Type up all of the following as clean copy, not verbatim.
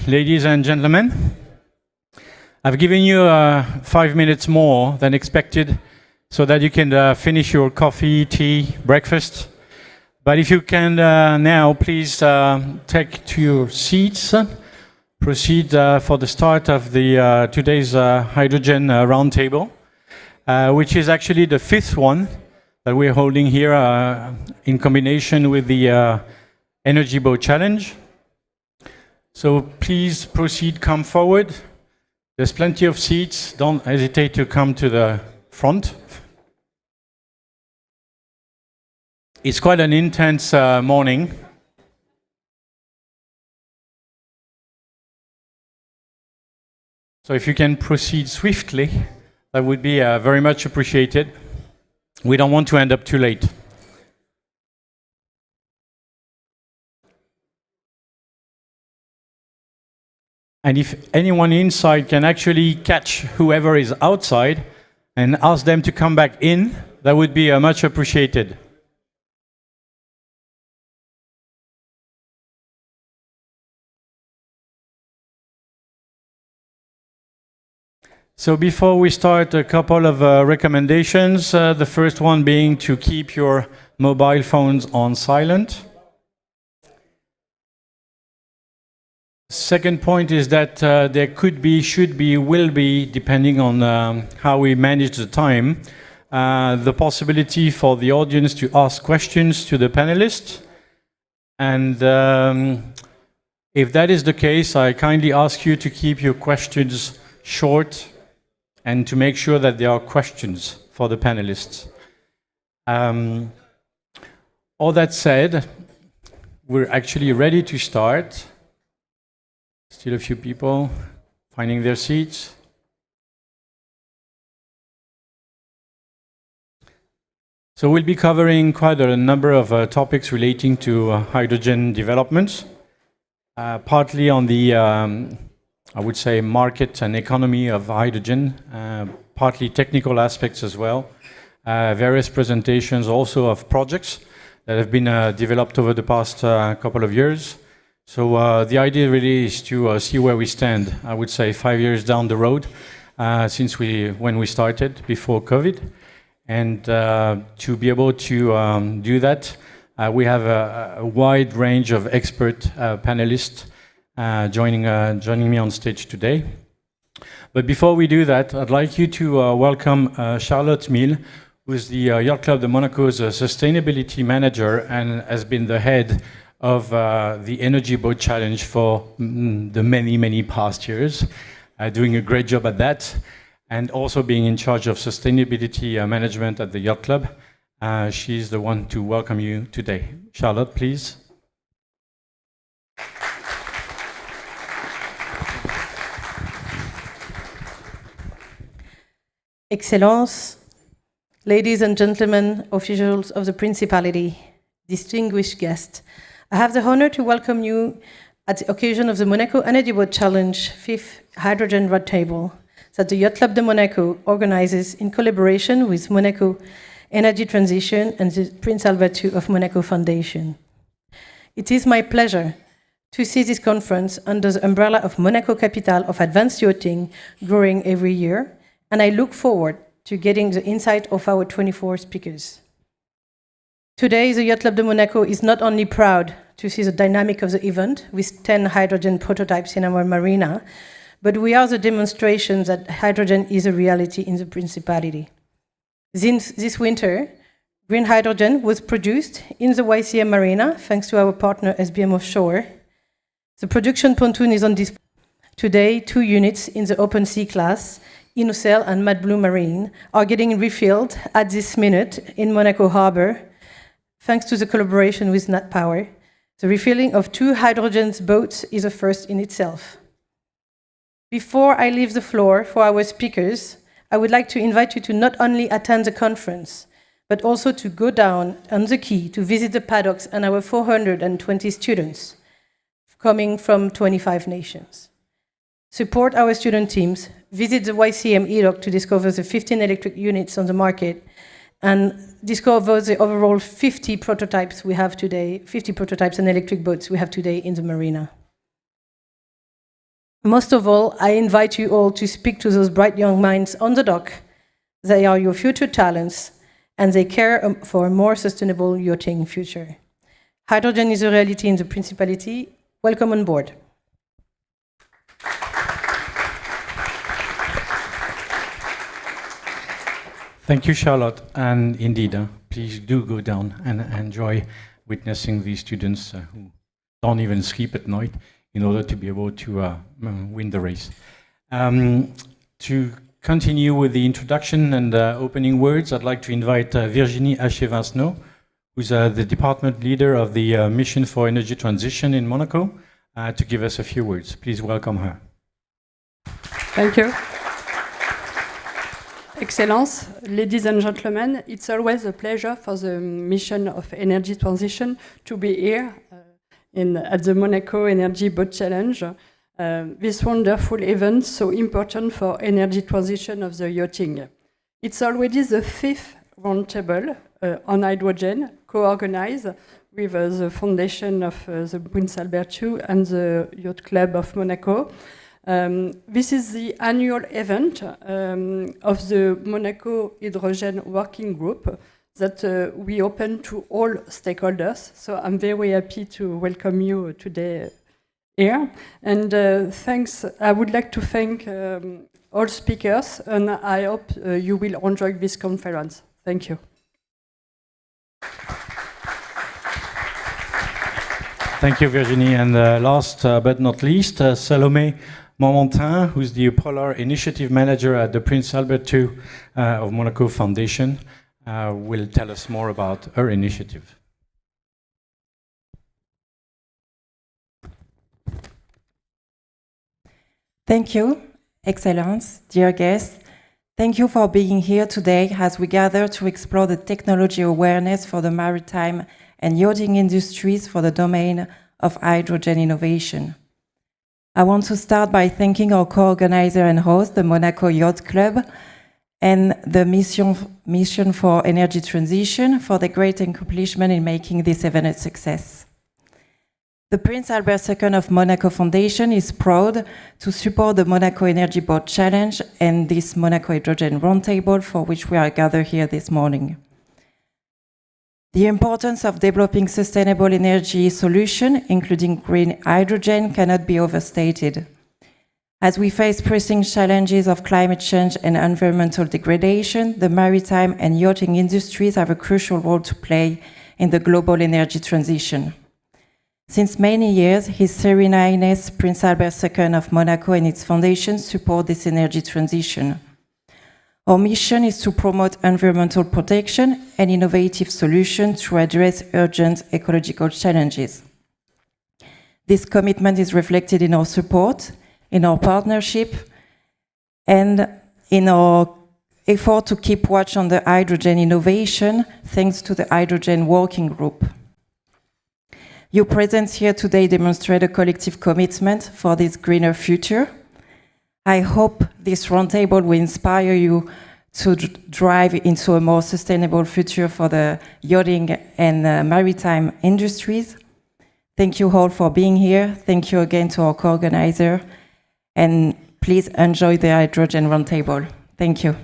ladies and gentlemen. I've given you 5 minutes more than expected so that you can finish your coffee, tea, breakfast. But if you can now, please take to your seats. Proceed for the start of the today's hydrogen roundtable, which is actually the 5th one that we're holding here in combination with the Energy Boat Challenge. So please proceed, come forward. There's plenty of seats. Don't hesitate to come to the front. It's quite an intense morning. So if you can proceed swiftly, that would be very much appreciated. We don't want to end up too late. And if anyone inside can actually catch whoever is outside and ask them to come back in, that would be much appreciated. So before we start, a couple of recommendations. The first one being to keep your mobile phones on silent. Second point is that there could be, should be, will be, depending on how we manage the time, the possibility for the audience to ask questions to the panelists. And if that is the case, I kindly ask you to keep your questions short and to make sure that there are questions for the panelists. All that said, we're actually ready to start. Still a few people finding their seats. So we'll be covering quite a number of topics relating to hydrogen developments, partly on the, I would say, market and economy of hydrogen, partly technical aspects as well, various presentations also of projects that have been developed over the past couple of years. So the idea really is to see where we stand, I would say 5 years down the road, since when we started before COVID. And to be able to do that, we have a wide range of expert panelists joining me on stage today. But before we do that, I'd like you to welcome Charlotte Mille, who is the Yacht Club de Monaco's sustainability manager and has been the head of the Energy Boat Challenge for the many past years, doing a great job at that, and also being in charge of sustainability management at the Yacht Club. She's the one to welcome you today. Charlotte, please. Excellences, ladies and gentlemen, officials of the Principality, distinguished guests, I have the honor to welcome you at the occasion of the Monaco Energy Boat Challenge 5th Hydrogen Roundtable that the Yacht Club de Monaco organizes in collaboration with Monaco Energy Transition and the Prince Albert II of Monaco Foundation. It is my pleasure to see this conference under the umbrella of Monaco Capital of Advanced Yachting growing every year, and I look forward to getting the insight of our 24 speakers. Today, the Yacht Club de Monaco is not only proud to see the dynamic of the event with 10 hydrogen prototypes in our marina, but we are the demonstration that hydrogen is a reality in the Principality. This winter, green hydrogen was produced in the YCM marina thanks to our partner SBM Offshore. The production pontoon is on display. Today, 2 units in the open sea class, Innocel and Mad Blue Marine, are getting refilled at this minute in Monaco Harbour. Thanks to the collaboration with Nat Power, the refilling of 2 hydrogen boats is a first in itself. Before I leave the floor for our speakers, I would like to invite you to not only attend the conference, but also to go down on the quay to visit the paddocks and our 420 students coming from 25 nations. Support our student teams, visit the YCM e-dock to discover the 15 electric units on the market, and discover the overall 50 prototypes we have today, 50 prototypes and electric boats we have today in the marina. Most of all, I invite you all to speak to those bright young minds on the dock. They are your future talents, and they care for a more sustainable yachting future. Hydrogen is a reality in the Principality. Welcome on board. Thank you, Charlotte. And indeed, please do go down and enjoy witnessing these students who don't even sleep at night in order to be able to win the race. To continue with the introduction and opening words, I'd like to invite Virginie Haché-Vincenot, who's the department leader of the Mission for Energy Transition in Monaco, to give us a few words. Please welcome her. Thank you. Excellence, ladies and gentlemen, it's always a pleasure for the Mission of Energy Transition to be here at the Monaco Energy Boat Challenge. This wonderful event so important for energy transition of the yachting. It's already the 5th roundtable on hydrogen, co-organized with the foundation of the Prince Albert II and the Yacht Club of Monaco. This is the annual event of the Monaco Hydrogen Working Group that we open to all stakeholders. So I'm very happy to welcome you today here. And thanks, I would like to thank all speakers, and I hope you will enjoy this conference. Thank you. Thank you, Virginie. And last but not least, Salomé Momentin, who's the Polar Initiative Manager at the Prince Albert II of Monaco Foundation, will tell us more about her initiative. Thank you, Excellence, dear guests. Thank you for being here today as we gather to explore the technology awareness for the maritime and yachting industries for the domain of hydrogen innovation. I want to start by thanking our co-organizer and host, the Monaco Yacht Club, and the Mission for Energy Transition for the great accomplishment in making this event a success. The Prince Albert II of Monaco Foundation is proud to support the Monaco Energy Boat Challenge and this Monaco Hydrogen Roundtable for which we are gathered here this morning. The importance of developing sustainable energy solutions, including green hydrogen, cannot be overstated. As we face pressing challenges of climate change and environmental degradation, the maritime and yachting industries have a crucial role to play in the global energy transition. Since many years, His Serene Highness Prince Albert II of Monaco and its foundation support this energy transition. Our mission is to promote environmental protection and innovative solutions to address urgent ecological challenges. This commitment is reflected in our support, in our partnership, and in our effort to keep watch on the hydrogen innovation, thanks to the Hydrogen Working Group. Your presence here today demonstrates a collective commitment for this greener future. I hope this roundtable will inspire you to drive into a more sustainable future for the yachting and maritime industries. Thank you all for being here. Thank you again to our co-organizer. And please enjoy the Hydrogen Roundtable. Thank you.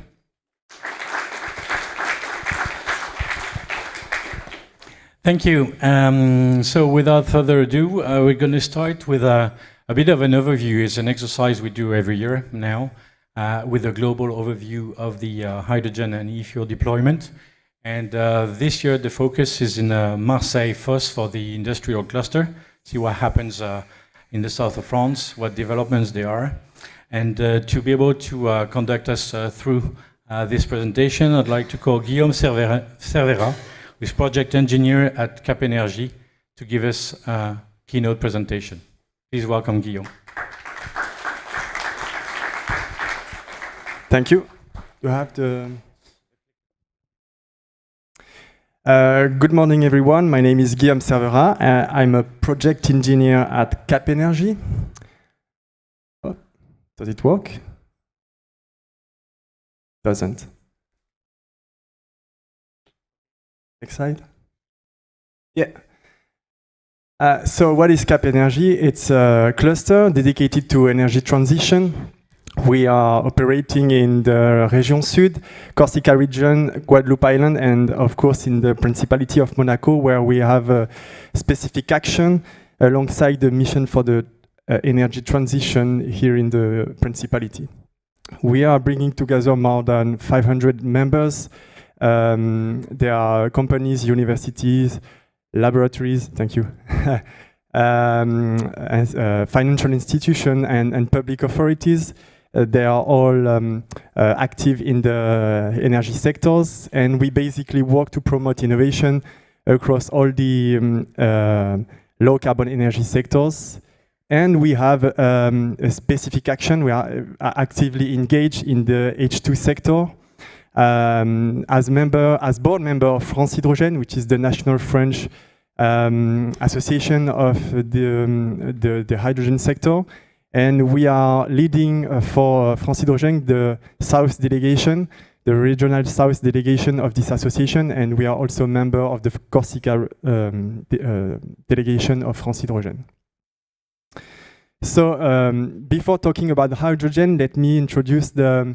Thank you. So without further ado, we're going to start with a bit of an overview. It's an exercise we do every year now, with a global overview of the hydrogen and e-fuel deployment. And this year, the focus is in Marseille first for the industrial cluster, see what happens in the south of France, what developments there are. And to be able to conduct us through this presentation, I'd like to call Guillaume Cervera, who's project engineer at Cap Energy, to give us a keynote presentation. Please welcome Guillaume. Thank you. You have the... good morning, everyone. My name is Guillaume Cervera. I'm a project engineer at Cap Energy. Oh, does it work? Doesn't. Next slide. Yeah. So what is Cap Energy? It's a cluster dedicated to energy transition. We are operating in the Région Sud, Corsica region, Guadeloupe Island, and of course in the Principality of Monaco, where we have a specific action alongside the mission for the energy transition here in the Principality. We are bringing together more than 500 members. There are companies, universities, laboratories, thank you, financial institutions and public authorities. They are all active in the energy sectors, and we basically work to promote innovation across all the low carbon energy sectors. And we have a specific action. We are actively engaged in the H2 sector. As board member of France Hydrogène, which is the national French association of the hydrogen sector. And we are leading for France Hydrogène the South delegation, the regional South delegation of this association, and we are also a member of the Corsica delegation of France Hydrogène. So before talking about hydrogen, let me introduce the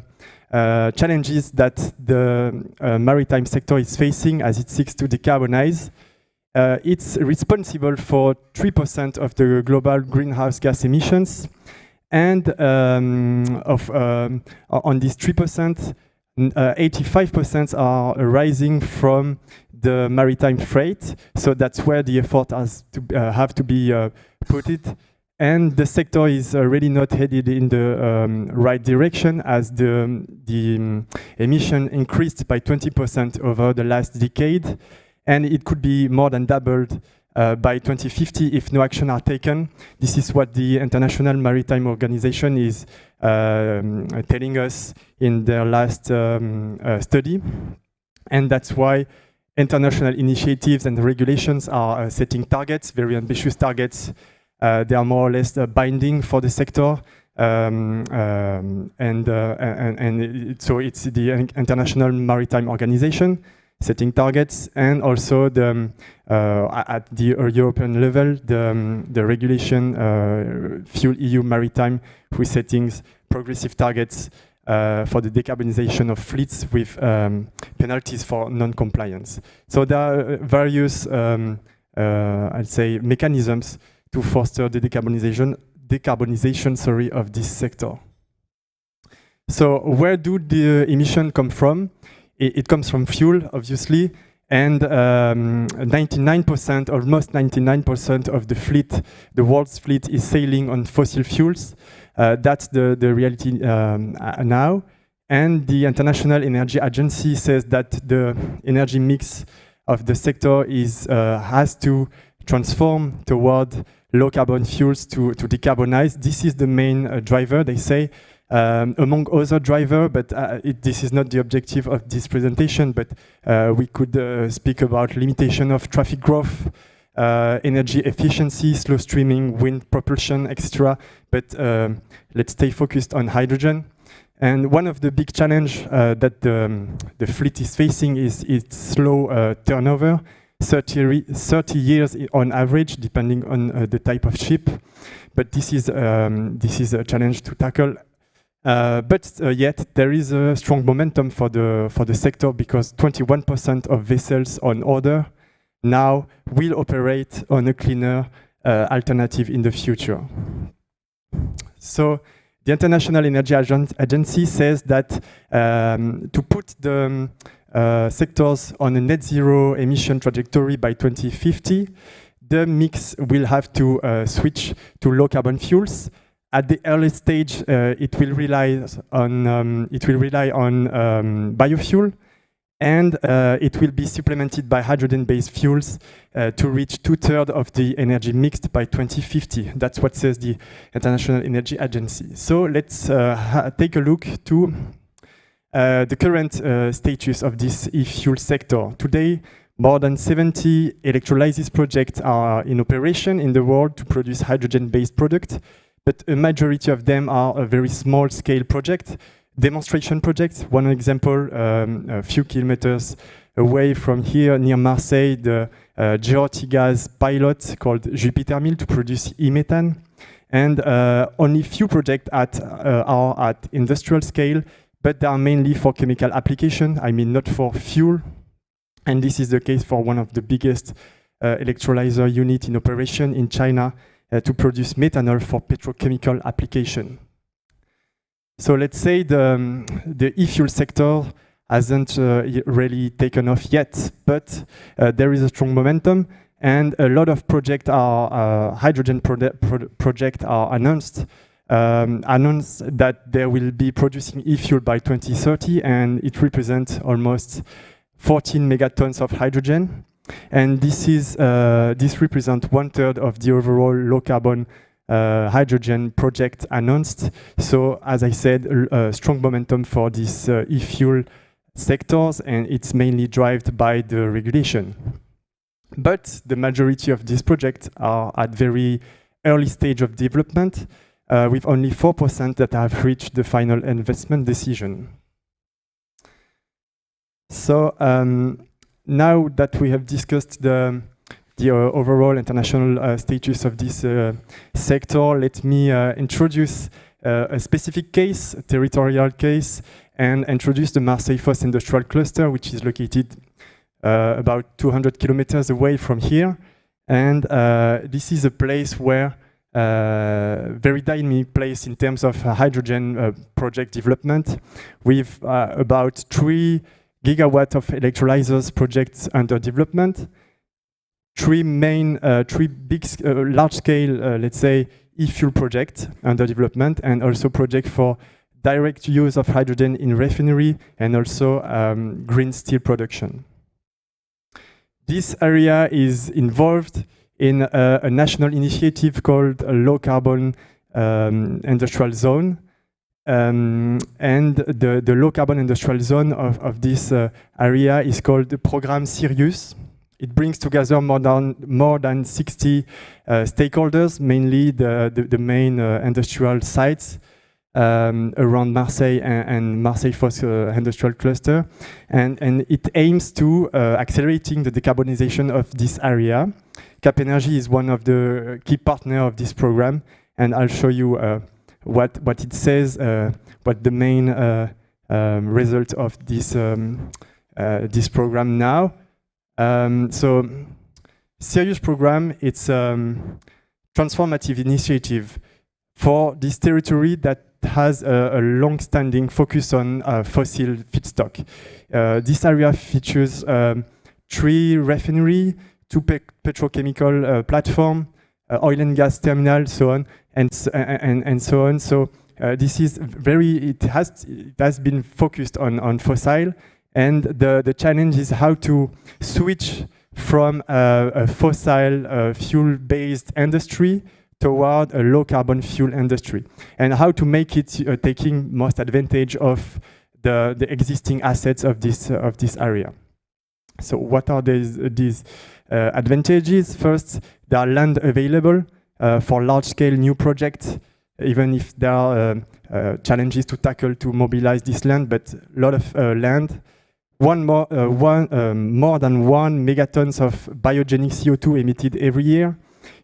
challenges that the maritime sector is facing as it seeks to decarbonize. It's responsible for 3% of the global greenhouse gas emissions. And on these 3%, 85% are arising from the maritime freight. So that's where the effort has to have to be put it. And the sector is really not headed in the right direction, as the emission increased by 20% over the last decade. And it could be more than doubled by 2050 if no action are taken. This is what the International Maritime Organization is telling us in their last study. And that's why international initiatives and regulations are setting targets, very ambitious targets. They are more or less binding for the sector. So it's the International Maritime Organization setting targets, and also the at the European level, the regulation Fuel EU Maritime, who is setting progressive targets for the decarbonization of fleets with penalties for non-compliance. So there are various, I'd say, mechanisms to foster the decarbonization of this sector. So where do the emissions come from? It comes from fuel, obviously, and 99%, almost 99% of the fleet, the world's fleet, is sailing on fossil fuels. That's the reality now. And the International Energy Agency says that the energy mix of the sector has to transform toward low carbon fuels to decarbonize. This is the main driver, they say. Among other drivers, but this is not the objective of this presentation, but we could speak about limitation of traffic growth, energy efficiency, slow streaming, wind propulsion, etc. But let's stay focused on hydrogen. And one of the big challenges that the fleet is facing is its slow turnover, 30 years on average, depending on the type of ship. But this is a challenge to tackle. But yet there is a strong momentum for the sector, because 21% of vessels on order now will operate on a cleaner alternative in the future. So the International Energy Agency says that to put the sectors on a net zero emission trajectory by 2050, the mix will have to switch to low carbon fuels. At the early stage, it will rely on biofuel, and it will be supplemented by hydrogen-based fuels to reach 2/3 of the energy mixed by 2050. That's what says the International Energy Agency. So let's take a look to the current status of this e-fuel sector. Today, more than 70 electrolysis projects are in operation in the world to produce hydrogen-based products. But a majority of them are a very small-scale project, demonstration projects. One example, a few kilometers away from here near Marseille the geotic pilot called Jupiter Mill to produce e-methane. And only few projects are at industrial scale, but they are mainly for chemical application, I mean not for fuel. And this is the case for one of the biggest electrolyzer unit in operation in China to produce methanol for petrochemical application. So let's say the e-fuel sector hasn't really taken off yet, but there is a strong momentum, and a lot of projects are hydrogen projects are announced that they will be producing e-fuel by 2030, and it represents almost 14 megatons of hydrogen, and this represents 1/3 of the overall low carbon hydrogen project announced. So as I said, strong momentum for this e-fuel sectors, and it's mainly driven by the regulation. But the majority of these projects are at very early stage of development, with only 4% that have reached the final investment decision. So now that we have discussed the overall international status of this sector, let me introduce a specific case, a territorial case, and introduce the Marseille-Fos industrial cluster, which is located about 200 kilometers away from here. And this is a place where, very dynamic place in terms of hydrogen project development, with about 3 gigawatts of electrolyzers projects under development, three big, large-scale, let's say, e-fuel projects under development, and also project for direct use of hydrogen in refinery, and also green steel production. This area is involved in a national initiative called a low carbon industrial zone. And the low carbon industrial zone of this area is called the Programme Sirius. It brings together more than 60 stakeholders, mainly the main industrial sites around Marseille and Marseille-Fos industrial cluster. And it aims to accelerating the decarbonization of this area. Cap Energy is one of the key partners of this program, and I'll show you what it says, what the main result of this program now. So, Sirius program, it's transformative initiative for this territory that has a long-standing focus on fossil feedstock. This area features 3 refineries, 2 petrochemical platforms, oil and gas terminal, so on, and so on. So this is it has been focused on fossil, and the challenge is how to switch from a fossil fuel-based industry toward a low-carbon fuel industry, and how to make it taking most advantage of the existing assets of this area. So what are these advantages? First, there are land available for large-scale new projects, even if there are challenges to tackle to mobilize this land, but a lot of land. More than 1 megatons of biogenic CO2 emitted every year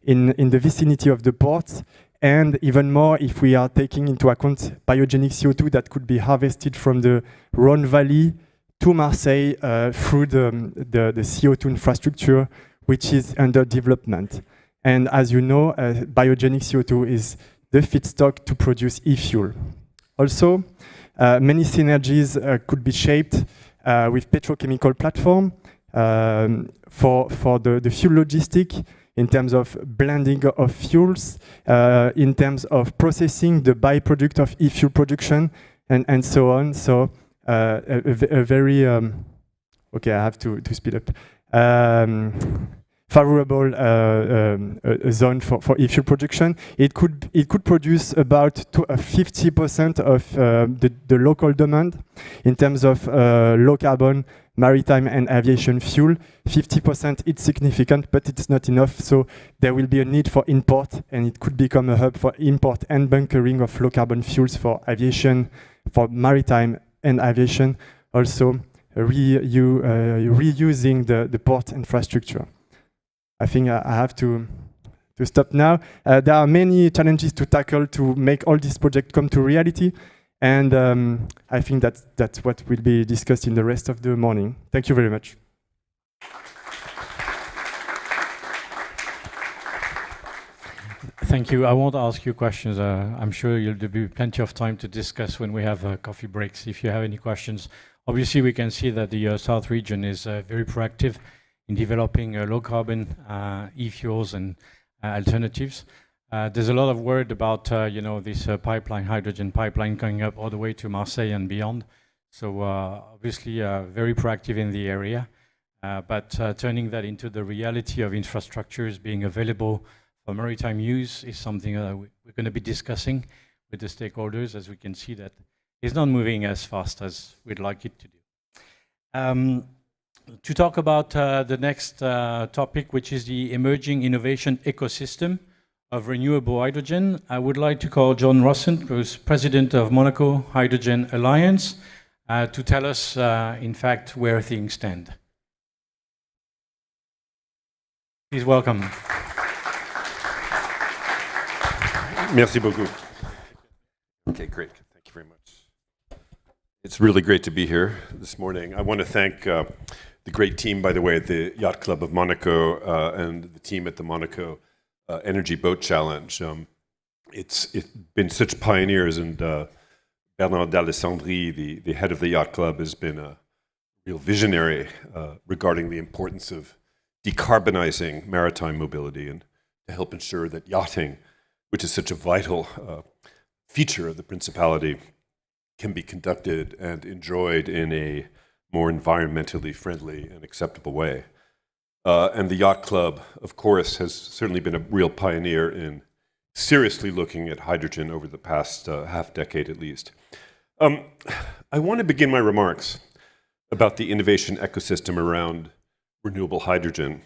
in the vicinity of the port, and even more if we are taking into account biogenic CO2 that could be harvested from the Rhône Valley to Marseille through the CO2 infrastructure, which is under development. And as you know, biogenic CO2 is the feedstock to produce e-fuel. Also, many synergies could be shaped with petrochemical platform for the fuel logistic, in terms of blending of fuels, in terms of processing the byproduct of e-fuel production, and so on. So a very, okay, I have to speed up. Favorable zone for e-fuel production. It could produce about 50% of the local demand in terms of low carbon maritime and aviation fuel. 50% it's significant, but it's not enough. So there will be a need for import, and it could become a hub for import and bunkering of low carbon fuels for aviation, for maritime and aviation. Also, reusing the port infrastructure. I think I have to stop now. There are many challenges to tackle to make all these projects come to reality, and I think that's what will be discussed in the rest of the morning. Thank you very much. Thank you. I won't ask you questions. I'm sure there'll be plenty of time to discuss when we have coffee breaks. If you have any questions, obviously we can see that the South region is very proactive in developing low carbon e-fuels and alternatives. There's a lot of word about this pipeline, hydrogen pipeline going up all the way to Marseille and beyond. So obviously very proactive in the area, but turning that into the reality of infrastructures being available for maritime use is something we're going to be discussing with the stakeholders, as we can see that it's not moving as fast as we'd like it to do. To talk about the next topic, which is the emerging innovation ecosystem of renewable hydrogen, I would like to call John Rossent, who's president of Monaco Hydrogen Alliance, to tell us, in fact, where things stand. Please welcome. Merci beaucoup. Okay, great. Thank you very much. It's really great to be here this morning. I want to thank the great team, by the way, at the Yacht Club of Monaco and the team at the Monaco Energy Boat Challenge. It's been such pioneers, and Bernard d'Alessandri, the head of the Yacht Club, has been a real visionary regarding the importance of decarbonizing maritime mobility and to help ensure that yachting, which is such a vital feature of the Principality, can be conducted and enjoyed in a more environmentally friendly and acceptable way. And the Yacht Club, of course, has certainly been a real pioneer in seriously looking at hydrogen over the past half decade at least. I want to begin my remarks about the innovation ecosystem around renewable hydrogen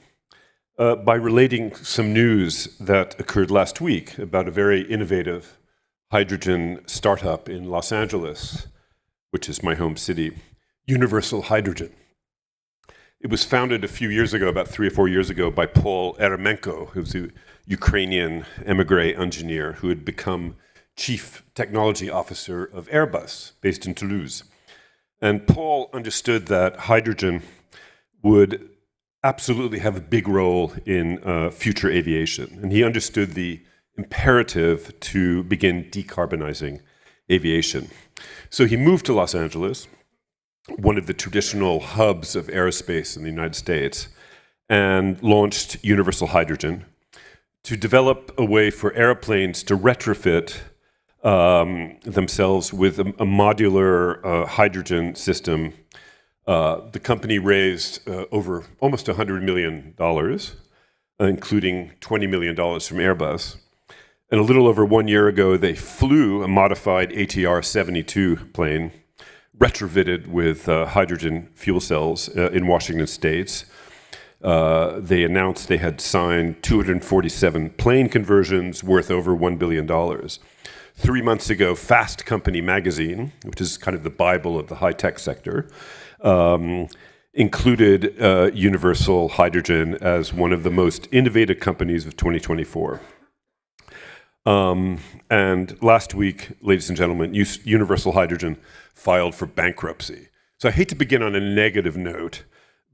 by relating some news that occurred last week about a very innovative hydrogen startup in Los Angeles, which is my home city, Universal Hydrogen. It was founded a few years ago, about 3 or 4 years ago, by Paul Eremenko, who's a Ukrainian emigre engineer who had become chief technology officer of Airbus, based in Toulouse. And Paul understood that hydrogen would absolutely have a big role in future aviation. And he understood the imperative to begin decarbonizing aviation. So he moved to Los Angeles, one of the traditional hubs of aerospace in the United States, and launched Universal Hydrogen to develop a way for airplanes to retrofit themselves with a modular hydrogen system. The company raised over almost $100 million, including $20 million from Airbus. And a little over 1 year ago, they flew a modified ATR-72 plane, retrofitted with hydrogen fuel cells in Washington State. They announced they had signed 247 plane conversions worth over $1 billion. 3 months ago, Fast Company magazine, which is kind of the Bible of the high-tech sector, included Universal Hydrogen as one of the most innovative companies of 2024. And last week, ladies and gentlemen, Universal Hydrogen filed for bankruptcy. So I hate to begin on a negative note,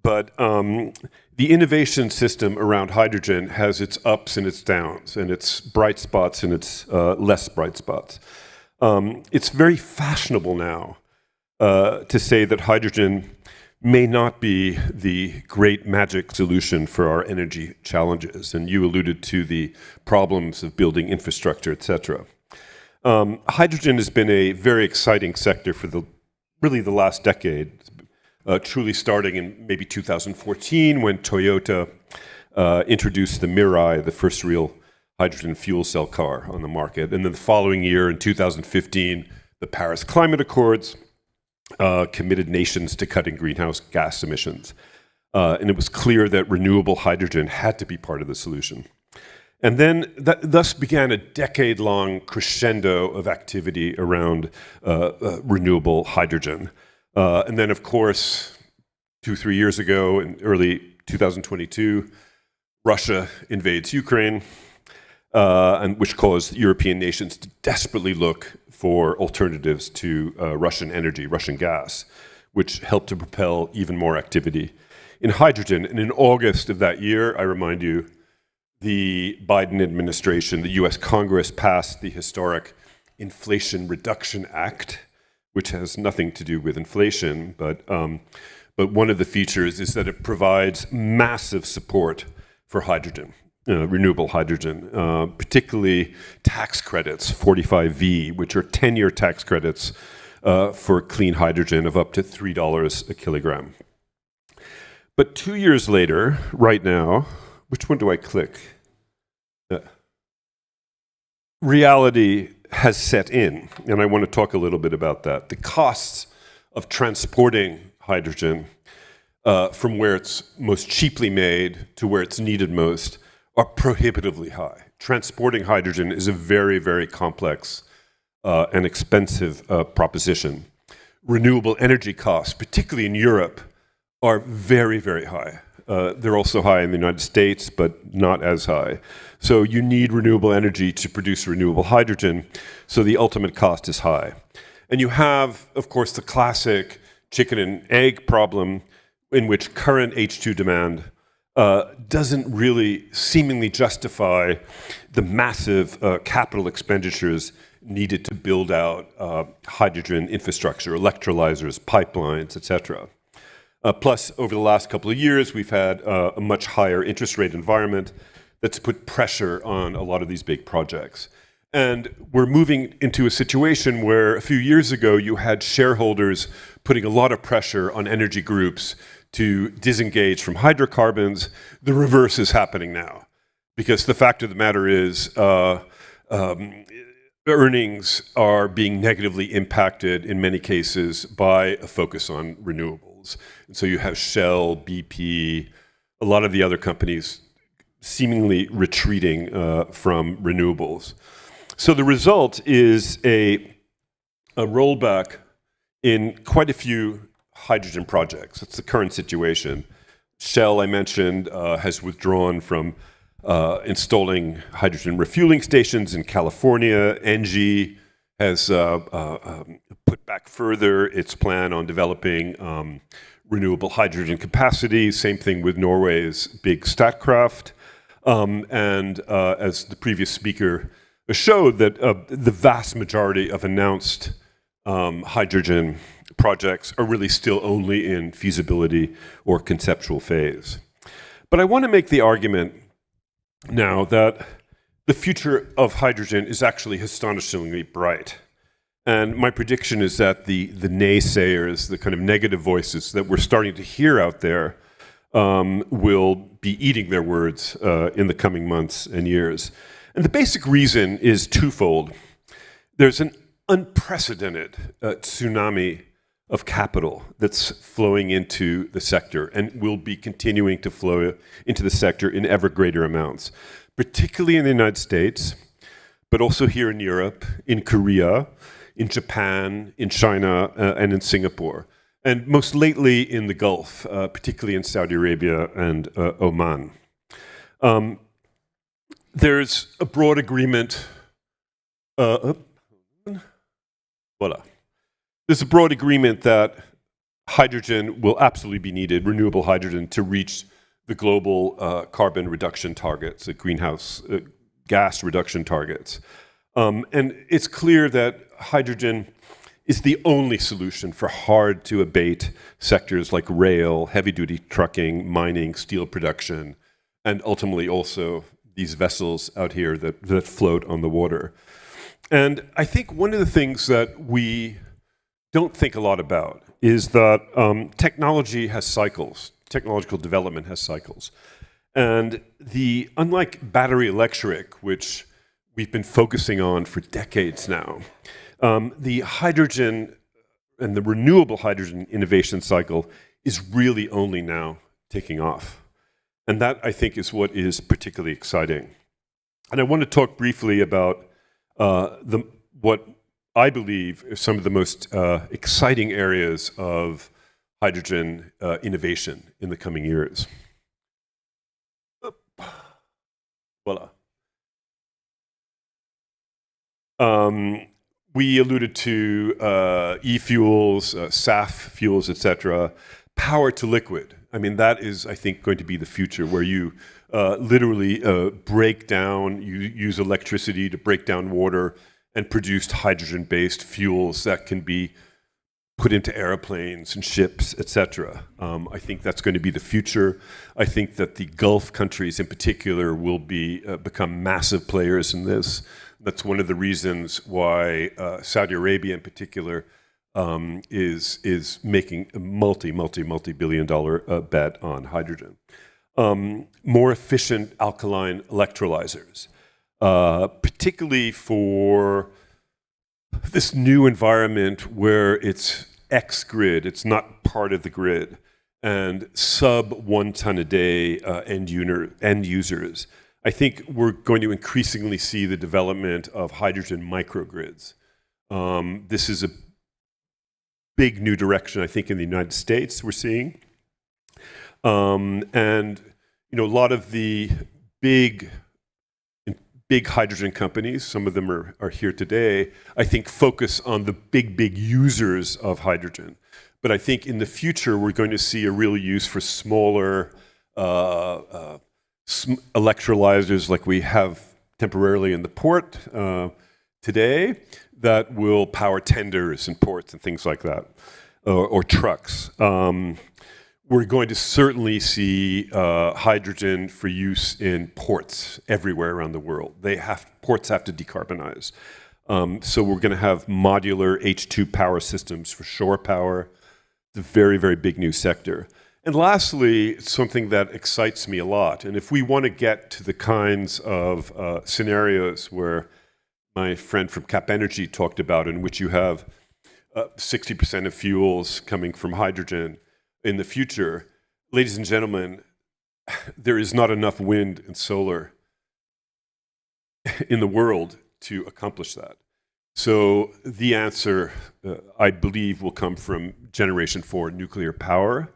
but the innovation system around hydrogen has its ups and its downs, and its bright spots and its less bright spots. It's very fashionable now to say that hydrogen may not be the great magic solution for our energy challenges, and you alluded to the problems of building infrastructure, etc. Hydrogen has been a very exciting sector for really the last decade, truly starting in maybe 2014 when Toyota introduced the Mirai, the first real hydrogen fuel cell car on the market. And then the following year, in 2015, the Paris Climate Accords committed nations to cutting greenhouse gas emissions. And it was clear that renewable hydrogen had to be part of the solution. And then thus began a decade-long crescendo of activity around renewable hydrogen. And then, of course, 2-3 years ago, in early 2022, Russia invades Ukraine, and which caused European nations to desperately look for alternatives to Russian energy, Russian gas, which helped to propel even more activity in hydrogen. And in August of that year, I remind you, the Biden administration, the US Congress, passed the historic Inflation Reduction Act, which has nothing to do with inflation, but one of the features is that it provides massive support for hydrogen, renewable hydrogen, particularly tax credits, 45V, which are 10-year tax credits for clean hydrogen of up to $3 a kilogram. But 2 years later, right now, which one do I click? Reality has set in, and I want to talk a little bit about that. The costs of transporting hydrogen from where it's most cheaply made to where it's needed most are prohibitively high. Transporting hydrogen is a very, very complex and expensive proposition. Renewable energy costs, particularly in Europe, are very, very high. They're also high in the United States, but not as high. So you need renewable energy to produce renewable hydrogen, so the ultimate cost is high. And you have, of course, the classic chicken and egg problem in which current H2 demand doesn't really seemingly justify the massive capital expenditures needed to build out hydrogen infrastructure, electrolyzers, pipelines, etc. Plus, over the last couple of years, we've had a much higher interest rate environment that's put pressure on a lot of these big projects. And we're moving into a situation where a few years ago, you had shareholders putting a lot of pressure on energy groups to disengage from hydrocarbons. The reverse is happening now, because the fact of the matter is earnings are being negatively impacted in many cases by a focus on renewables. And so you have Shell, BP, a lot of the other companies seemingly retreating from renewables. So the result is a rollback in quite a few hydrogen projects. That's the current situation. Shell, I mentioned, has withdrawn from installing hydrogen refueling stations in California. Engie has put back further its plan on developing renewable hydrogen capacity. Same thing with Norway's big Statkraft. And as the previous speaker showed, that the vast majority of announced hydrogen projects are really still only in feasibility or conceptual phase. But I want to make the argument now that the future of hydrogen is actually astonishingly bright. And my prediction is that the naysayers, the kind of negative voices that we're starting to hear out there, will be eating their words in the coming months and years. And the basic reason is twofold. There's an unprecedented tsunami of capital that's flowing into the sector and will be continuing to flow into the sector in ever greater amounts, particularly in the United States, but also here in Europe, in Korea, in Japan, in China, and in Singapore, and most lately in the Gulf, particularly in Saudi Arabia and Oman. There's a broad agreement. Voila. There's a broad agreement that hydrogen will absolutely be needed, renewable hydrogen, to reach the global carbon reduction targets, the greenhouse gas reduction targets. And it's clear that hydrogen is the only solution for hard-to-abate sectors like rail, heavy-duty trucking, mining, steel production, and ultimately also these vessels out here that float on the water. And I think one of the things that we don't think a lot about is that technology has cycles. Technological development has cycles. And unlike battery electric, which we've been focusing on for decades now, the hydrogen and the renewable hydrogen innovation cycle is really only now taking off. And that, I think, is what is particularly exciting. And I want to talk briefly about what I believe are some of the most exciting areas of hydrogen innovation in the coming years. Voila. We alluded to e-fuels, SAF fuels, etc. Power to liquid. I mean, that is, I think, going to be the future, where you literally break down, you use electricity to break down water and produce hydrogen-based fuels that can be put into airplanes and ships, etc. I think that's going to be the future. I think that the Gulf countries in particular will become massive players in this. That's one of the reasons why Saudi Arabia in particular is making a multi-billion-dollar bet on hydrogen. More efficient alkaline electrolyzers, particularly for this new environment where it's X-grid, it's not part of the grid, and sub 1 ton a day end users. I think we're going to increasingly see the development of hydrogen microgrids. This is a big new direction, I think, in the United States we're seeing. And you know, a lot of the big hydrogen companies, some of them are here today, I think focus on the big users of hydrogen. But I think in the future, we're going to see a real use for smaller electrolyzers like we have temporarily in the port today that will power tenders and ports and things like that, or trucks. We're going to certainly see hydrogen for use in ports everywhere around the world. Ports have to decarbonize. So we're going to have modular H2 power systems for shore power. It's a very big new sector. And lastly, something that excites me a lot, and if we want to get to the kinds of scenarios where my friend from Cap Energy talked about, in which you have 60% of fuels coming from hydrogen in the future, ladies and gentlemen, there is not enough wind and solar in the world to accomplish that. So the answer, I believe, will come from Generation 4 nuclear power,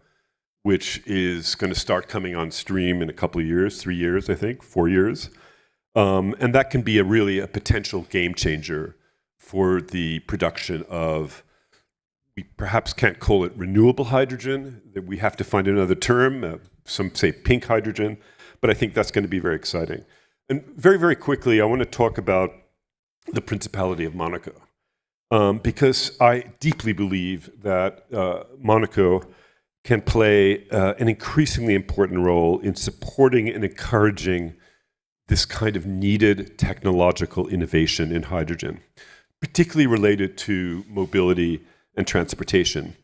which is going to start coming on stream in a couple of years, 3 years, I think, 4 years. And that can be really a potential game changer for the production of, we perhaps can't call it renewable hydrogen, that we have to find another term, some say pink hydrogen, but I think that's going to be very exciting. And very quickly, I want to talk about the Principality of Monaco, because I deeply believe that Monaco can play an increasingly important role in supporting and encouraging this kind of needed technological innovation in hydrogen, particularly related to mobility and transportation.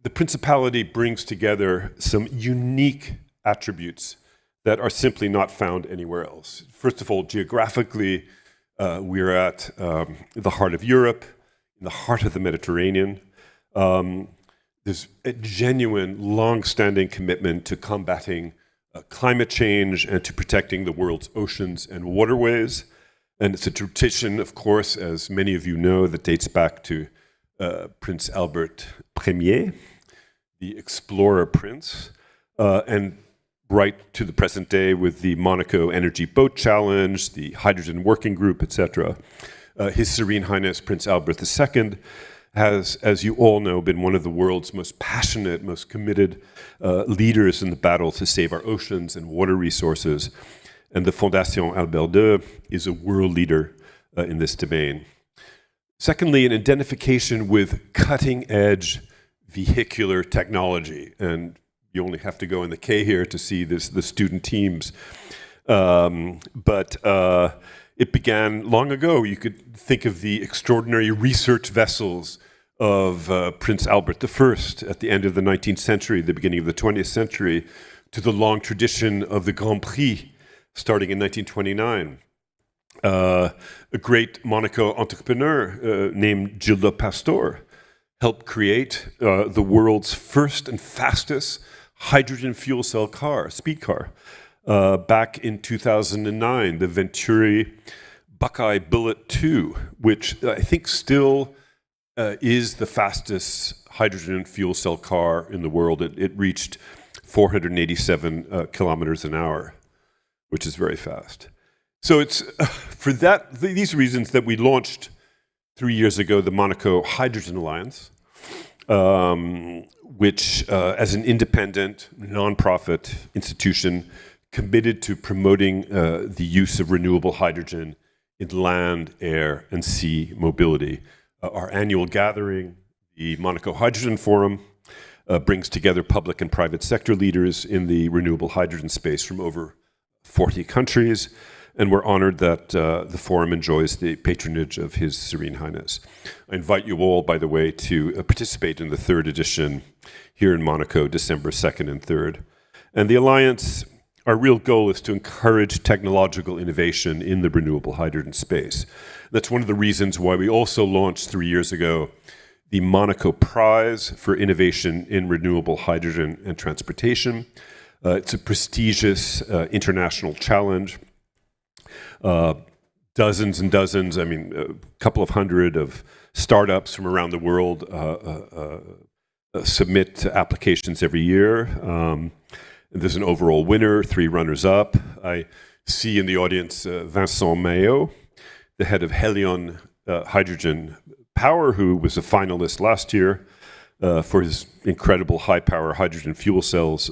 The Principality brings together some unique attributes that are simply not found anywhere else. First of all, geographically, we're at the heart of Europe, in the heart of the Mediterranean. There's a genuine, long-standing commitment to combating climate change and to protecting the world's oceans and waterways. And it's a tradition, of course, as many of you know, that dates back to Prince Albert Premier, the explorer prince, and right to the present day with the Monaco Energy Boat Challenge, the Hydrogen Working Group, etc. His Serene Highness Prince Albert II has, as you all know, been one of the world's most passionate, most committed leaders in the battle to save our oceans and water resources. And the Fondation Albert II is a world leader in this domain. Secondly, an identification with cutting-edge vehicular technology. And you only have to go in the K here to see this, the student teams. But it began long ago. You could think of the extraordinary research vessels of Prince Albert I at the end of the 19th century, the beginning of the 20th century, to the long tradition of the Grand Prix starting in 1929. A great Monaco entrepreneur named Gilles Pasteur helped create the world's first and fastest hydrogen fuel cell car, speed car, back in 2009, the Venturi Buckeye Bullet 2, which I think still is the fastest hydrogen fuel cell car in the world. It reached 487 kilometers an hour, which is very fast. So it's for these reasons that we launched 3 years ago the Monaco Hydrogen Alliance, which, as an independent, non-profit institution, committed to promoting the use of renewable hydrogen in land, air, and sea mobility. Our annual gathering, the Monaco Hydrogen Forum, brings together public and private sector leaders in the renewable hydrogen space from over 40 countries, and we're honored that the forum enjoys the patronage of His Serene Highness. I invite you all, by the way, to participate in the third edition here in Monaco, December 2nd and 3rd. And the Alliance, our real goal is to encourage technological innovation in the renewable hydrogen space. That's one of the reasons why we also launched 3 years ago the Monaco Prize for Innovation in Renewable Hydrogen and Transportation. It's a prestigious international challenge. Dozens and dozens, I mean, a couple of hundred of startups from around the world submit applications every year. There's an overall winner, 3 runners-up. I see in the audience Vincent Maillot, the head of Helion Hydrogen Power, who was a finalist last year for his incredible high-power hydrogen fuel cells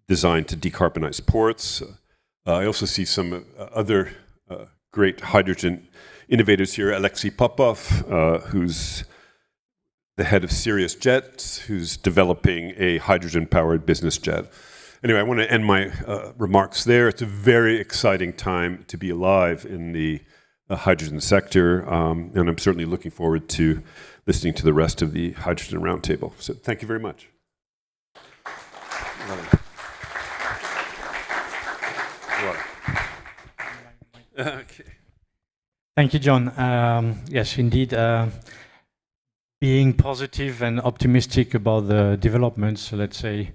designed to decarbonize ports. I also see some other great hydrogen innovators here. Alexei Popov, who's the head of Sirius Jets, who's developing a hydrogen-powered business jet. Anyway, I want to end my remarks there. It's a very exciting time to be alive in the hydrogen sector, and I'm certainly looking forward to listening to the rest of the Hydrogen Roundtable. So thank you very much. Okay. Thank you, John. Yes, indeed. Being positive and optimistic about the developments, let's say,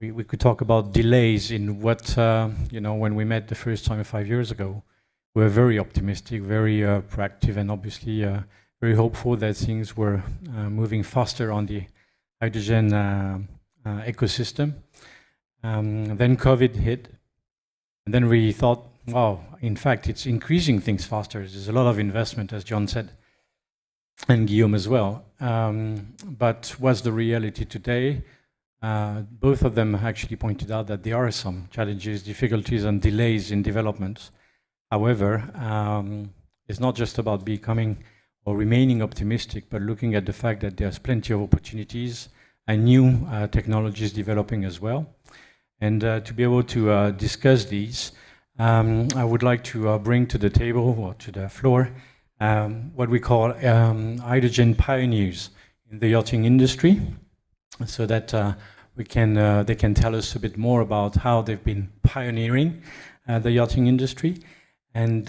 we could talk about delays in what, when we met the first time 5 years ago, we were very optimistic, very proactive, and obviously very hopeful that things were moving faster on the hydrogen ecosystem. Then COVID hit, and then we thought, wow, in fact, it's increasing things faster. There's a lot of investment, as John said, and Guillaume as well. But what's the reality today? Both of them actually pointed out that there are some challenges, difficulties, and delays in development. However, it's not just about becoming or remaining optimistic, but looking at the fact that there's plenty of opportunities and new technologies developing as well. And to be able to discuss these, I would like to bring to the table or to the floor what we call hydrogen pioneers in the yachting industry, so that they can tell us a bit more about how they've been pioneering the yachting industry and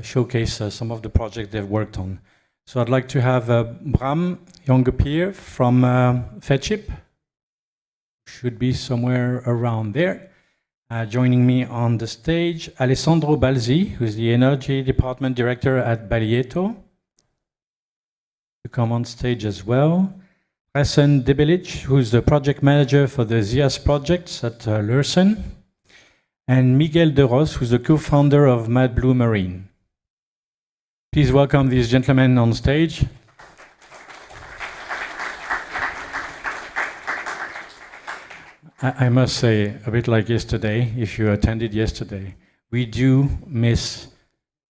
showcase some of the projects they've worked on. So I'd like to have Bram Jongepier from Fedship, should be somewhere around there. Joining me on the stage, Alessandro Balzi, who's the Energy Department Director at Balieto, to come on stage as well. Resen Debelic, who's the Project Manager for the ZIAS projects at Lursen. And Miguel De Ros, who's the co-founder of Mad Blue Marine. Please welcome these gentlemen on stage. I must say, a bit like yesterday, if you attended yesterday, we do miss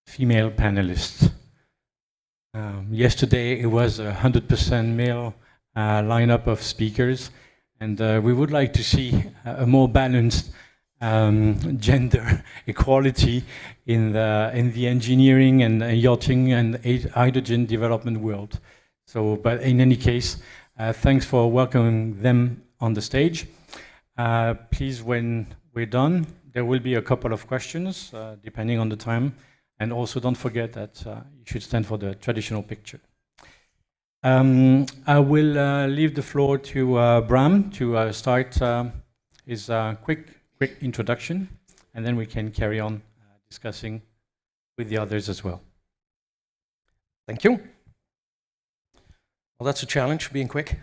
female panelists. Yesterday, it was a 100% male lineup of speakers, and we would like to see a more balanced gender equality in the engineering and yachting and hydrogen development world. So, but in any case, thanks for welcoming them on the stage. Please, when we're done, there will be a couple of questions, depending on the time. And also don't forget that you should stand for the traditional picture. I will leave the floor to Bram to start his quick introduction, and then we can carry on discussing with the others as well. Thank you. Well, that's a challenge, being quick.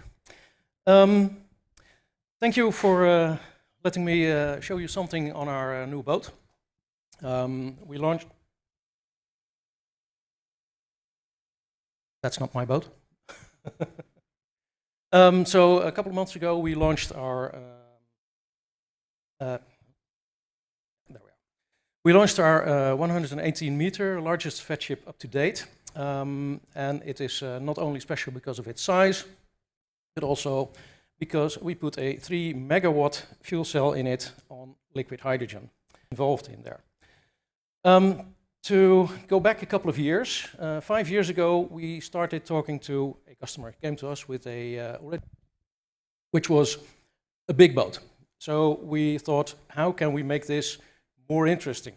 Thank you for letting me show you something on our new boat. We launched... That's not my boat. So a couple of months ago, we launched our... there we are. We launched our 118-meter largest fat ship up to date. And it is not only special because of its size, but also because we put a 3 megawatt fuel cell in it on liquid hydrogen involved in there. To go back a couple of years, 5 years ago, we started talking to a customer. He came to us with a, which was a big boat. So we thought, how can we make this more interesting?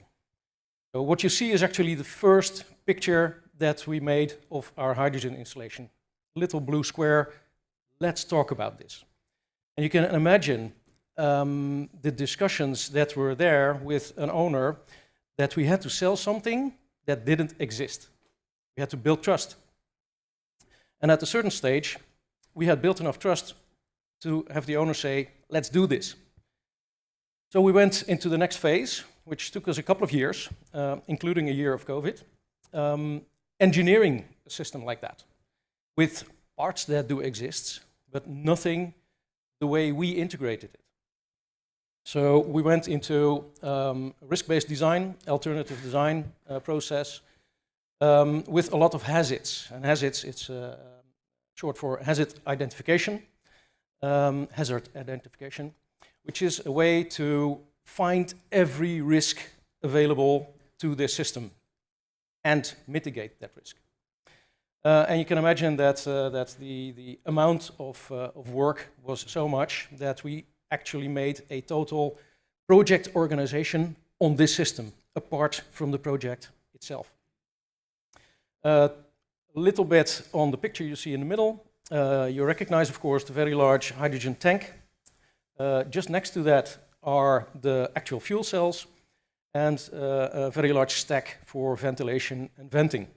So what you see is actually the first picture that we made of our hydrogen installation. Little blue square, let's talk about this. And you can imagine the discussions that were there with an owner that we had to sell something that didn't exist. We had to build trust. And at a certain stage, we had built enough trust to have the owner say, let's do this. So we went into the next phase, which took us a couple of years, including a year of COVID, engineering a system like that, with parts that do exist, but nothing the way we integrated it. So we went into risk-based design, alternative design process, with a lot of hazards. And hazards, it's short for hazard identification, which is a way to find every risk available to this system and mitigate that risk. And you can imagine that, the amount of work was so much that we actually made a total project organization on this system, apart from the project itself. A little bit on the picture you see in the middle, you recognize, of course, the very large hydrogen tank. Just next to that are the actual fuel cells and a very large stack for ventilation and venting.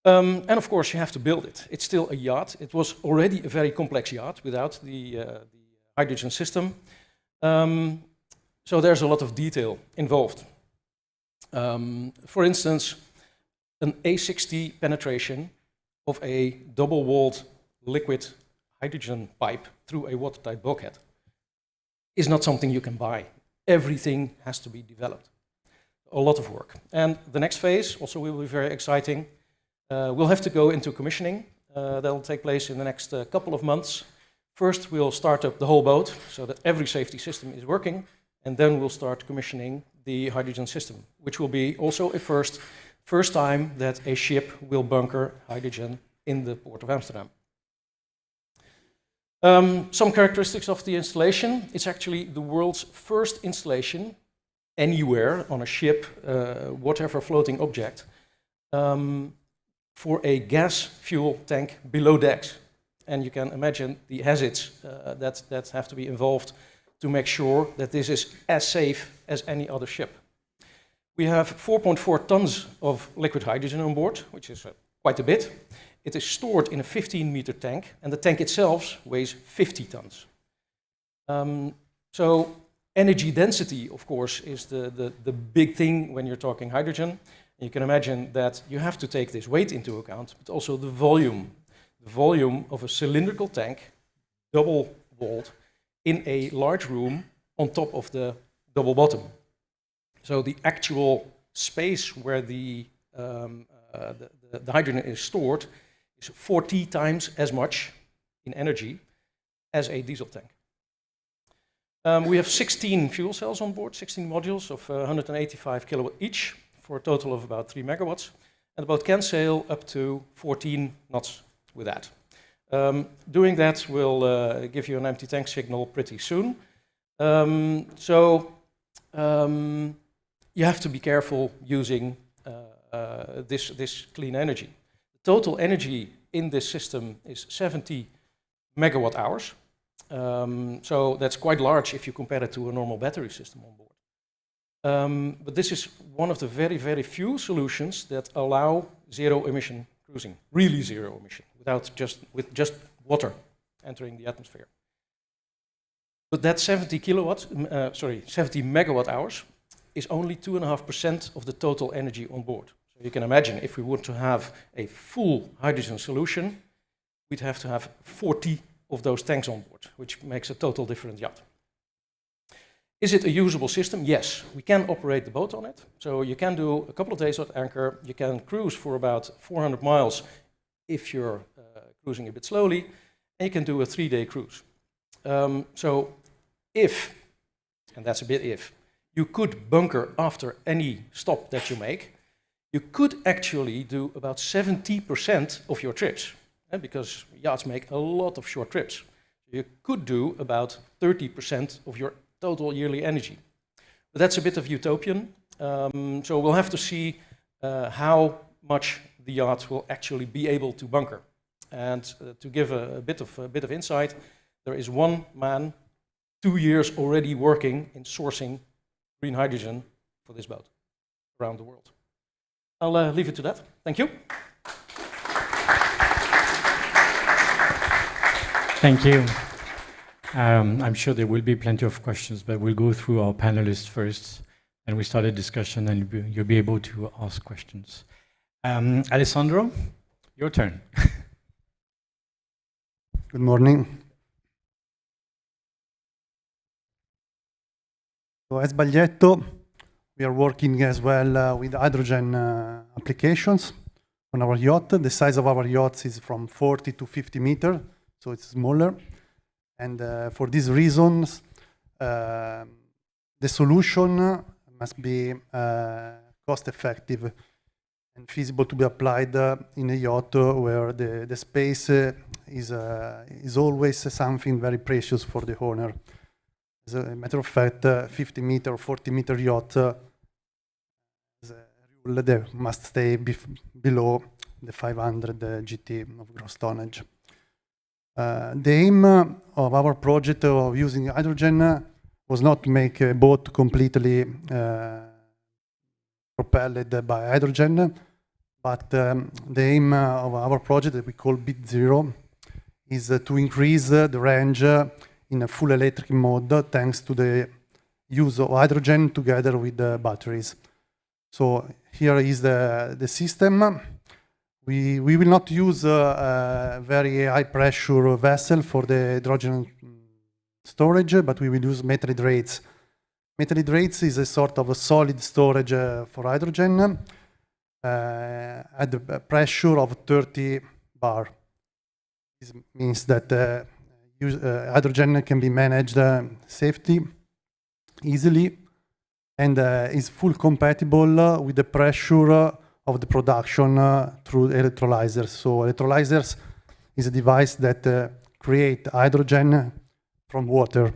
And of course, you have to build it. It's still a yacht. It was already a very complex yacht without the hydrogen system. So there's a lot of detail involved. For instance, an A60 penetration of a double-walled liquid hydrogen pipe through a watertight bulkhead is not something you can buy. Everything has to be developed. A lot of work. And the next phase also will be very exciting. We'll have to go into commissioning. That will take place in the next couple of months. First, we'll start up the whole boat so that every safety system is working, and then we'll start commissioning the hydrogen system, which will be also a first time that a ship will bunker hydrogen in the port of Amsterdam. Some characteristics of the installation. It's actually the world's first installation anywhere on a ship, whatever floating object, for a gas fuel tank below decks. And you can imagine the hazards that have to be involved to make sure that this is as safe as any other ship. We have 4.4 tons of liquid hydrogen on board, which is quite a bit. It is stored in a 15-meter tank, and the tank itself weighs 50 tons. So energy density, of course, is the big thing when you're talking hydrogen. And you can imagine that you have to take this weight into account, but also the volume. The volume of a cylindrical tank, double-walled, in a large room on top of the double bottom. So the actual space where the hydrogen is stored is 40 times as much in energy as a diesel tank. We have 16 fuel cells on board, 16 modules of 185 kilowatt each, for a total of about 3 megawatts. And the boat can sail up to 14 knots with that. Doing that will give you an empty tank signal pretty soon. You have to be careful using this clean energy. The total energy in this system is 70 megawatt hours. So that's quite large if you compare it to a normal battery system on board. But this is one of the very, very few solutions that allow zero emission cruising, really zero emission, with just water entering the atmosphere. But that 70 megawatt hours is only 2.5% of the total energy on board. So you can imagine if we were to have a full hydrogen solution, we'd have to have 40 of those tanks on board, which makes a total different yacht. Is it a usable system? Yes, we can operate the boat on it. So you can do a couple of days at anchor. You can cruise for about 400 miles if you're cruising a bit slowly, and you can do a 3-day cruise. So if, and that's a bit if, you could bunker after any stop that you make, you could actually do about 70% of your trips, because yachts make a lot of short trips. You could do about 30% of your total yearly energy. But that's a bit of utopian. So we'll have to see how much the yacht will actually be able to bunker. And to give a bit of insight, there is one man, 2 years already working in sourcing green hydrogen for this boat around the world. I'll leave it to that. Thank you. Thank you. I'm sure there will be plenty of questions, but we'll go through our panelists first, and we start a discussion, and you'll be able to ask questions. Alessandro, your turn. Good morning. So as Baglietto, we are working as well with hydrogen applications on our yacht. The size of our yachts is from 40 to 50 meters, so it's smaller. And for these reasons, the solution must be cost-effective and feasible to be applied in a yacht where the space is always something very precious for the owner. As a matter of fact, 50-meter or 40-meter yacht, as a rule, they must stay below the 500 GT of gross tonnage. The aim of our project of using hydrogen was not to make a boat completely propelled by hydrogen, but the aim of our project that we call Bit Zero is to increase the range in a full electric mode thanks to the use of hydrogen together with the batteries. So here is the system. We will not use a very high pressure vessel for the hydrogen storage, but we will use metal hydrates. Metal hydrates is a sort of a solid storage for hydrogen at the pressure of 30 bar. This means that hydrogen can be managed safely, easily, and is full compatible with the pressure of the production through electrolyzers. So electrolyzers is a device that create hydrogen from water.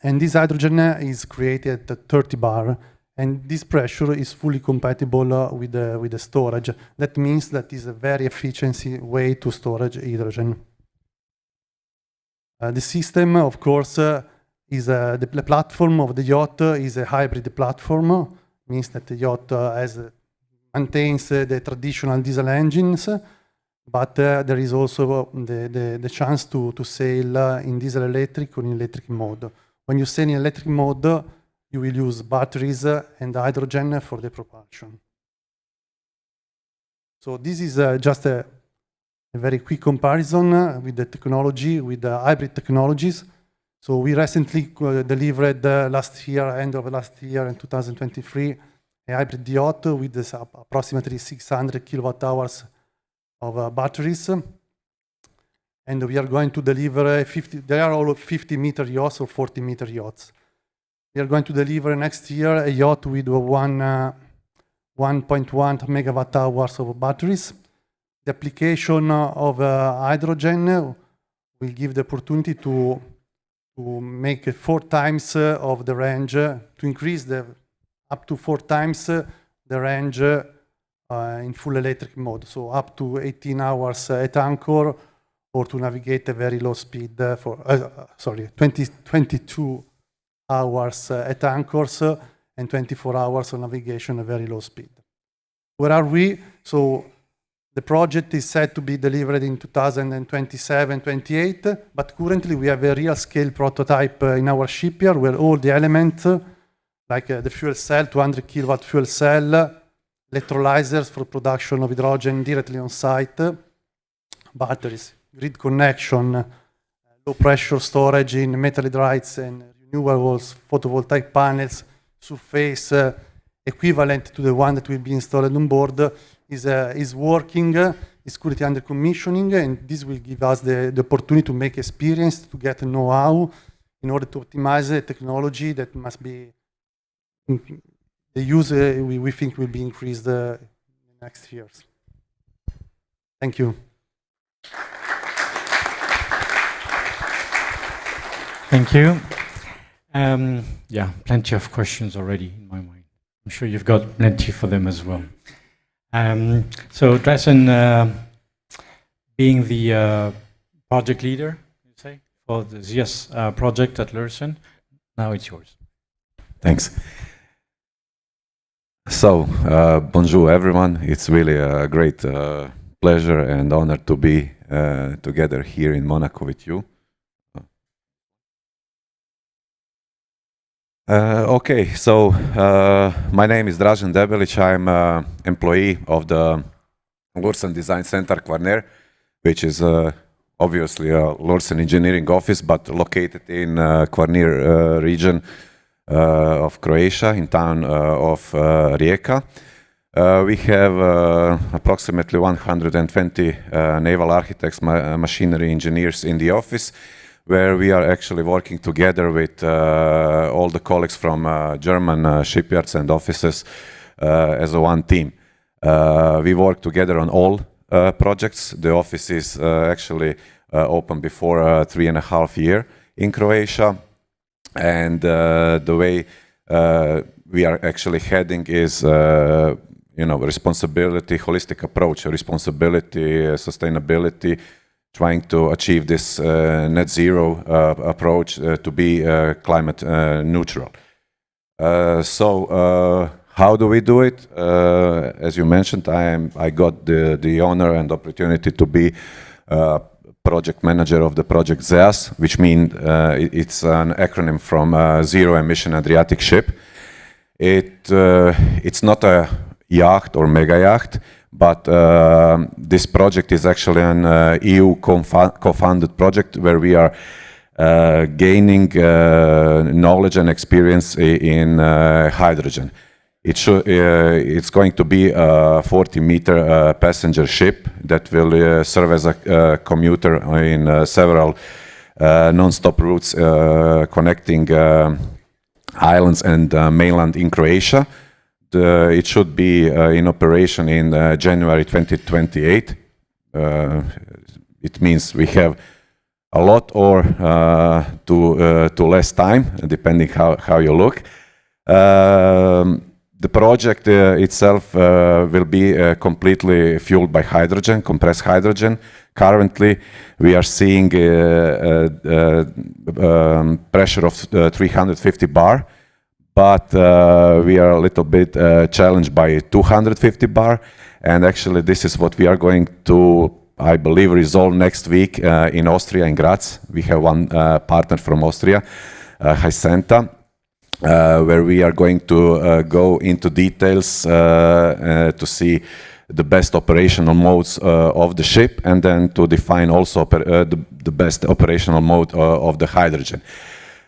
And this hydrogen is created at 30 bar, and this pressure is fully compatible with the storage. That means that is a very efficiency way to storage hydrogen. The system, of course, is the platform of the yacht is a hybrid platform. Means that the yacht maintains the traditional diesel engines, but there is also the chance to sail in diesel electric or in electric mode. When you sail in electric mode, you will use batteries and hydrogen for the propulsion. So this is just a very quick comparison with the technology, with the hybrid technologies. So we recently delivered last year, end of last year in 2023, a hybrid yacht with approximately 600 kilowatt hours of batteries. And we are going to deliver they are all 50-meter yachts or 40-meter yachts. We are going to deliver next year a yacht with 1.1 megawatt hours of batteries. The application of hydrogen will give the opportunity to make 4 times of the range, to increase up to 4 times the range in full electric mode. So up to 18 hours at anchor, or to navigate a very low speed 22 hours at anchors and 24 hours of navigation at very low speed. Where are we? So The project is set to be delivered in 2027-28, but currently we have a real scale prototype in our shipyard where all the elements, like the fuel cell, 200 kilowatt fuel cell, electrolyzers for production of hydrogen directly on site, batteries, grid connection, low pressure storage in metal hydrides and renewables, photovoltaic panels, surface equivalent to the one that will be installed on board is working, is currently under commissioning, and this will give us the opportunity to make experience, to get know-how in order to optimize the technology that must be, the use we think will be increased in the next years. Thank you. Thank you. Yeah, plenty of questions already in my mind. I'm sure you've got plenty for them as well. So Dressen, being the project leader, you say, for the ZS project at Lursen, now it's yours. Thanks. So, bonjour everyone. It's really a great pleasure and honor to be together here in Monaco with you. Okay, so my name is Dražen Debelić. I'm an employee of the Lursen Design Center Kvarner, which is obviously a Lursen engineering office, but located in Kvarner region of Croatia, in town of Rijeka. We have approximately 120 naval architects, machinery engineers in the office, where we are actually working together with all the colleagues from German shipyards and offices as a one team. We work together on all projects. The office is actually open before 3.5 years in Croatia, and the way we are actually heading is responsibility, holistic approach, responsibility, sustainability, trying to achieve this net zero approach to be climate neutral. So how do we do it? As you mentioned, I got the honor and opportunity to be project manager of the project ZEAS, which means it's an acronym from Zero Emission Adriatic Ship. It's not a yacht or mega yacht, but this project is actually an EU co-funded project where we are gaining knowledge and experience in hydrogen. It's going to be a 40-meter passenger ship that will serve as a commuter in several non-stop routes connecting islands and mainland in Croatia. It should be in operation in January 2028. It means we have a lot or to less time, depending how you look. The project itself will be completely fueled by hydrogen, compressed hydrogen. Currently, we are seeing pressure of 350 bar. But we are a little bit challenged by 250 bar, and actually this is what we are going to, I believe, resolve next week in Austria, in Graz. We have one partner from Austria, Hysenta, where we are going to go into details to see the best operational modes of the ship, and then to define also the best operational mode of the hydrogen.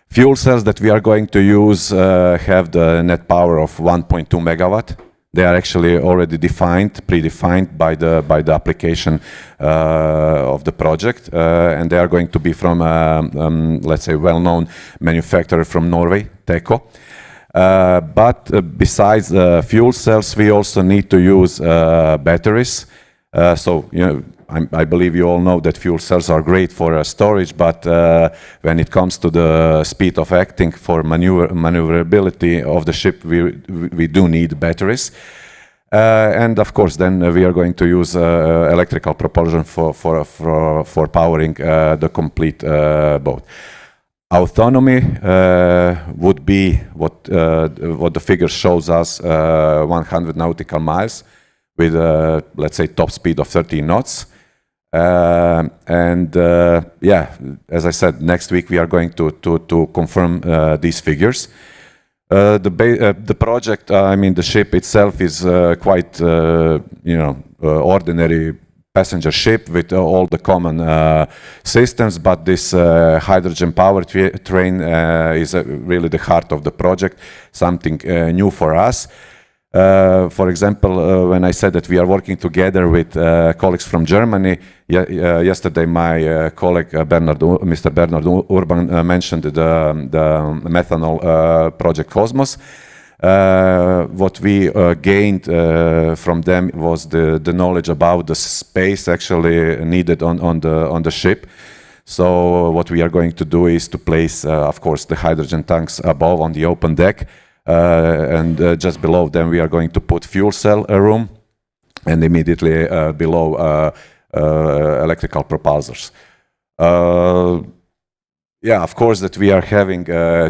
Fuel cells that we are going to use have the net power of 1.2 megawatt. They are actually already predefined by the application of the project, and they are going to be from, let's say, well-known manufacturer from Norway, Teco. But besides fuel cells, we also need to use batteries. So, I believe you all know that fuel cells are great for storage, but when it comes to the speed of acting for maneuverability of the ship, we do need batteries. And of course, then we are going to use electrical propulsion for powering the complete boat. Autonomy would be what the figure shows us, 100 nautical miles. with, let's say, top speed of 13 knots. Yeah, as I said, next week we are going to confirm these figures. The project, I mean, the ship itself is quite, ordinary passenger ship with all the common systems, but this hydrogen power train is really the heart of the project, something new for us. For example, when I said that we are working together with colleagues from Germany, yesterday my colleague Mr. Bernard Urban mentioned the methanol project Cosmos. What we gained from them was the knowledge about the space actually needed on the ship. So what we are going to do is to place, of course, the hydrogen tanks above on the open deck. And just below them we are going to put fuel cell room, and immediately below electrical propulsors. Yeah, of course that we are having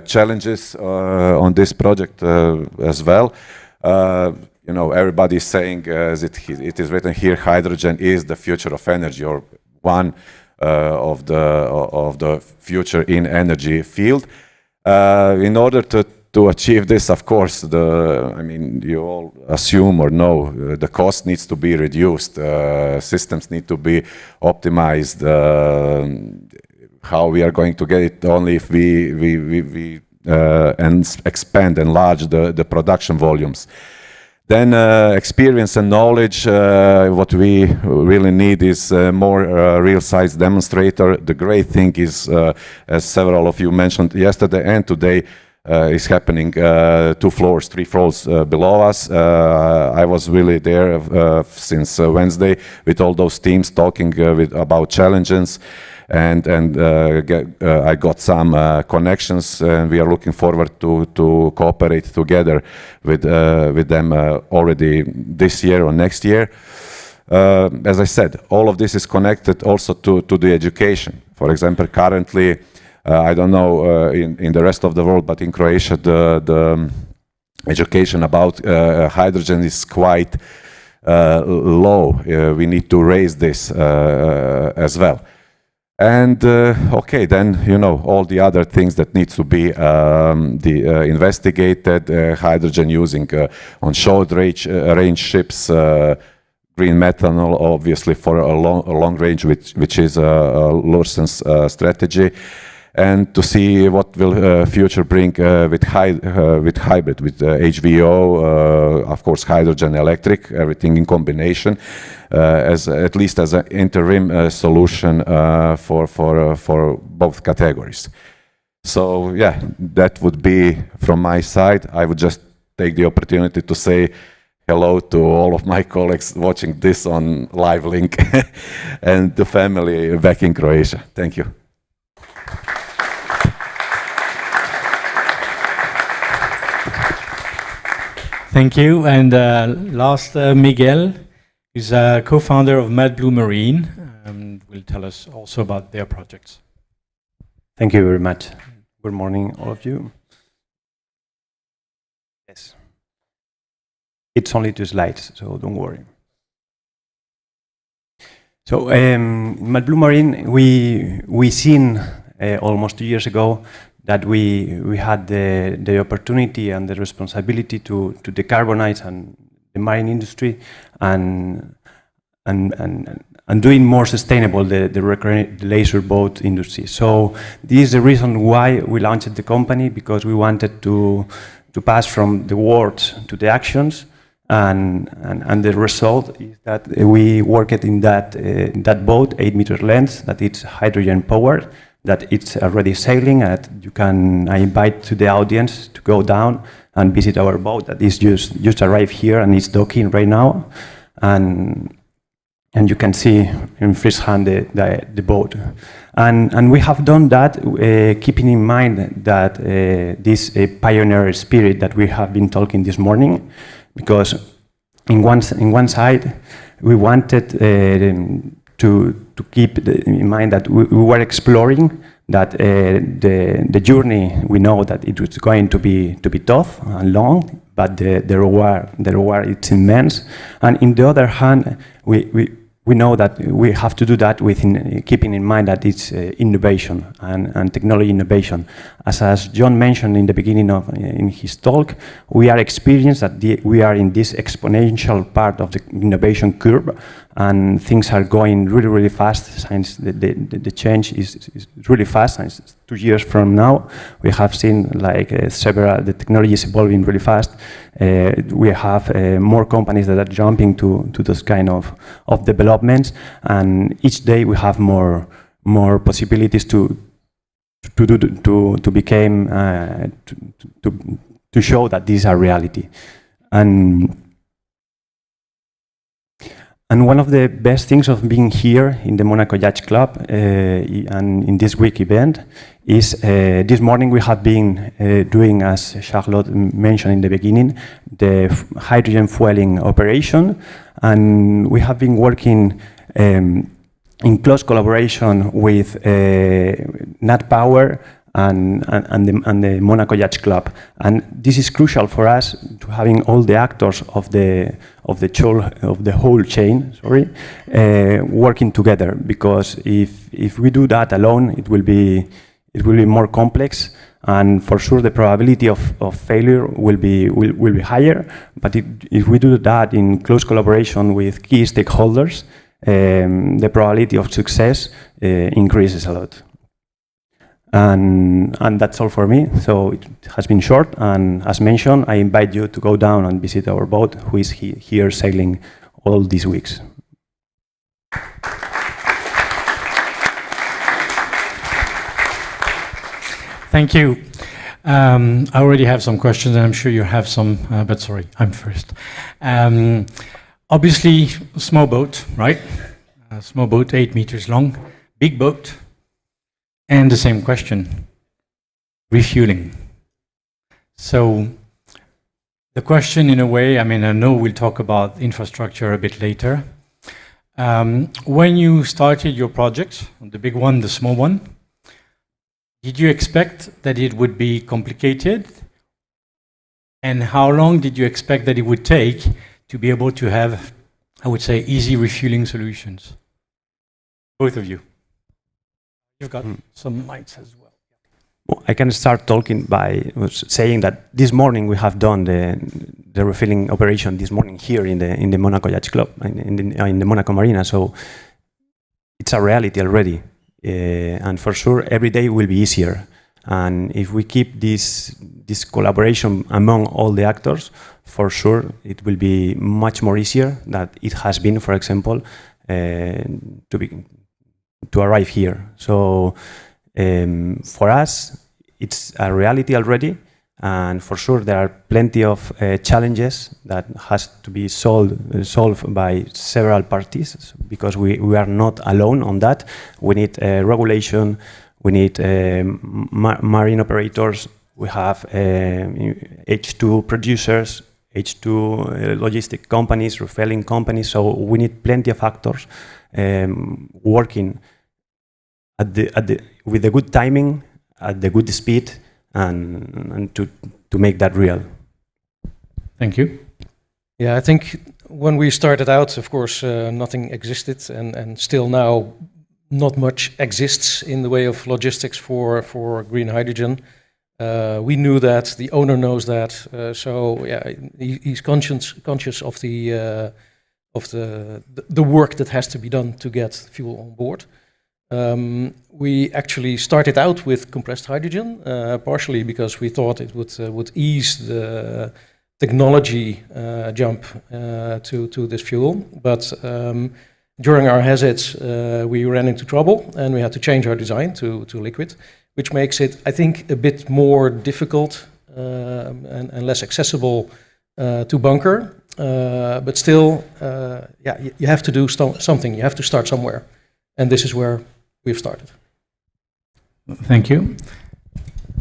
challenges on this project as well. Everybody is saying, as it is written here, hydrogen is the future of energy, or one of the future in energy field. In order to achieve this, of course, you all assume or know the cost needs to be reduced, systems need to be optimized. How we are going to get it only if we expand, enlarge the production volumes. Then experience and knowledge, what we really need is more real-size demonstrator. The great thing is, as several of you mentioned yesterday and today, is happening 2 floors, 3 floors below us. I was really there since Wednesday with all those teams talking about challenges, and I got some connections, and we are looking forward to cooperate together with them already this year or next year. As I said, all of this is connected also to the education. For example, currently, I don't know in the rest of the world, but in Croatia, the education about hydrogen is quite low. We need to raise this as well. And okay, then all the other things that need to be investigated. Hydrogen using on short range ships, green methanol, obviously for a long range, which is Lursen's strategy. And to see what will future bring with hybrid, with HVO, of course, hydrogen, electric, everything in combination, at least as an interim solution for both categories. So yeah, that would be from my side. I would just take the opportunity to say hello to all of my colleagues watching this on live link and the family back in Croatia. Thank you. Thank you. And last, Miguel is a co-founder of MadBlue Marine, and will tell us also about their projects. Thank you very much. Good morning, all of you. Yes. It's only 2 slides, so don't worry. So, MadBlue Marine, we seen almost 2 years ago that we had the opportunity and the responsibility to decarbonize the marine industry and doing more sustainable the leisure boat industry. So this is the reason why we launched the company, because we wanted to pass from the words to the actions, and the result is that we worked in that boat, 8 meter length, that it's hydrogen powered, that it's already sailing. I invite to the audience to go down and visit our boat that is just arrived here and is docking right now, and you can see in first hand the boat. And we have done that keeping in mind that this pioneer spirit that we have been talking this morning, because in one side we wanted to keep in mind that we were exploring that the journey, we know that it was going to be tough and long, but the reward it's immense. And in the other hand, we know that we have to do that with keeping in mind that it's innovation and technology innovation. As John mentioned in the beginning in his talk, we are experienced that we are in this exponential part of the innovation curve, and things are going really, really fast. Since the change is really fast. Since 2 years from now, we have seen like the technology is evolving really fast. We have more companies that are jumping to those kind of developments, and each day we have more possibilities to become to show that these are reality. And one of the best things of being here in the Monaco Yacht Club and in this week event is this morning we have been doing, as Charlotte mentioned in the beginning, the hydrogen fueling operation, and we have been working in close collaboration with Nat Power and the Monaco Yacht Club. And this is crucial for us to having all the actors of the whole chain, working together. Because if we do that alone, it will be more complex, and for sure the probability of failure will be higher. But if we do that in close collaboration with key stakeholders, the probability of success increases a lot. And that's all for me. So it has been short, and as mentioned, I invite you to go down and visit our boat, who is here sailing all these weeks. Thank you. I already have some questions, and I'm sure you have some, but sorry, I'm first. Obviously, small boat, right? Small boat, 8 meters long. Big boat. And the same question, refueling. So the question, in a way, I mean, I know we'll talk about infrastructure a bit later. When you started your project, the big one, the small one, did you expect that it would be complicated? And how long did you expect that it would take to be able to have, I would say, easy refueling solutions? Both of you. You've got some mics as well. Well, I can start talking by saying that this morning we have done the refueling operation this morning here in the Monaco Yacht Club, in the Monaco Marina. So it's a reality already, and for sure every day will be easier. And if we keep this collaboration among all the actors, for sure it will be much more easier than it has been, for example, to arrive here. So for us, it's a reality already, and for sure there are plenty of challenges that has to be solved by several parties, because we are not alone on that. We need regulation, we need marine operators, we have H2 producers, H2 logistic companies, refueling companies, so we need plenty of actors working with the good timing, at the good speed, and to make that real. Thank you. Yeah, I think when we started out, of course, nothing existed, and still now not much exists in the way of logistics for green hydrogen. We knew that, the owner knows that, so yeah, he's conscious of the work that has to be done to get fuel on board. We actually started out with compressed hydrogen, partially because we thought it would ease the technology jump to this fuel. But during our hazards, we ran into trouble, and we had to change our design to liquid, which makes it, I think, a bit more difficult and less accessible to bunker. But still, yeah, you have to do something. You have to start somewhere, and this is where we've started. Thank you.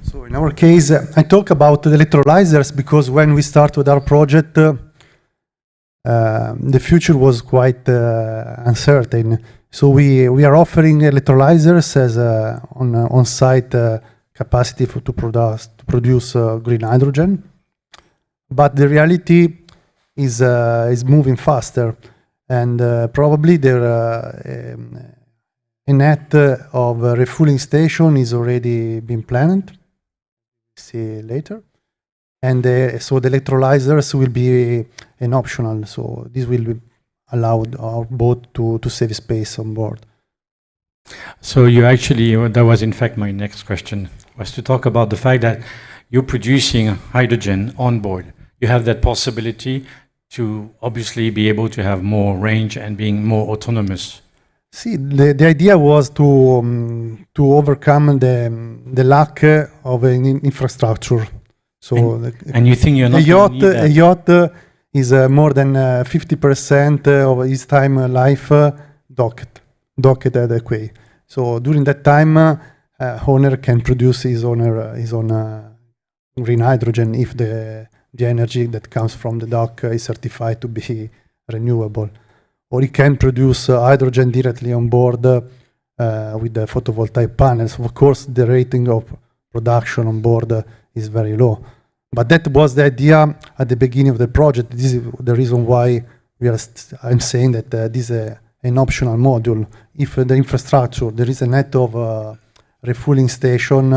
So in our case, I talk about the electrolyzers because when we start with our project, the future was quite uncertain. So we are offering electrolyzers as on-site capacity to produce green hydrogen. but the reality is moving faster, and probably a net of refueling station is already been planned. See later, and so the electrolyzers will be an optional. So this will allow our boat to save space on board. So you actually, that was in fact my next question, was to talk about the fact that you're producing hydrogen on board. You have that possibility to obviously be able to have more range and being more autonomous. See, the idea was to overcome the lack of an infrastructure. So and you think you're not a yacht is more than 50% of its time life docked at the quay. So during that time, owner can produce his own green hydrogen if the energy that comes from the dock is certified to be renewable. Or he can produce hydrogen directly on board with the photovoltaic panels. Of course, the rating of production on board is very low. But that was the idea at the beginning of the project. This is the reason why I'm saying that this is an optional module. If the infrastructure, there is a net of refueling station,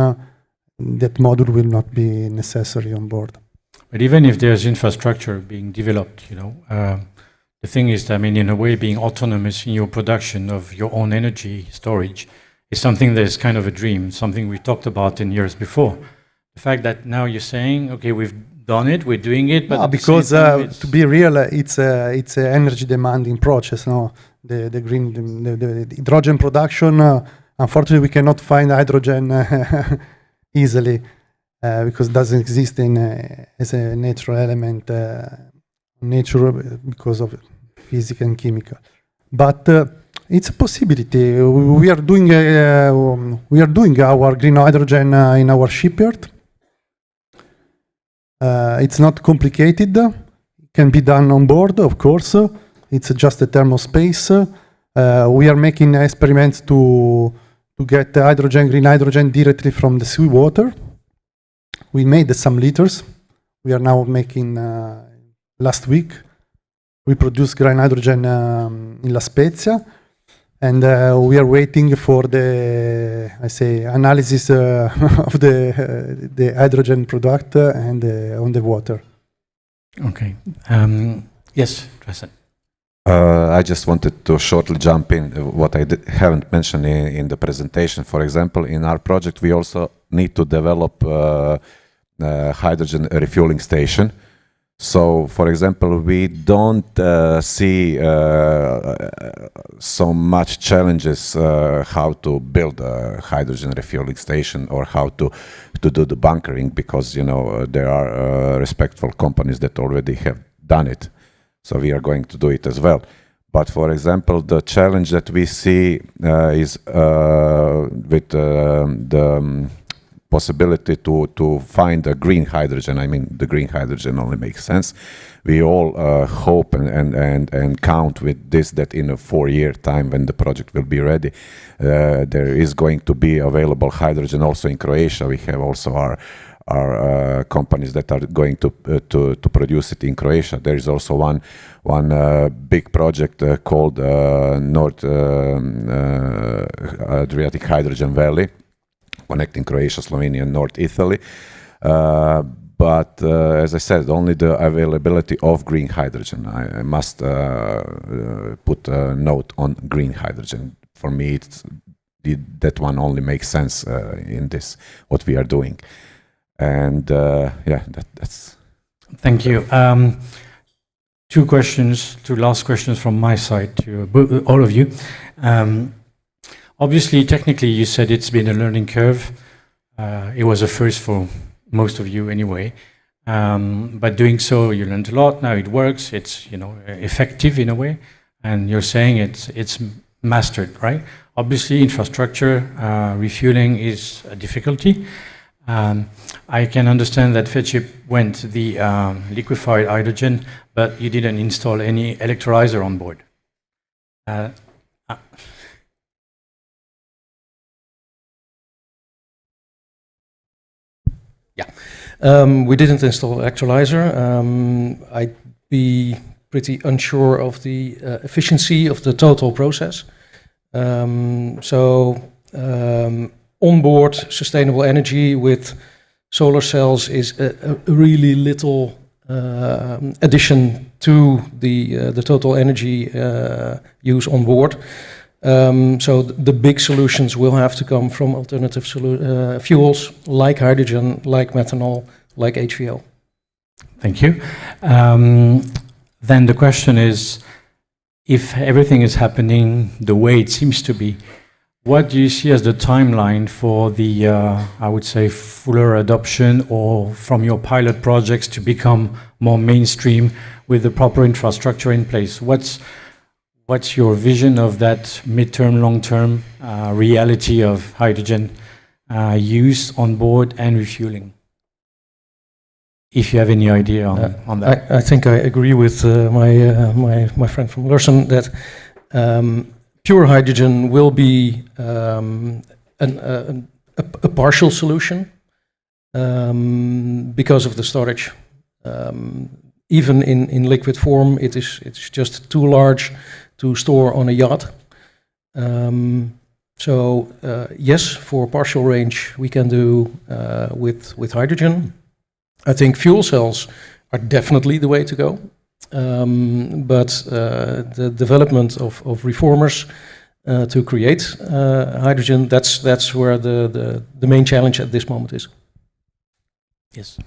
that module will not be necessary on board. But even if there's infrastructure being developed, the thing is, I mean, in a way, being autonomous in your production of your own energy storage is something that is kind of a dream, something we talked about in years before. The fact that now you're saying, okay, we've done it, we're doing it, but because to be real, it's an energy demanding process. No, the hydrogen production. Unfortunately, we cannot find hydrogen easily because it doesn't exist as a natural element. Nature because of physical and chemical, but it's a possibility. We are doing our green hydrogen in our shipyard. It's not complicated. It can be done on board, of course. It's just a thermal space. We are making experiments to get green hydrogen directly from the seawater. We made some liters. We are now making. Last week, we produced green hydrogen in La Spezia, and we are waiting for the analysis of the hydrogen product and on the water. Okay. Yes, Tristan. I just wanted to shortly jump in what I haven't mentioned in the presentation. For example, in our project, we also need to develop hydrogen refueling station. So, for example, we don't see so much challenges how to build a hydrogen refueling station or how to do the bunkering, because there are respectful companies that already have done it. So we are going to do it as well. But for example, the challenge that we see is with the possibility to find a green hydrogen. I mean, the green hydrogen only makes sense. We all hope and count with this that in a 4-year time, when the project will be ready, there is going to be available hydrogen also in Croatia. We have also our companies that are going to produce it in Croatia. There is also one big project called North Adriatic Hydrogen Valley, connecting Croatia, Slovenia, and North Italy. But as I said, only the availability of green hydrogen. I must put a note on green hydrogen. For me, that one only makes sense in this, what we are doing. And yeah, that's... Thank you. Two last questions from my side to all of you. Obviously, technically, you said it's been a learning curve. It was a first for most of you anyway. But doing so, you learned a lot. Now it works. It's effective in a way, and you're saying it's mastered, right? Obviously, infrastructure refueling is a difficulty. I can understand that Fedship went the liquefied hydrogen, but you didn't install any electrolyzer on board. We didn't install electrolyzer. I'd be pretty unsure of the efficiency of the total process. Onboard sustainable energy with solar cells is a really little addition to the total energy use on board. So the big solutions will have to come from alternative fuels like hydrogen, like methanol, like HVO. Thank you. Then the question is, if everything is happening the way it seems to be, what do you see as the timeline for the, I would say, fuller adoption, or from your pilot projects to become more mainstream with the proper infrastructure in place? What's your vision of that midterm, long-term reality of hydrogen use on board and refueling? If you have any idea on that. I think I agree with my friend from Lursen that pure hydrogen will be a partial solution because of the storage. Even in liquid form, it's just too large to store on a yacht. Yes, for partial range, we can do with hydrogen. I think fuel cells are definitely the way to go. But the development of reformers to create hydrogen, that's where the main challenge at this moment is. Yes.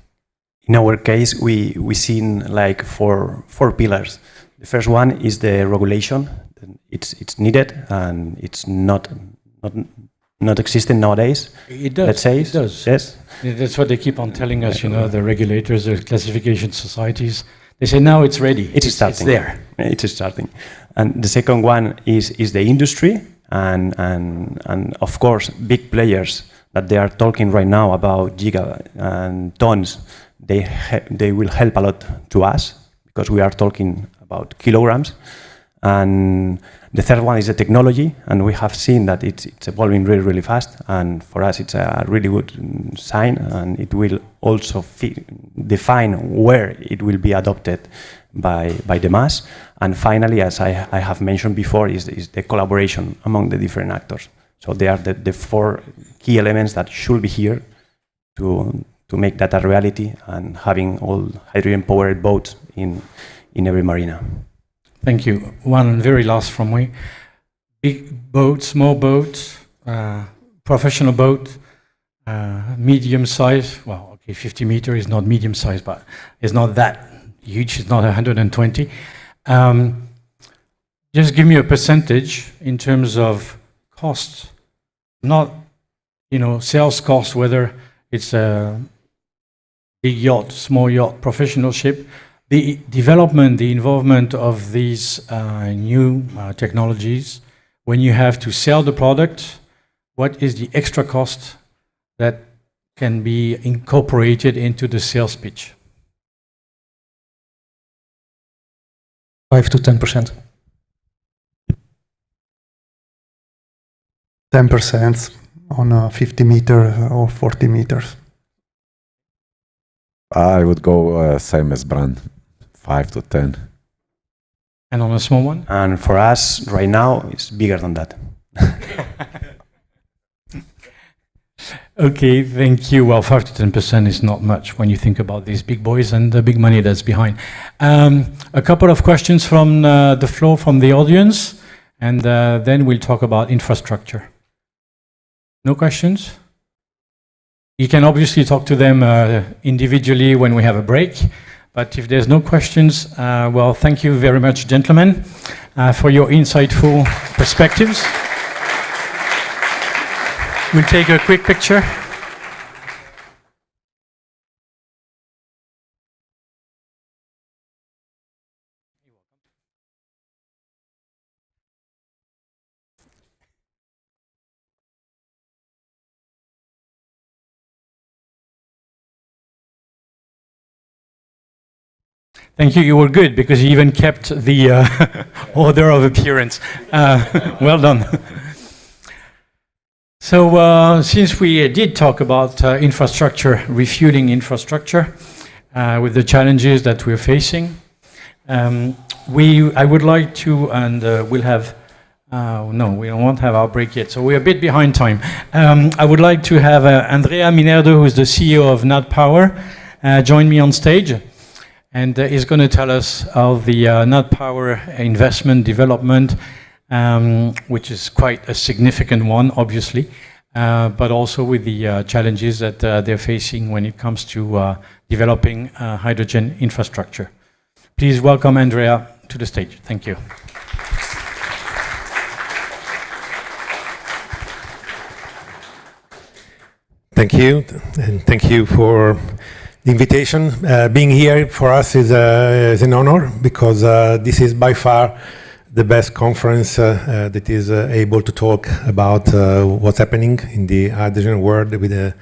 In our case, we seen like four pillars. The first one is the regulation. It's needed and it's not existing nowadays. It does. Let's say it does. Yes. That's what they keep on telling us. You know, the regulators, the classification societies. They say now it's ready. It's starting. It's there. It's starting. And the second one is the industry and of course big players that they are talking right now about giga and tons. They will help a lot to us because we are talking about kilograms. And the third one is the technology, and we have seen that it's evolving really, really fast. And for us, it's a really good sign, and it will also define where it will be adopted by the mass. And finally, as I have mentioned before, is the collaboration among the different actors. So they are the four key elements that should be here to make that a reality and having all hydrogen-powered boats in every marina. Thank you. One very last from me. Big boat, small boat, professional boat, medium size. Well, okay, 50 meter is not medium size, but it's not that huge. It's not 120. Just give me a percentage in terms of cost, not, sales cost, whether it's a big yacht, small yacht, professional ship. The development, the involvement of these new technologies, when you have to sell the product, what is the extra cost that can be incorporated into the sales pitch? 5 to 10%. 10% on a 50 meter or 40 meters. I would go same as Brand, 5 to 10. And on a small one? And for us, right now, it's bigger than that. Okay, thank you. Well, 5 to 10% is not much when you think about these big boys and the big money that's behind. A couple of questions from the floor, from the audience, and then we'll talk about infrastructure. No questions? You can obviously talk to them individually when we have a break, but if there's no questions, well, thank you very much, gentlemen, for your insightful perspectives. We'll take a quick picture. Thank you. You were good because you even kept the order of appearance. Well done. So since we did talk about infrastructure, refueling infrastructure, with the challenges that we're facing, I would like to, and we'll have, no, we won't have our break yet, so we're a bit behind time. I would like to have Andrea Minerdo, who's the CEO of Nat Power, join me on stage, and is going to tell us of the Nat Power investment development, which is quite a significant one, obviously, but also with the challenges that they're facing when it comes to developing hydrogen infrastructure. Please welcome Andrea to the stage. Thank you. Thank you, and thank you for the invitation. Being here for us is an honor, because this is by far the best conference that is able to talk about what's happening in the hydrogen world with a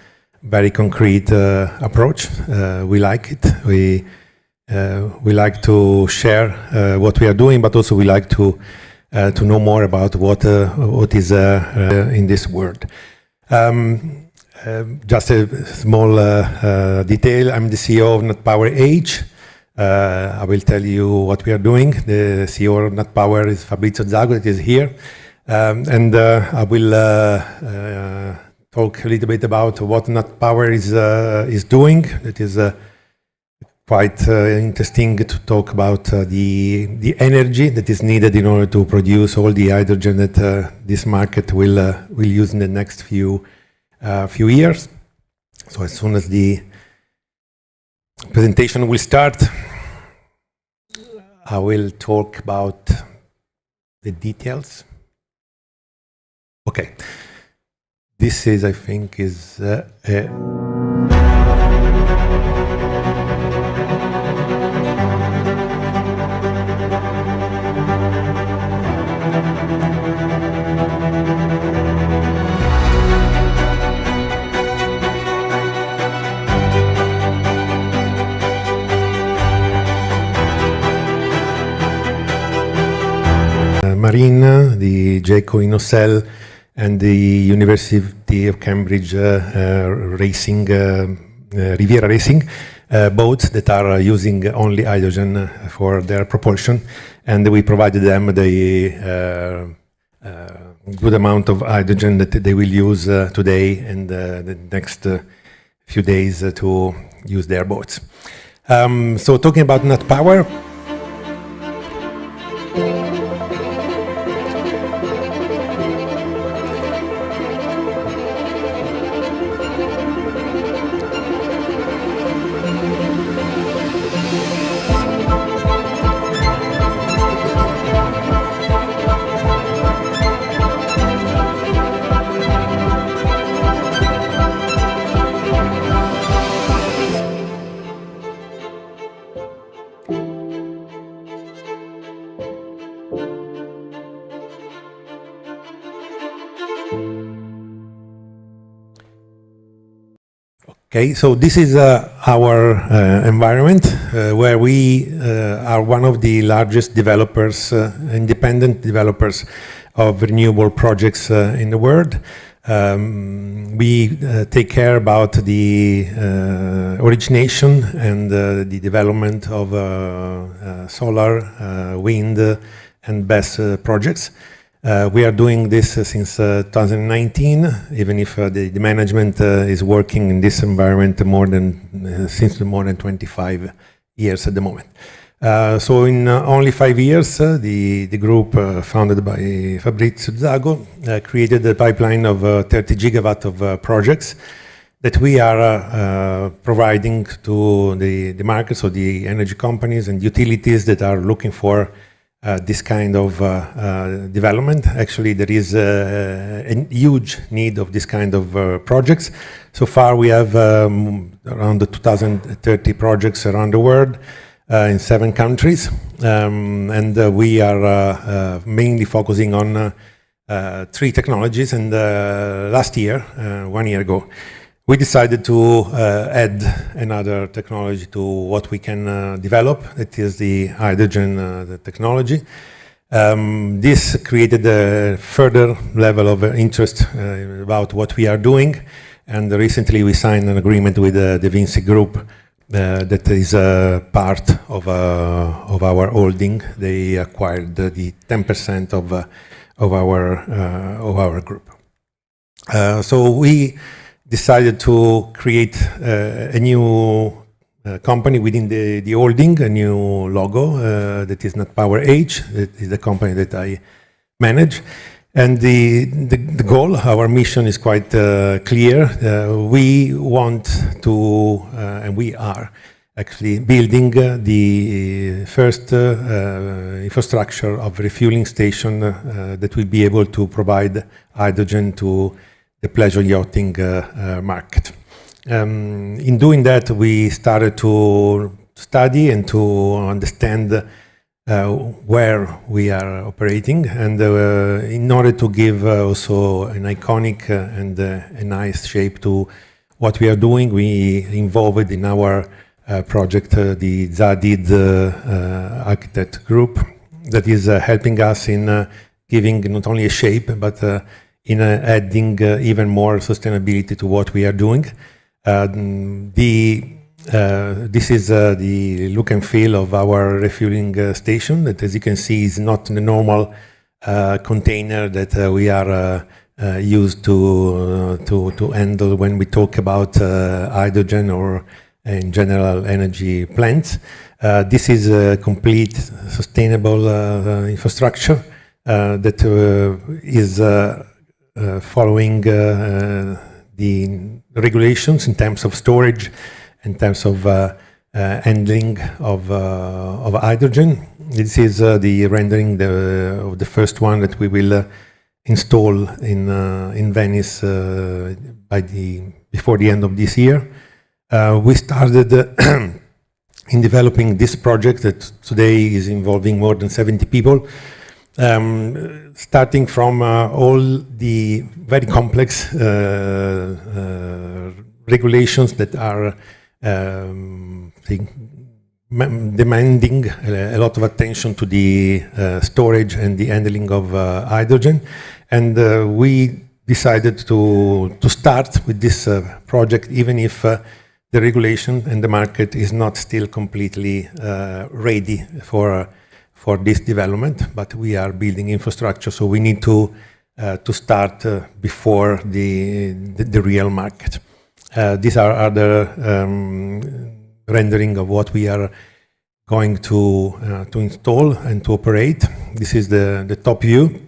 very concrete approach. We like it. We like to share what we are doing, but also we like to know more about what is in this world. Just a small detail. I'm the CEO of Nat Power H. I will tell you what we are doing. The CEO of Nat Power is Fabrizio Zago, that is here. And I will talk a little bit about what Nat Power is doing. It is quite interesting to talk about the energy that is needed in order to produce all the hydrogen that this market will use in the next few years. So as soon as the presentation will start, I will talk about the details. Okay. This is, I think, is Marine, the JCO Innocell, and the University of Cambridge racing, Riviera Racing boats that are using only hydrogen for their propulsion, and we provided them the good amount of hydrogen that they will use today and the next few days to use their boats. So talking about Nat Power. Okay, so this is our environment where we are one of the largest developers, independent developers of renewable projects in the world. We take care about the origination and the development of solar, wind, and BESS projects. We are doing this since 2019, even if the management is working in this environment since more than 25 years at the moment. So in only 5 years, the group founded by Fabrizio Zago created a pipeline of 30 gigawatt of projects that we are providing to the market, so the energy companies and utilities that are looking for this kind of development. Actually, there is a huge need of this kind of projects. So far, we have around 2,030 projects around the world in 7 countries. And we are mainly focusing on 3 technologies. And last year, 1 year ago, we decided to add another technology to what we can develop. It is the hydrogen the technology. This created a further level of interest about what we are doing, and recently we signed an agreement with the Vinci Group that is part of our holding. They acquired the 10% of our group. So we decided to create a new company within the holding, a new logo that is not Power Age. That is the company that I manage. And the goal, our mission is quite clear. We want to, and we are actually building the first infrastructure of refueling station that will be able to provide hydrogen to the pleasure yachting market. In doing that, we started to study and to understand where we are operating, and in order to give also an iconic and a nice shape to what we are doing, we involved in our project the Zadid architect group that is helping us in giving not only a shape but in adding even more sustainability to what we are doing. This is the look and feel of our refueling station that, as you can see, is not the normal container that we are used to handle when we talk about hydrogen or in general energy plants. This is a complete sustainable infrastructure that is following the regulations in terms of storage, in terms of handling of hydrogen. This is the rendering of the first one that we will install in Venice before the end of this year. We started in developing this project that today is involving more than 70 people. Starting from all the very complex regulations that are demanding a lot of attention to the storage and the handling of hydrogen. And we decided to start with this project, even if the regulation and the market is not still completely ready for this development, but we are building infrastructure, so we need to start before the real market. These are other rendering of what we are going to install and to operate. This is the top view.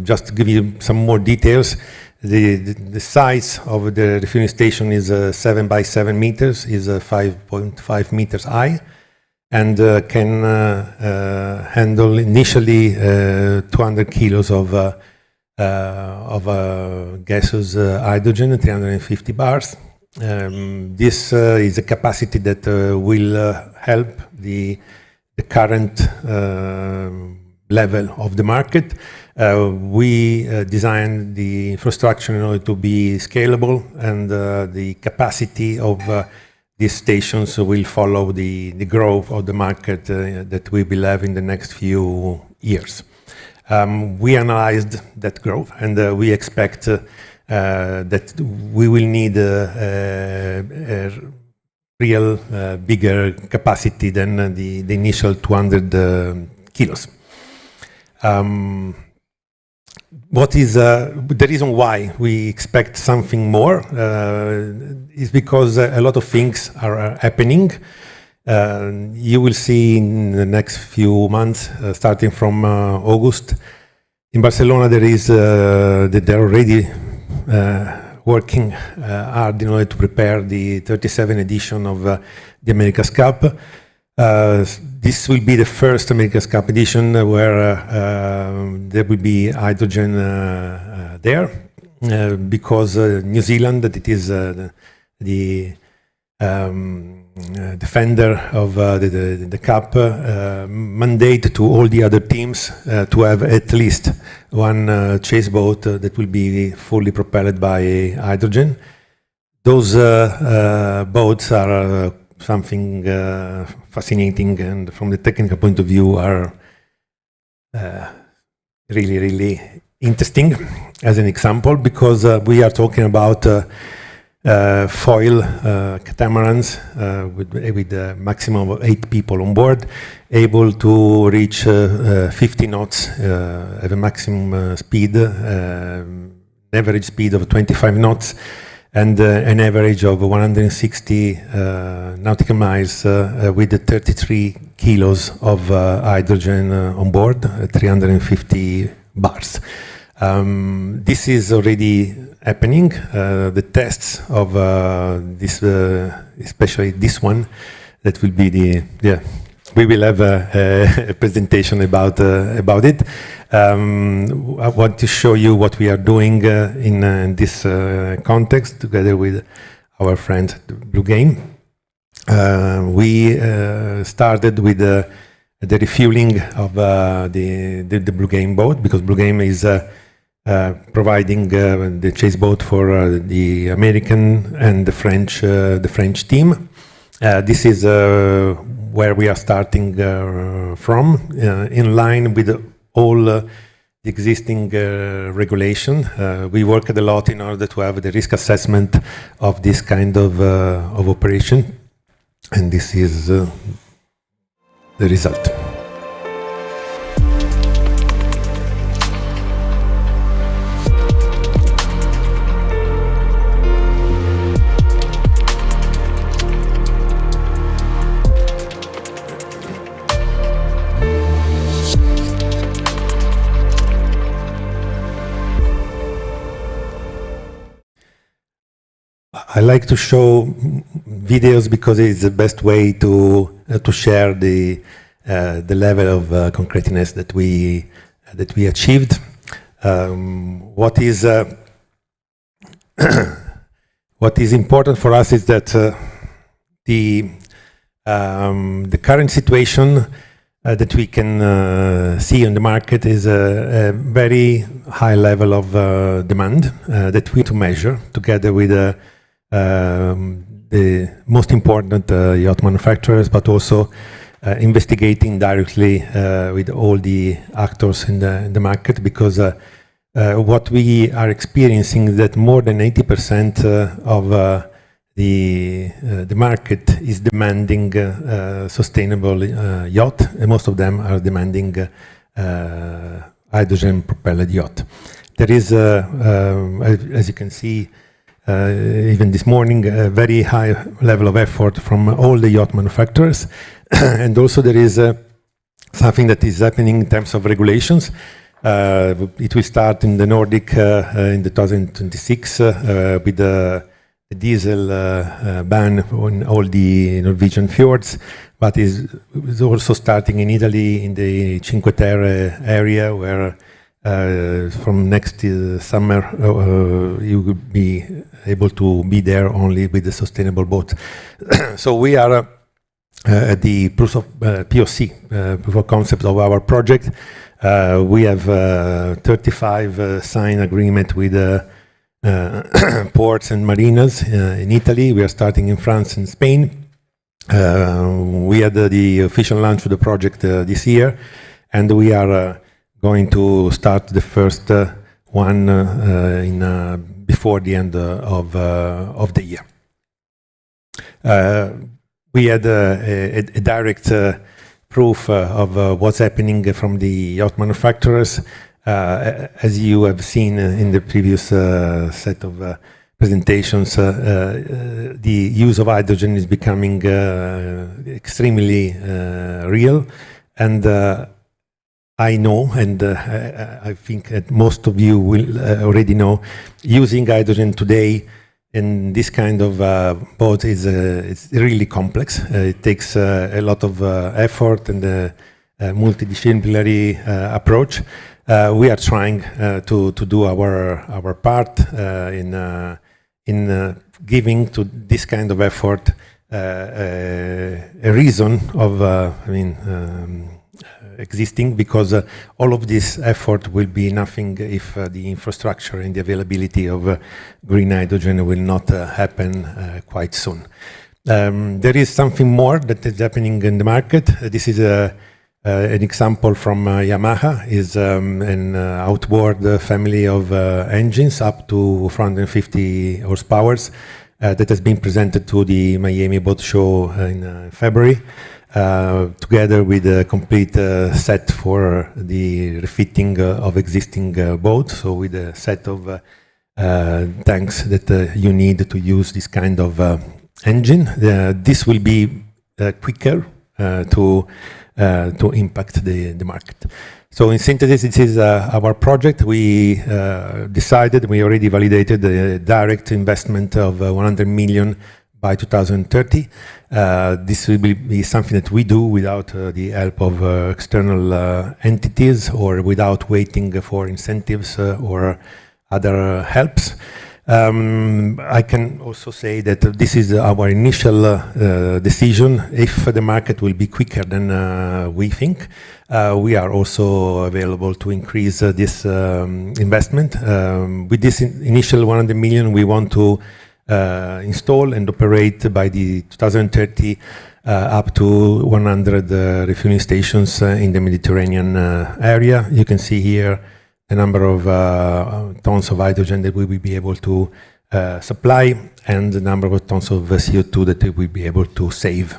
Just to give you some more details, the size of the refueling station is 7 by 7 meters, is 5.5 meters high, and can handle initially 200 kilos of gaseous hydrogen, 350 bars. This is a capacity that will help the current level of the market. We designed the infrastructure in order to be scalable, and the capacity of these stations will follow the growth of the market that we will have in the next few years. We analyzed that growth, and we expect that we will need a real bigger capacity than the initial 200 kilos. What is the reason why we expect something more is because a lot of things are happening. You will see in the next few months, starting from August, in Barcelona they're already working hard in order to prepare the 37th edition of the America's Cup. This will be the first America's Cup edition where there will be hydrogen there, because New Zealand, that it is the defender of the cup, mandate to all the other teams to have at least one chase boat that will be fully propelled by hydrogen. Those boats are something fascinating, and from the technical point of view are really, really interesting as an example, because we are talking about foil catamarans with a maximum of 8 people on board, able to reach 50 knots at a maximum speed, average speed of 25 knots, and an average of 160 nautical miles with 33 kilos of hydrogen on board, 350 bars. This is already happening. The tests of this, especially this one, that will be we will have a presentation about it. I want to show you what we are doing in this context together with our friend Blue Game. We started with the refueling of the Blue Game boat, because Blue Game is providing the chase boat for the American and the French team. This is where we are starting from, in line with all the existing regulation. We worked a lot in order to have the risk assessment of this kind of operation, and this is the result. I like to show videos because it's the best way to share the level of concreteness that we achieved. What is important for us is that the current situation that we can see on the market is a very high level of demand that we need to measure together with the most important yacht manufacturers, but also investigating directly with all the actors in the market, because what we are experiencing is that more than 80% of the market is demanding sustainable yacht, and most of them are demanding hydrogen-propelled yacht. There is, as you can see, even this morning, a very high level of effort from all the yacht manufacturers. And also there is something that is happening in terms of regulations. It will start in the Nordic in 2026 with the diesel ban on all the Norwegian fjords, but is also starting in Italy in the Cinque Terre area, where from next summer you will be able to be there only with the sustainable boat. So we are at the proof of POC, proof of concept of our project. We have 35 signed agreement with ports and marinas in Italy. We are starting in France and Spain. We had the official launch of the project this year, and we are going to start the first one before the end of the year. We had a direct proof of what's happening from the yacht manufacturers. As you have seen in the previous set of presentations, the use of hydrogen is becoming extremely real, and I know, and I think that most of you will already know, using hydrogen today in this kind of boat is it's really complex. It takes a lot of effort and a multidisciplinary approach. We are trying to do our part in giving to this kind of effort a reason of existing, because all of this effort will be nothing if the infrastructure and the availability of green hydrogen will not happen quite soon. There is something more that is happening in the market. This is An example from Yamaha is an outboard family of engines up to 450 horsepower that has been presented to the Miami Boat Show in February, together with a complete set for the refitting of existing boats, so with a set of tanks that you need to use this kind of engine. This will be quicker to impact the market. So in synthesis, this is our project. We decided, we already validated a direct investment of 100 million by 2030. This will be something that we do without the help of external entities or without waiting for incentives or other helps. I can also say that this is our initial decision. If the market will be quicker than we think, we are also available to increase this investment. With this initial 100 million, we want to install and operate by the 2030 up to 100 refueling stations in the Mediterranean area. You can see here the number of tons of hydrogen that we will be able to supply and the number of tons of CO2 that we will be able to save.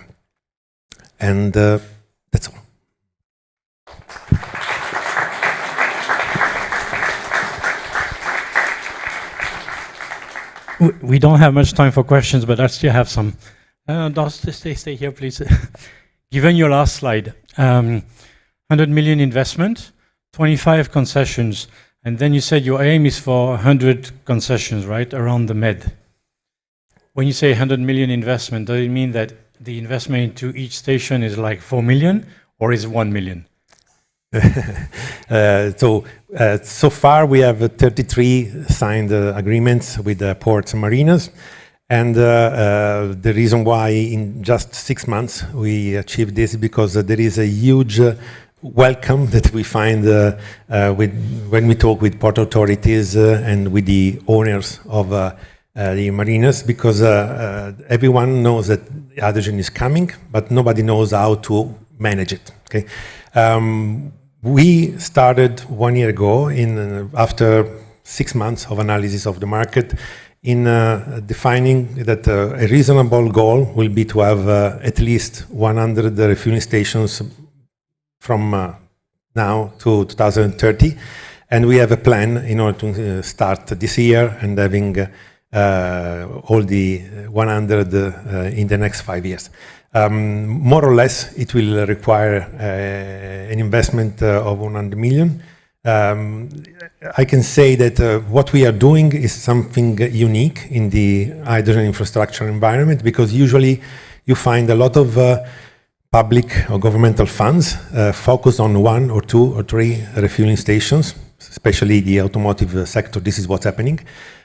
And that's all. We don't have much time for questions, but I still have some. Stay here, please. Given your last slide, 100 million investment, 25 concessions, and then you said your aim is for 100 concessions, right, around the Med. When you say 100 million investment, does it mean that the investment into each station is like 4 million, or is it 1 million? So far we have 33 signed agreements with ports and marinas, and the reason why in just 6 months we achieved this is because there is a huge welcome that we find when we talk with port authorities and with the owners of the marinas, because everyone knows that hydrogen is coming, but nobody knows how to manage it. Okay. We started 1 year ago, after 6 months of analysis of the market, in defining that a reasonable goal will be to have at least 100 refueling stations from now to 2030. And we have a plan in order to start this year and having all the 100 in the next 5 years. More or less, it will require an investment of 100 million. I can say that what we are doing is something unique in the hydrogen infrastructure environment, because usually you find a lot of public or governmental funds focused on 1 or 2 or 3 refueling stations, especially the automotive sector. This is what's happening.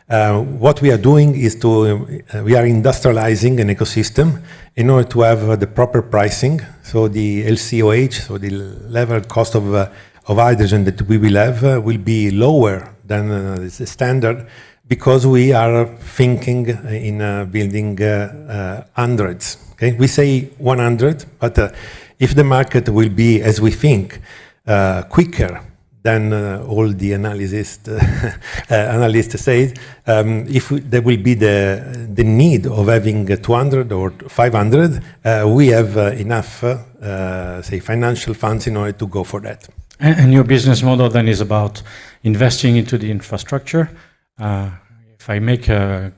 What we are doing is we are industrializing an ecosystem in order to have the proper pricing. So the LCOH, so the level cost of hydrogen that we will have will be lower than the standard, because we are thinking in building hundreds. Okay? We say 100, but if the market will be, as we think, quicker than all the analysts say, if there will be the need of having 200 or 500, we have enough, say, financial funds in order to go for that. And your business model then is about investing into the infrastructure. If I make a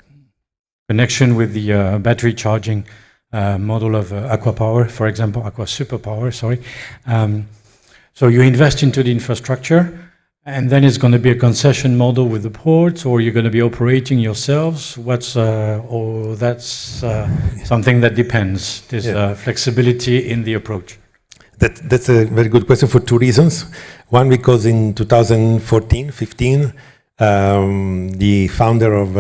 connection with the battery charging model of Aqua Power, for example, Aqua Superpower, sorry. So you invest into the infrastructure, and then it's going to be a concession model with the ports, or you're going to be operating yourselves. Or that's something that depends. There's flexibility in the approach. That's a very good question for 2 reasons. One, because in 2014-15, the founder of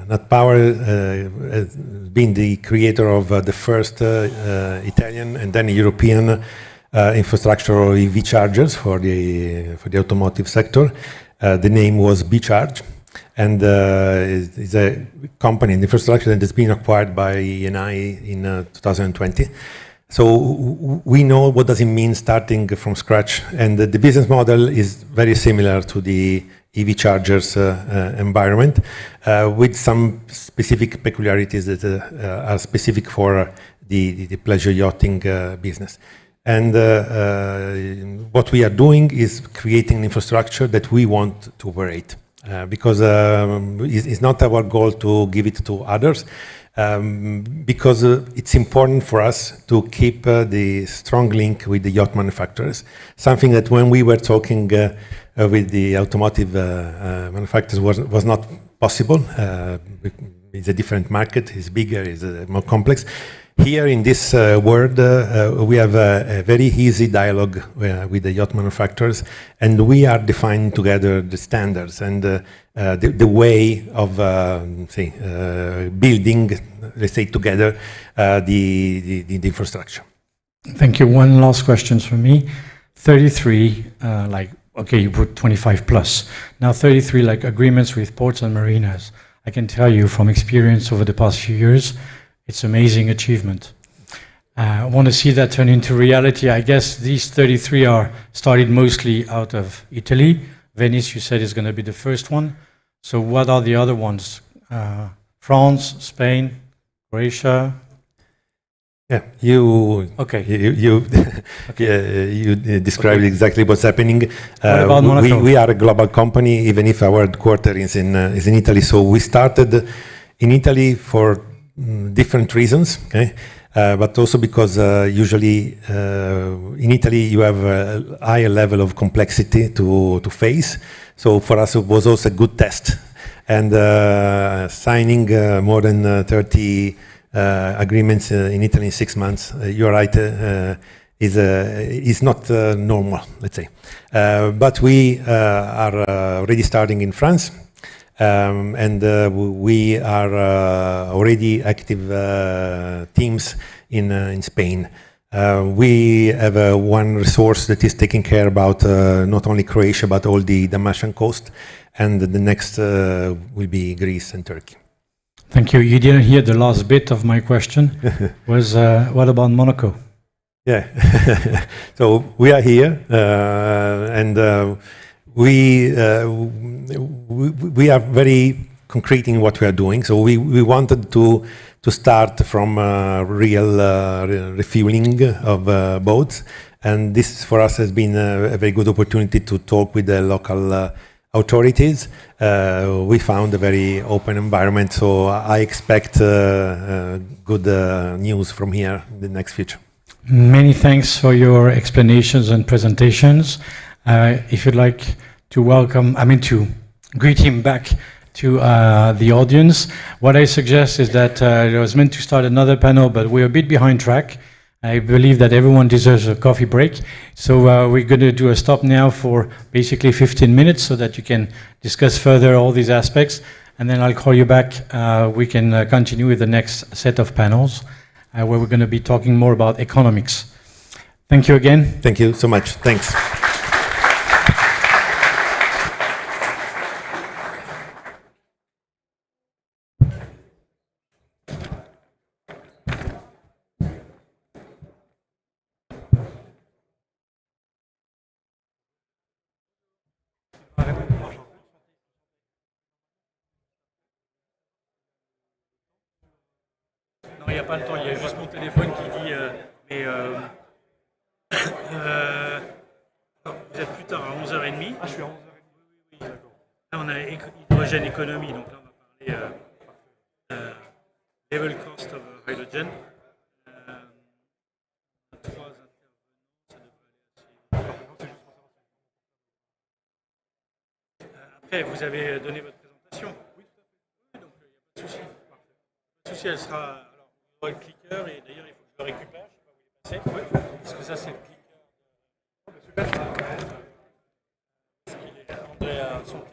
Nat Power has been the creator of the first Italian and then European infrastructure of EV chargers for the automotive sector. The name was B-Charge, and it's a company in infrastructure that has been acquired by Eni in 2020. So we know what does it mean starting from scratch, and the business model is very similar to the EV chargers environment, with some specific peculiarities that are specific for the pleasure yachting business. And what we are doing is creating an infrastructure that we want to operate, because it's not our goal to give it to others. Because it's important for us to keep the strong link with the yacht manufacturers. Something that when we were talking with the automotive manufacturers was not possible. It's a different market, it's bigger, it's more complex. Here in this world, we have a very easy dialogue with the yacht manufacturers, and we are defining together the standards and the way of building, let's say, together the infrastructure. Thank you. One last question from me. 33, okay, you put 25 plus. Now 33, agreements with ports and marinas. I can tell you from experience over the past few years, it's amazing achievement. I want to see that turn into reality. I guess these 33 are started mostly out of Italy. Venice, you said, is going to be the first one. So what are the other ones? France, Spain, Croatia? Yeah, you described exactly what's happening. What about Monaco? We are a global company, even if our headquarters is in Italy. So we started in Italy for different reasons, okay? But also because usually in Italy you have a higher level of complexity to face. So for us it was also a good test. And signing more than 30 agreements in Italy in 6 months, you're right, is not normal, let's say. But we are already starting in France. And we are already active teams in Spain. We have one resource that is taking care about not only Croatia but all the Dalmatian coast, and the next will be Greece and Turkey. Thank you. You didn't hear the last bit of my question. Was what about Monaco? Yeah. So we are here, and we are very concrete in what we are doing. So we wanted to start from real refueling of boats, and this for us has been a very good opportunity to talk with the local authorities. We found a very open environment, so I expect good news from here in the next future. Many thanks for your explanations and presentations. If you'd like to to greet him back to the audience, what I suggest is that I was meant to start another panel, but we're a bit behind track. I believe that everyone deserves a coffee break. So we're going to do a stop now for basically 15 minutes so that you can discuss further all these aspects. And then I'll call you back. We can continue with the next set of panels where we're going to be talking more about economics. Thank you again. Thank you so much. Thanks. Non, il n'y a pas le temps, il y a juste mon téléphone qui dit vous êtes plus tard à 11h30. Ah, je suis à 11h30. Oui, d'accord. Là, on a hydrogène économie, donc là, on va parler level cost of hydrogen. 3 intervenants, ça devrait aller assez. Après, vous avez donné votre présentation. Oui, tout à fait. Donc, il n'y a pas de souci. Pas de souci, elle sera. Le clicker, et d'ailleurs il faut que je le récupère, je ne sais pas où il est passé, parce que ça c'est le clicker de... Parce qu'il est André a son clicker.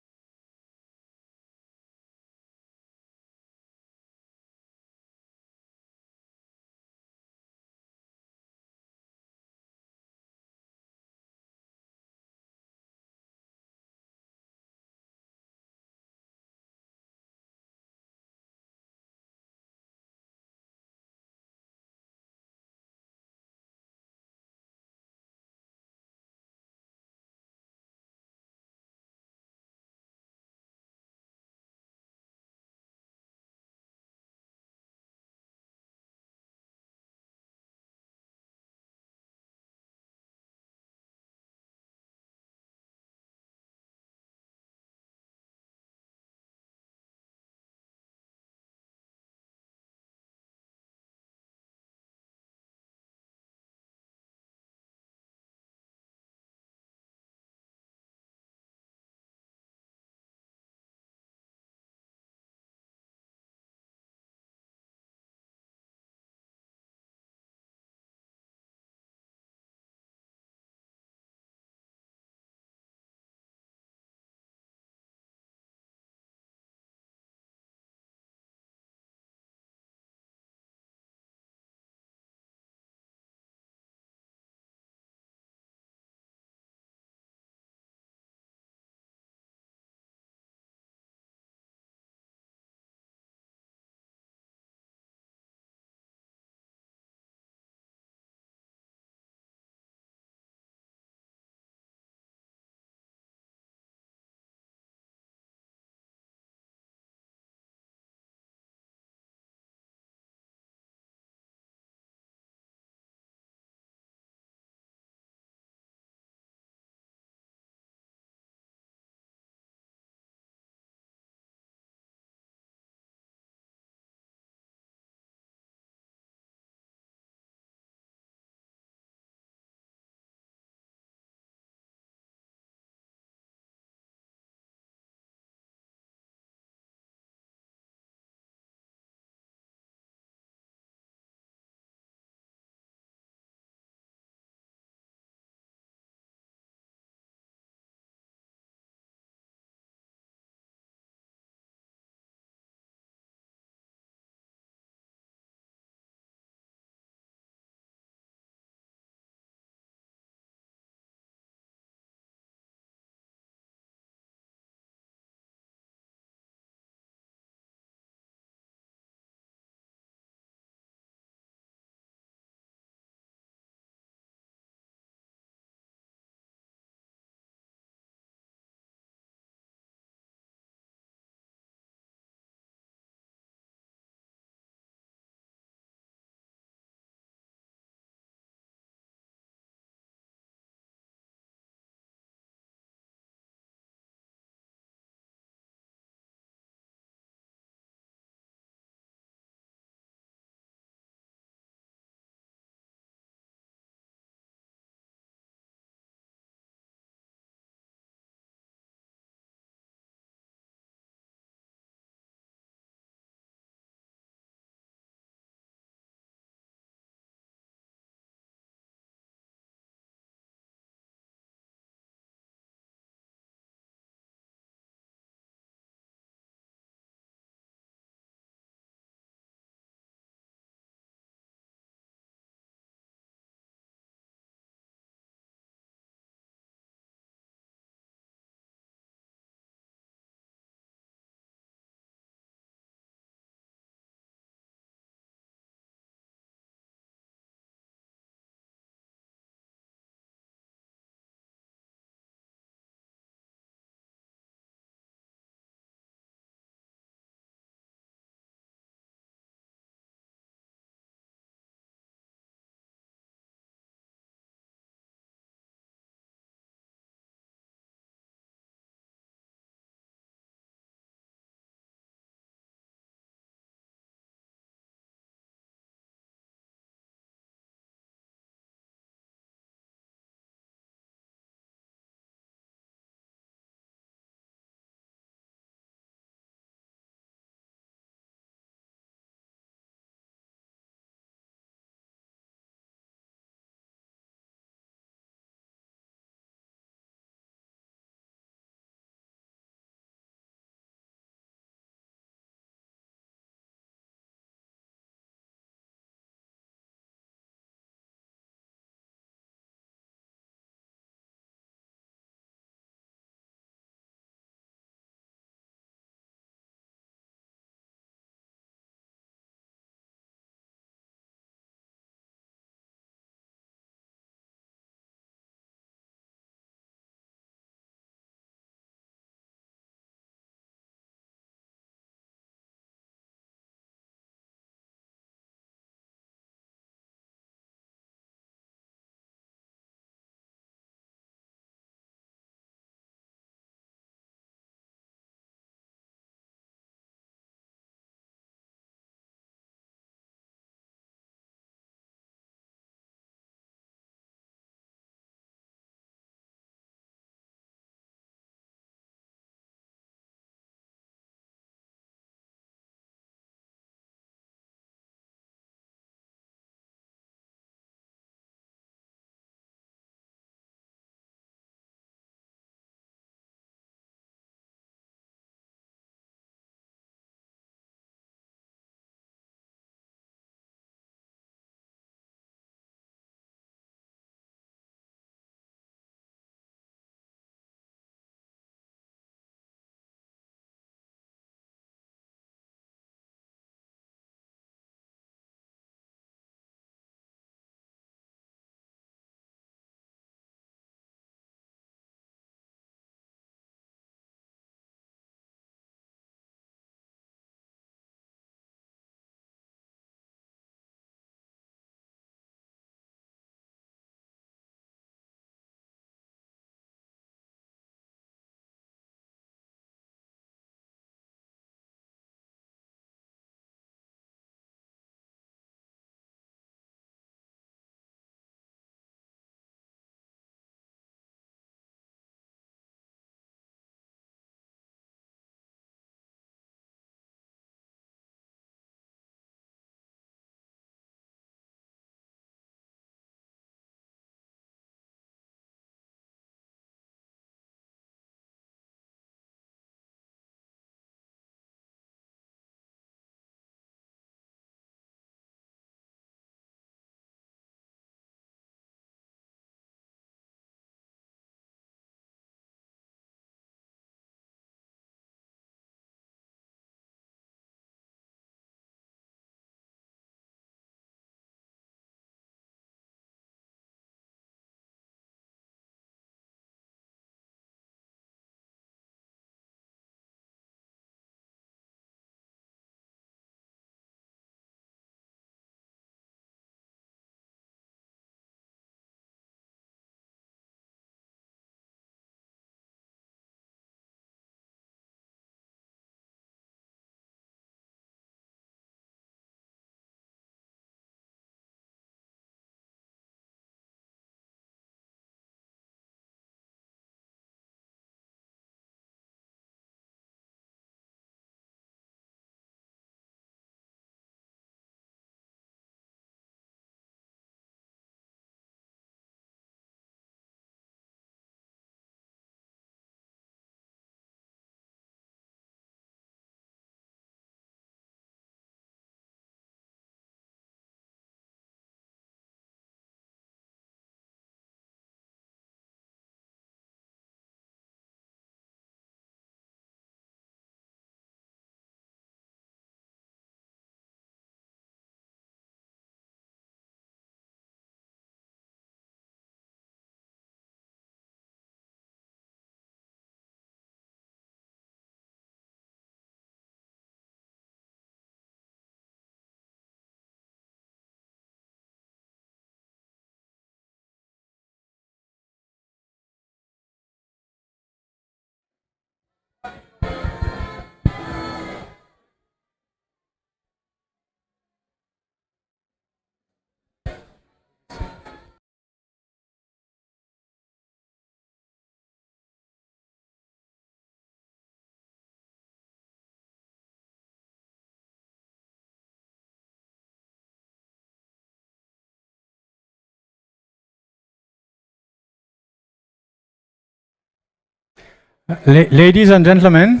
Ladies and gentlemen,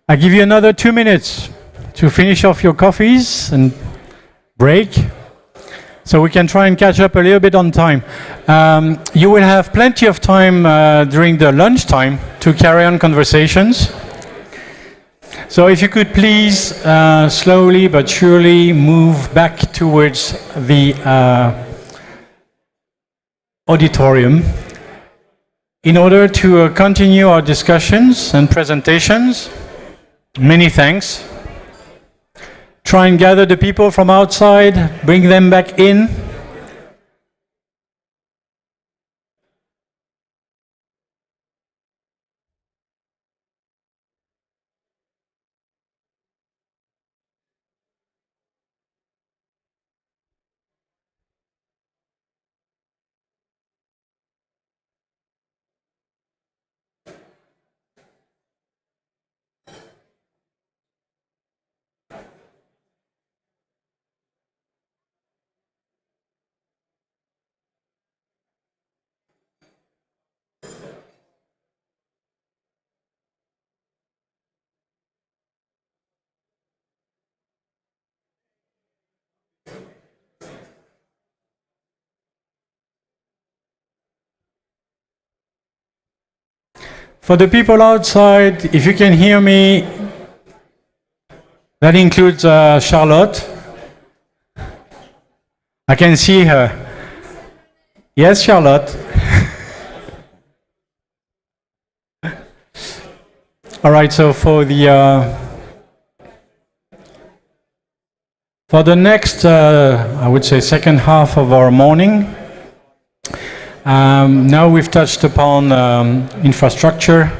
I give you another 2 minutes to finish off your coffees and break, so we can try and catch up a little bit on time. You will have plenty of time during the lunchtime to carry on conversations. So if you could please slowly but surely move back towards the auditorium in order to continue our discussions and presentations. Many thanks. Try and gather the people from outside, bring them back in. For the people outside, if you can hear me, that includes Charlotte. I can see her. Yes, Charlotte. All right, so for the next, I would say, second half of our morning, now we've touched upon infrastructure,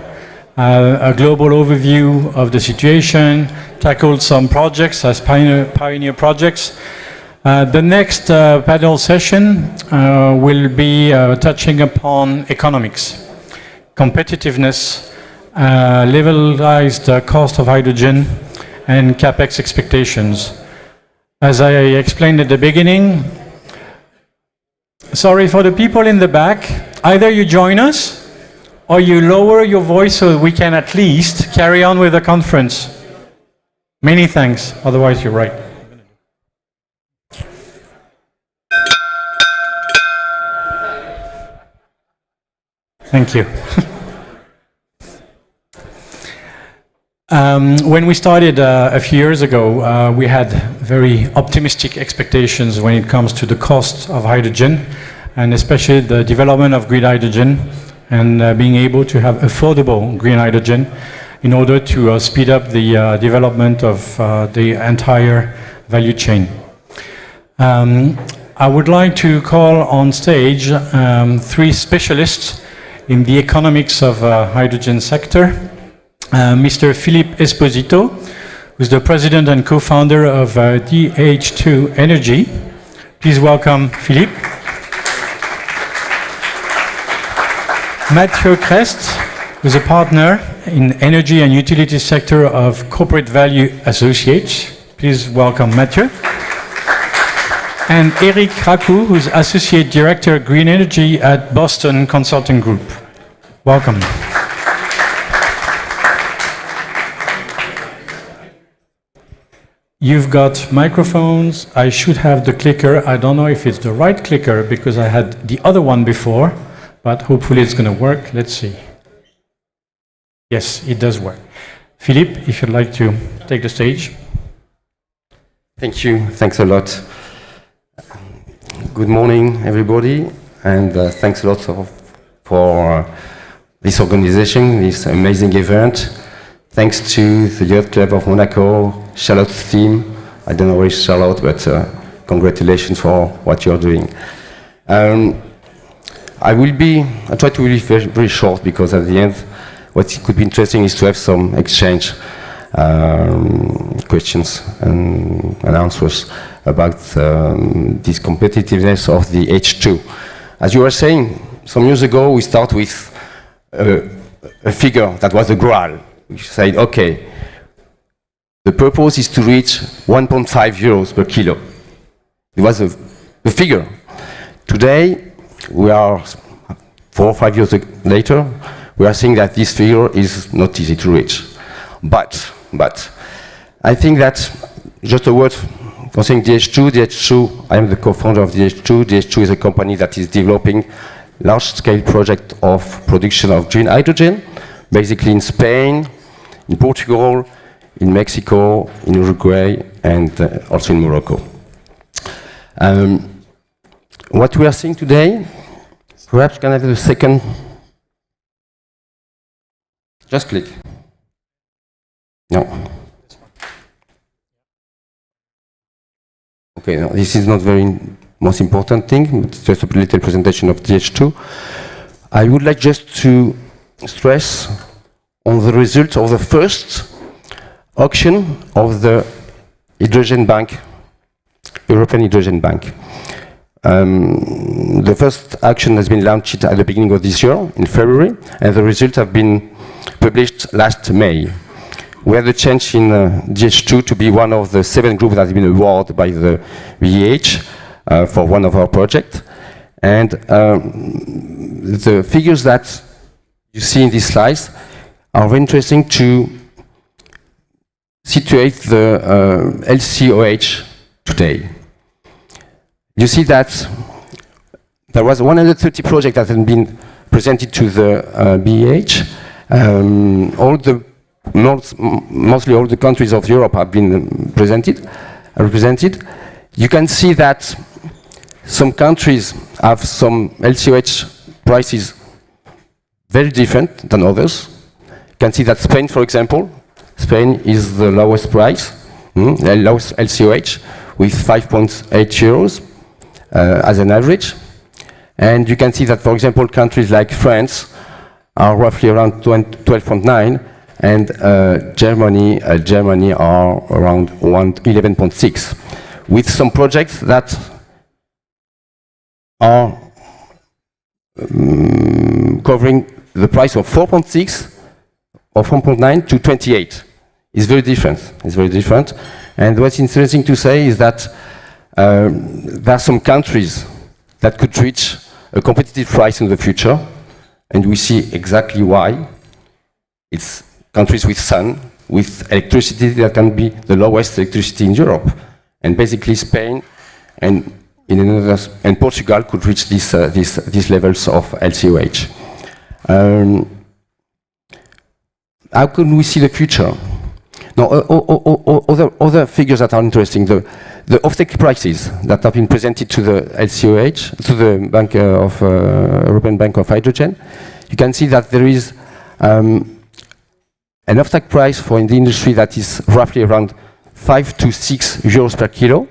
a global overview of the situation, tackled some projects as pioneer projects. The next panel session will be touching upon economics, competitiveness, levelized cost of hydrogen, and CapEx expectations. As I explained at the beginning, sorry for the people in the back, either you join us or you lower your voice so we can at least carry on with the conference. Many thanks, otherwise you're right. Thank you. When we started a few years ago, we had very optimistic expectations when it comes to the cost of hydrogen, and especially the development of green hydrogen, and being able to have affordable green hydrogen in order to speed up the development of the entire value chain. I would like to call on stage three specialists in the economics of hydrogen sector. Mr. Philippe Esposito, who's the president and co-founder of DH2 Energy. Please welcome Philippe. Mathieu Crest, who's a partner in energy and utility sector of Corporate Value Associates. Please welcome Mathieu. And Eric Raku, who's associate director Green Energy at Boston Consulting Group. Welcome. You've got microphones. I should have the clicker. I don't know if it's the right clicker because I had the other one before, but hopefully it's going to work. Let's see. Yes, it does work. Philippe, if you'd like to take the stage. Thank you. Thanks a lot. Good morning, everybody, and thanks a lot for this organization, this amazing event. Thanks to the Yacht Club of Monaco, Charlotte's team. I don't know where is Charlotte, but congratulations for what you're doing. I'll try to be very, very short because at the end, what could be interesting is to have some exchange questions and answers about this competitiveness of the H2. As you were saying, some years ago, we start with a figure that was a Graal. We said, okay, the purpose is to reach 1.5 euros per kilo. It was a figure. Today, we are 4 or 5 years later, we are seeing that this figure is not easy to reach. But I think that, just a word concerning DH2, I am the co-founder of DH2. DH2 is a company that is developing large-scale project of production of green hydrogen, basically in Spain, in Portugal, in Mexico, in Uruguay, and also in Morocco. What we are seeing today, perhaps can I have the second? Just click. No. Okay, no, this is not very most important thing. It's just a little presentation of DH2. I would like just to stress on the result of the first auction of the Hydrogen Bank, European Hydrogen Bank. The first auction has been launched at the beginning of this year, in February, and the results have been published last May. We had the chance in DH2 to be one of the 7 groups that have been awarded by the VEH for one of our projects. And the figures that you see in these slides are very interesting to situate the LCOH today. You see that there was 130 projects that had been presented to the VEH. Mostly all the countries of Europe have been represented. You can see that some countries have some LCOH prices very different than others. You can see that Spain, for example, Spain is the lowest price, the lowest LCOH, with 5.8 euros as an average. And you can see that, for example, countries like France are roughly around 12.9, and Germany are around 11.6, with some projects that are covering the price of 4.6 or 4.9 to 28. It's very different. It's very different. And what's interesting to say is that there are some countries that could reach a competitive price in the future, and we see exactly why. It's countries with sun, with electricity that can be the lowest electricity in Europe, and basically Spain and Portugal could reach these levels of LCOH. How can we see the future? Now, other figures that are interesting, the offtake prices that have been presented to the LCOH, to the Bank of European Bank of Hydrogen. You can see that there is an offtake price for in the industry that is roughly around 5 to 6 euros per kilo,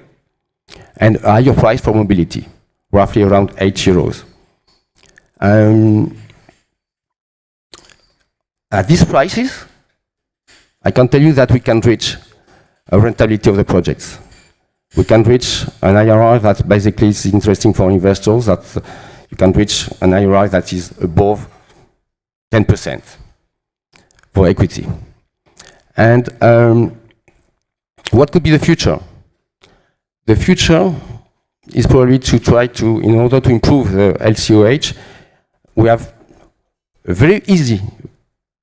and a higher price for mobility, roughly around 8 euros. At these prices, I can tell you that we can reach a rentability of the projects. We can reach an IRR that basically is interesting for investors, that you can reach an IRR that is above 10% for equity. And what could be the future? The future is probably to try to, in order to improve the LCOH, we have a very easy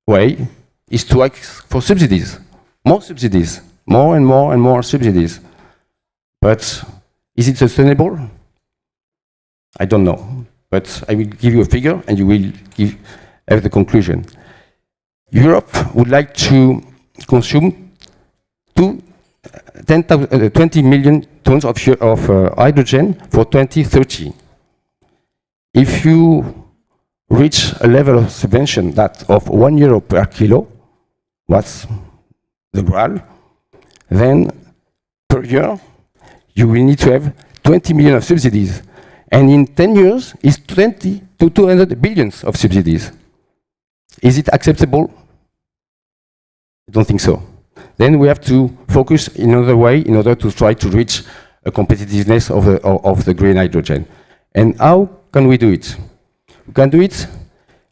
way is to ask for subsidies, more and more subsidies. But is it sustainable? I don't know. But I will give you a figure and you will have the conclusion. Europe would like to consume 20 million tons of hydrogen for 2030. If you reach a level of subvention that of €1 per kilo, what's the goal? Then per year, you will need to have 20 million of subsidies. And in 10 years, it's 20 to 200 billions of subsidies. Is it acceptable? I don't think so. Then we have to focus in another way in order to try to reach a competitiveness of the green hydrogen. And how can we do it? We can do it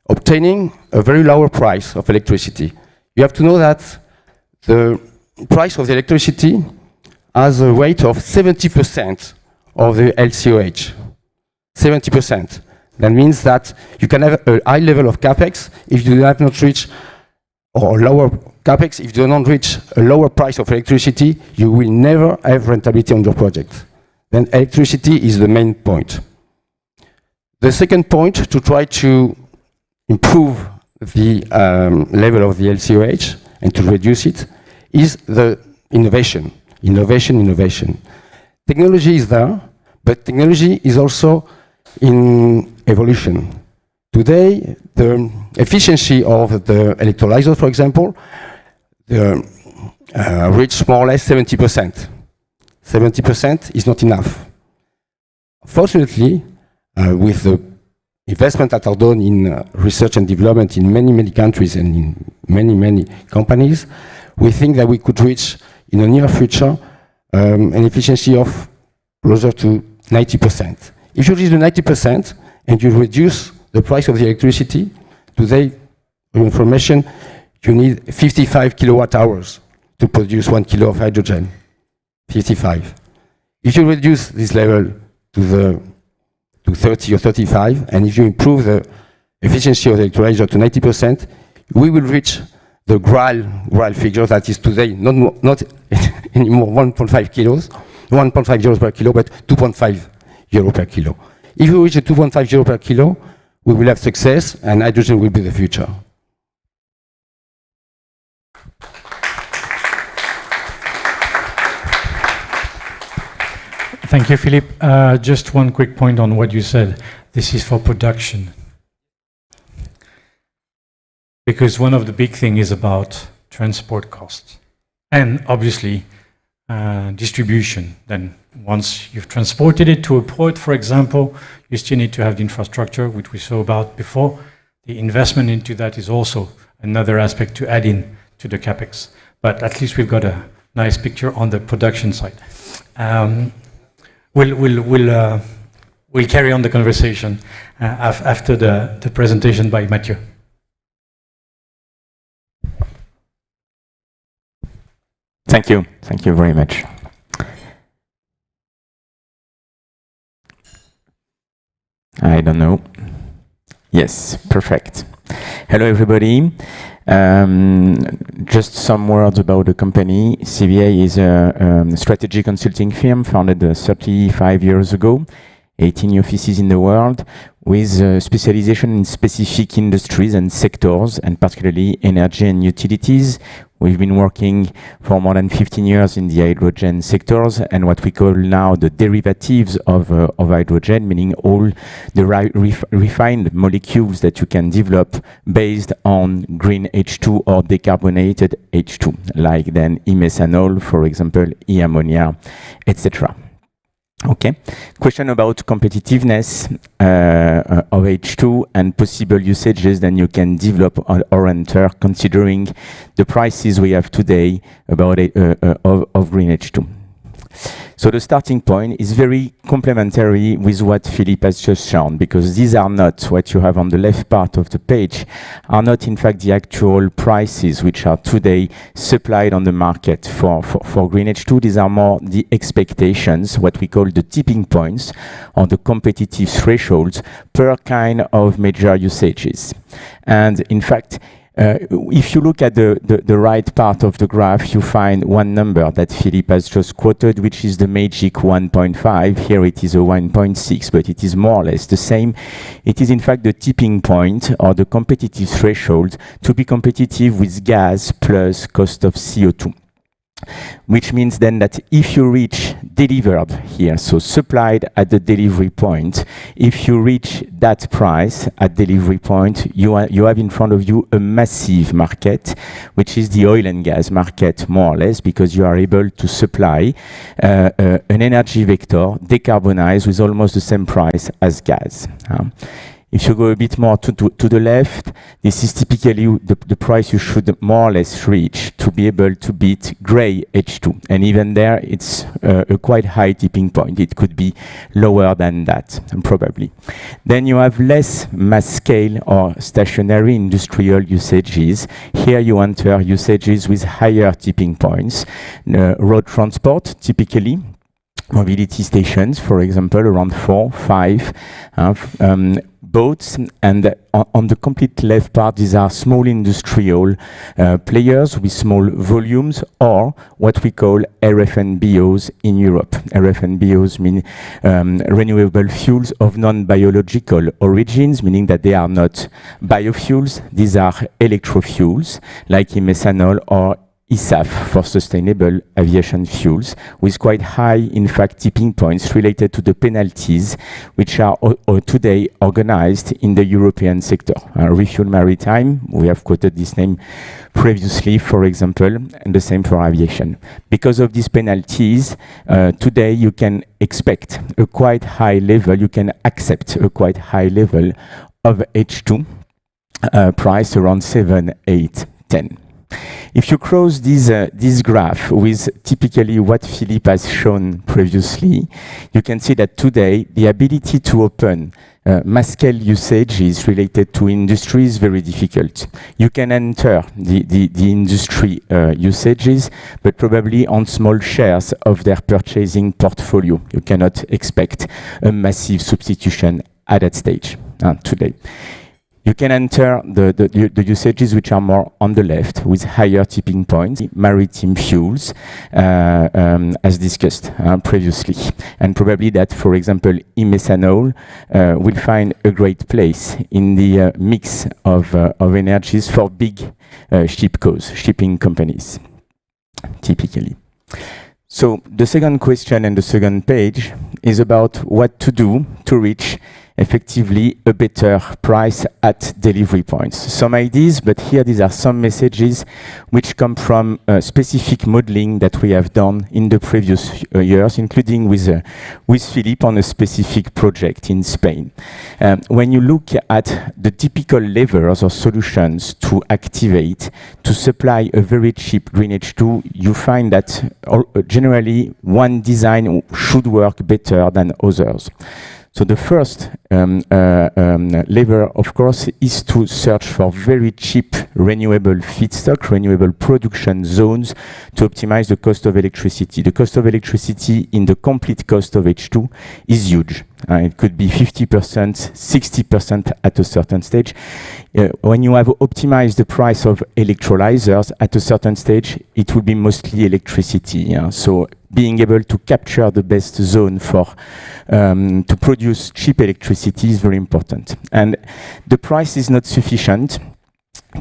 obtaining a very lower price of electricity. You have to know that the price of the electricity has a weight of 70% of the LCOH. 70%. That means that you can have a high level of capex if you do not reach, or lower capex if you do not reach a lower price of electricity, you will never have rentability on your project. Then electricity is the main point. The second point, to try to improve the level of the LCOH and to reduce it, is the innovation. Innovation. Technology is there, but technology is also in evolution. Today, the efficiency of the electrolyzer, for example, reach more or less 70%. 70% is not enough. Fortunately, with the investment that are done in research and development in many, many countries and in many, many companies, we think that we could reach, in the near future, an efficiency of closer to 90%. If you reach the 90% and you reduce the price of the electricity, today, for information, you need 55 kilowatt hours to produce 1 kilo of hydrogen. 55. If you reduce this level to 30 or 35, and if you improve the efficiency of the electrolyzer to 90%, we will reach the Graal figure that is today not anymore 1.5 kilos, 1.5 euros per kilo, but 2.5 euro per kilo. If we reach a 2.5 euro per kilo, we will have success, and hydrogen will be the future. Thank you, Philippe. Just one quick point on what you said. This is for production. Because one of the big things is about transport costs. And obviously, distribution. Then once you've transported it to a port, for example, you still need to have the infrastructure, which we saw about before. The investment into that is also another aspect to add in to the CapEx. But at least we've got a nice picture on the production side. We'll carry on the conversation after the presentation by Mathieu. Thank you very much. I don't know. Yes, perfect. Hello everybody. Just some words about the company. CVA is a strategy consulting firm founded 35 years ago, 18 offices in the world, with specialization in specific industries and sectors, and particularly energy and utilities. We've been working for more than 15 years in the hydrogen sectors and what we call now the derivatives of hydrogen, meaning all the refined molecules that you can develop based on green H2 or decarbonated H2, like then e-methanol, for example, e-ammonia, etc. Okay, question about competitiveness of H2 and possible usages then you can develop or enter considering the prices we have today about of green H2. So the starting point is very complementary with what Philippe has just shown, because these are not, what you have on the left part of the page, are not in fact the actual prices which are today supplied on the market for green H2. These are more the expectations, what we call the tipping points or the competitive thresholds per kind of major usages. And in fact, if you look at the right part of the graph, you find one number that Philippe has just quoted, which is the magic 1.5. Here it is a 1.6, but it is more or less the same. It is in fact the tipping point or the competitive threshold to be competitive with gas plus cost of CO2. Which means then that if you reach delivered here, so supplied at the delivery point, if you reach that price at delivery point, you have in front of you a massive market, which is the oil and gas market, more or less, because you are able to supply an energy vector decarbonized with almost the same price as gas. If you go a bit more to the left, this is typically the price you should more or less reach to be able to beat grey H2. And even there, it's a quite high tipping point. It could be lower than that, probably. Then you have less mass scale or stationary industrial usages. Here you enter usages with higher tipping points. Road transport, typically. Mobility stations, for example, around 4, 5. boats, and on the complete left part, these are small industrial players with small volumes, or what we call RFNBOs in Europe. RFNBOs mean renewable fuels of non-biological origins, meaning that they are not biofuels. These are electrofuels, like methanol or eSAF for sustainable aviation fuels, with quite high, in fact, tipping points related to the penalties, which are today organized in the European sector. Refueling Maritime, we have quoted this name previously, for example, and the same for aviation. Because of these penalties, today you can expect a quite high level, you can accept a quite high level of H2 price around 7, 8, 10. If you cross this graph with typically what Philippe has shown previously, you can see that today the ability to open mass scale usages related to industry is very difficult. You can enter the industry usages, but probably on small shares of their purchasing portfolio. You cannot expect a massive substitution at that stage today. You can enter the usages which are more on the left with higher tipping points, maritime fuels, as discussed previously. And probably that, for example, e-methanol will find a great place in the mix of energies for big shipping companies, typically. So the second question and the second page is about what to do to reach effectively a better price at delivery points. Some ideas, but here these are some messages which come from specific modeling that we have done in the previous years, including with Philippe on a specific project in Spain. When you look at the typical levers or solutions to activate, to supply a very cheap green H2, you find that generally one design should work better than others. So the first lever, of course, is to search for very cheap renewable feedstock, renewable production zones to optimize the cost of electricity. The cost of electricity in the complete cost of H2 is huge. It could be 50%, 60% at a certain stage. When you have optimized the price of electrolyzers at a certain stage, it will be mostly electricity. So being able to capture the best zone for to produce cheap electricity is very important. And the price is not sufficient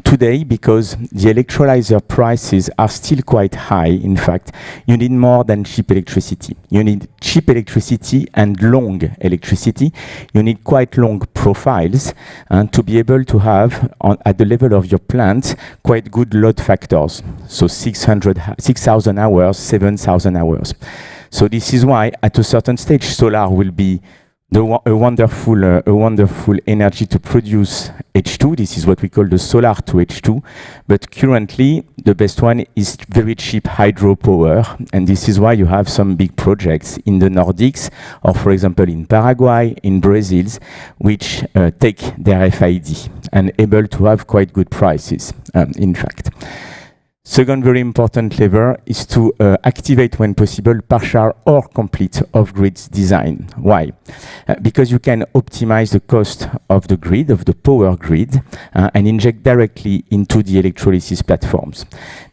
today because the electrolyzer prices are still quite high. In fact, you need more than cheap electricity. You need cheap electricity and long electricity. You need quite long profiles to be able to have, at the level of your plant, quite good load factors. So 6,000 hours, 7,000 hours. So this is why, at a certain stage, solar will be a wonderful energy to produce H2. This is what we call the solar to H2. But currently, the best one is very cheap hydropower. And this is why you have some big projects in the Nordics, or for example in Paraguay, in Brazil, which take their FID and able to have quite good prices, in fact. Second very important lever is to activate, when possible, partial or complete off-grid design. Why? Because you can optimize the cost of the grid, of the power grid, and inject directly into the electrolysis platforms.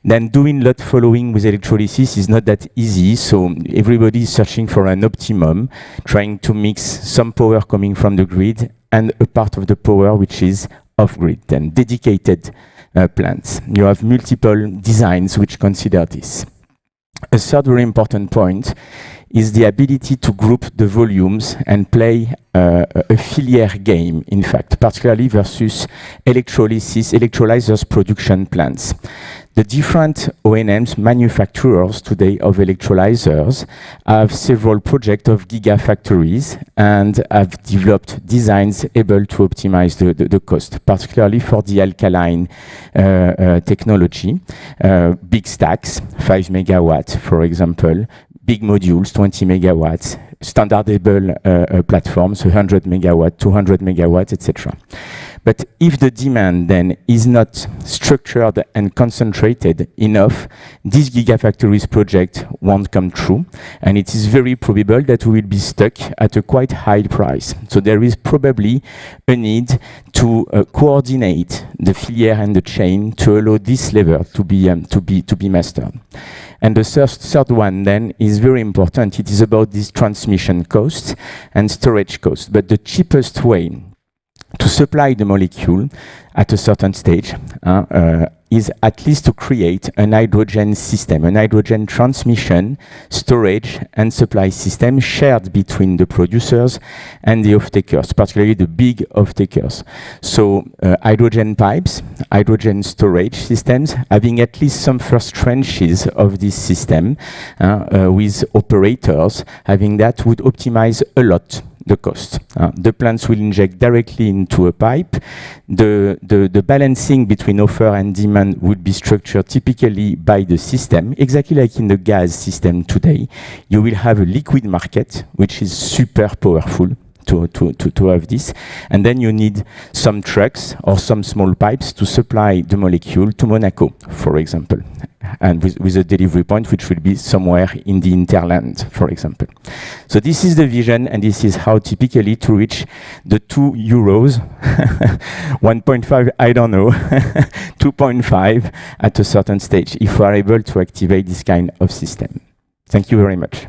Then doing load following with electrolysis is not that easy, so everybody is searching for an optimum, trying to mix some power coming from the grid and a part of the power which is off-grid, then dedicated plants. You have multiple designs which consider this. A third very important point is the ability to group the volumes and play a filière game, in fact, particularly versus electrolyzers production plants. The different OEMs, manufacturers today of electrolyzers, have several projects of gigafactories and have developed designs able to optimize the cost, particularly for the alkaline technology. Big stacks, 5 megawatts, for example, big modules, 20 megawatts, standardable platforms, 100 megawatt, 200 megawatt, etc. But if the demand then is not structured and concentrated enough, this Gigafactories project won't come true, and it is very probable that we will be stuck at a quite high price. So there is probably a need to coordinate the filière and the chain to allow this lever to be mastered. And the third one then is very important. It is about this transmission cost and storage cost. But the cheapest way to supply the molecule at a certain stage is at least to create an hydrogen system, an hydrogen transmission, storage and supply system shared between the producers and the off-takers, particularly the big off-takers. So hydrogen pipes, hydrogen storage systems, having at least some first tranches of this system with operators, having that would optimize a lot the cost. The plants will inject directly into a pipe. The balancing between offer and demand would be structured typically by the system, exactly like in the gas system today. You will have a liquid market, which is super powerful to have this. And then you need some trucks or some small pipes to supply the molecule to Monaco, for example, and with a delivery point which will be somewhere in the hinterland, for example. So this is the vision, and this is how typically to reach the 2 euros, 1.5, I don't know, 2.5 at a certain stage, if we are able to activate this kind of system. Thank you very much.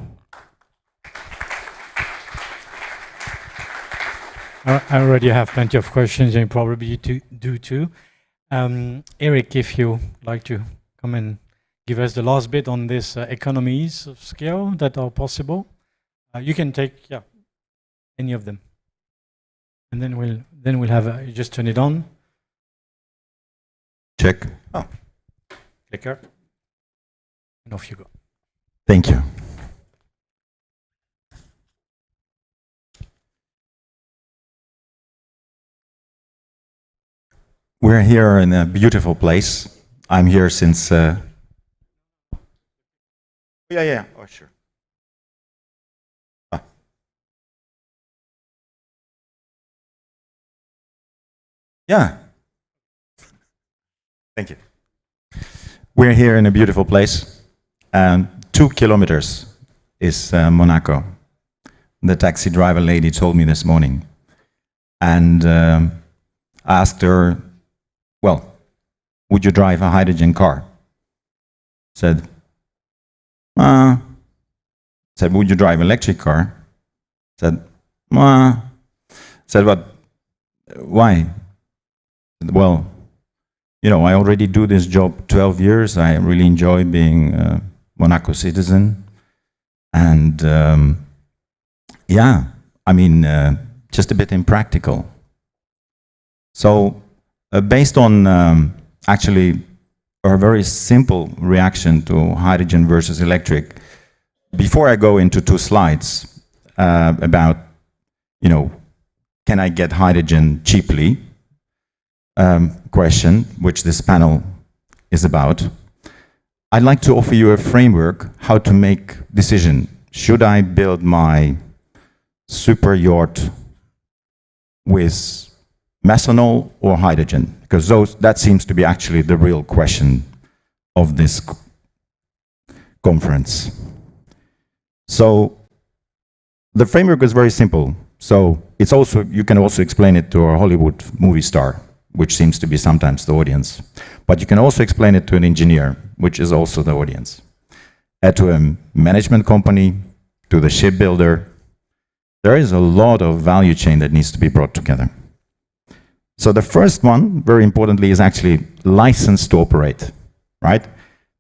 I already have plenty of questions, and you probably do too. Eric, if you like to come and give us the last bit on this economies of scale that are possible. You can take any of them, and then we'll have you just turn it on. Check. Oh. Clicker. And off you go. Thank you. We're here in a beautiful place. I'm here since... Yeah, oh sure. Yeah. Thank you. We're here in a beautiful place. 2 kilometers is Monaco. The taxi driver lady told me this morning. And I asked her, well, would you drive a hydrogen car? Said, would you drive an electric car? Said, said, but why? Well, you know, I already do this job 12 years. I really enjoy being a Monaco citizen. And yeah, I mean, just a bit impractical. So based on actually a very simple reaction to hydrogen versus electric, before I go into 2 slides about, you know, can I get hydrogen cheaply, question, which this panel is about, I'd like to offer you a framework how to make decision. Should I build my super yacht with methanol or hydrogen? Because that seems to be actually the real question of this conference. So the framework is very simple. So it's also, you can also explain it to a Hollywood movie star, which seems to be sometimes the audience. But you can also explain it to an engineer, which is also the audience. To a management company, to the shipbuilder. There is a lot of value chain that needs to be brought together. So the first one, very importantly, is actually license to operate, right?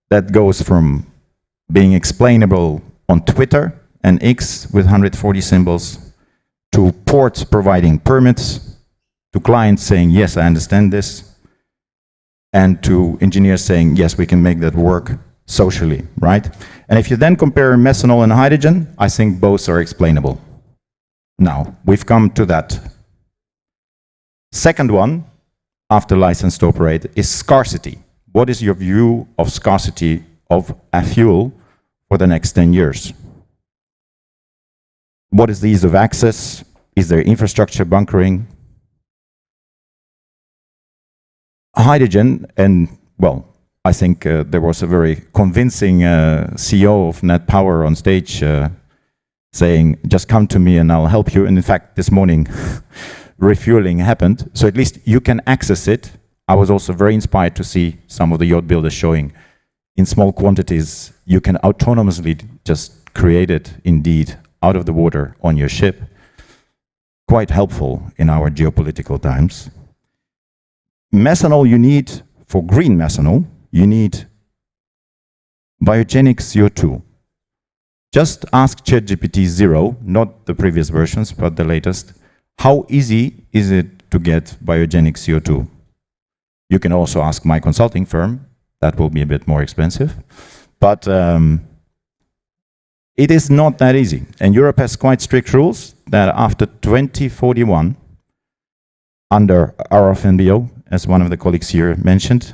That goes from being explainable on Twitter and X with 140 symbols, to ports providing permits, to clients saying, yes, I understand this, and to engineers saying, yes, we can make that work socially, right? And if you then compare methanol and hydrogen, I think both are explainable. Now, we've come to that. Second one, after license to operate, is scarcity. What is your view of scarcity of a fuel for the next 10 years? What is the ease of access? Is there infrastructure bunkering? Hydrogen, and well, I think there was a very convincing CEO of Net Power on stage saying, just come to me and I'll help you. And in fact, this morning, refueling happened. So at least you can access it. I was also very inspired to see some of the yacht builders showing in small quantities, you can autonomously just create it indeed out of the water on your ship. Quite helpful in our geopolitical times. Methanol you need, for green methanol, you need biogenic CO2. Just ask ChatGPT 0, not the previous versions, but the latest. How easy is it to get biogenic CO2? You can also ask my consulting firm. That will be a bit more expensive. But it is not that easy. And Europe has quite strict rules that after 2041, under RFNBO, as one of the colleagues here mentioned,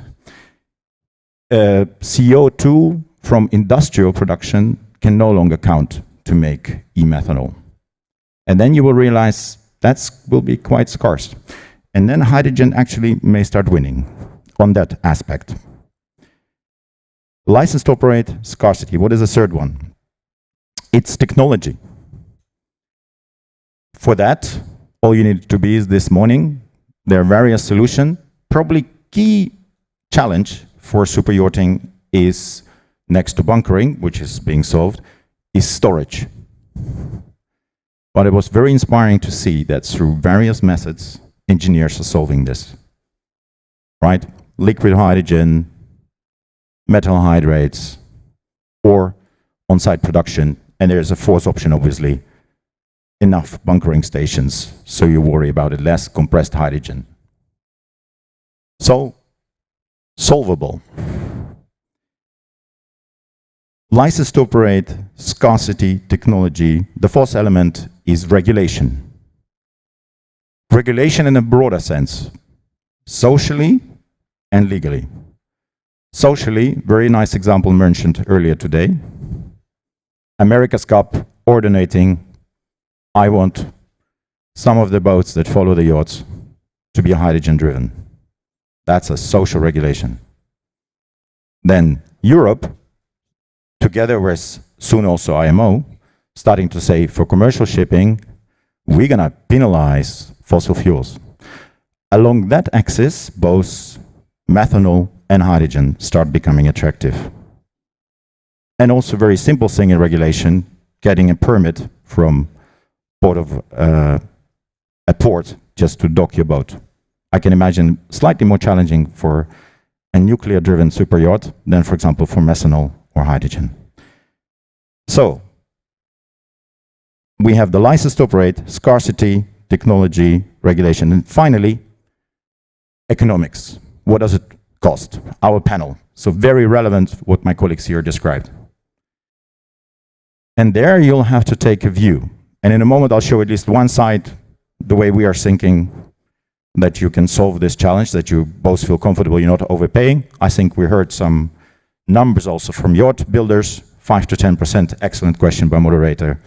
CO2 from industrial production can no longer count to make e-methanol. And then you will realize that will be quite scarce. And then hydrogen actually may start winning on that aspect. License to operate, scarcity. What is the third one? It's technology. For that, all you need to be is this morning. There are various solutions. Probably key challenge for super yachting is, next to bunkering, which is being solved, is storage. But it was very inspiring to see that through various methods, engineers are solving this. Right? Liquid hydrogen, metal hydrates, or on-site production. And there's a fourth option, obviously, enough bunkering stations, so you worry about it less, compressed hydrogen. So, solvable. License to operate, scarcity, technology. The fourth element is regulation. Regulation in a broader sense, socially and legally. Socially, very nice example mentioned earlier today. America's Cup ordinating, I want some of the boats that follow the yachts to be hydrogen driven. That's a social regulation. Then Europe, together with soon also IMO, starting to say for commercial shipping, we're gonna penalize fossil fuels. Along that axis, both methanol and hydrogen start becoming attractive. And also very simple thing in regulation, getting a permit from a port just to dock your boat. I can imagine slightly more challenging for a nuclear-driven super yacht than, for example, for methanol or hydrogen. So, we have the license to operate, scarcity, technology, regulation, and finally, economics. What does it cost? Our panel. So very relevant what my colleagues here described. And there you'll have to take a view. And in a moment I'll show at least one side, the way we are thinking that you can solve this challenge, that you both feel comfortable you're not overpaying. I think we heard some numbers also from yacht builders, 5 to 10%, excellent question by moderator,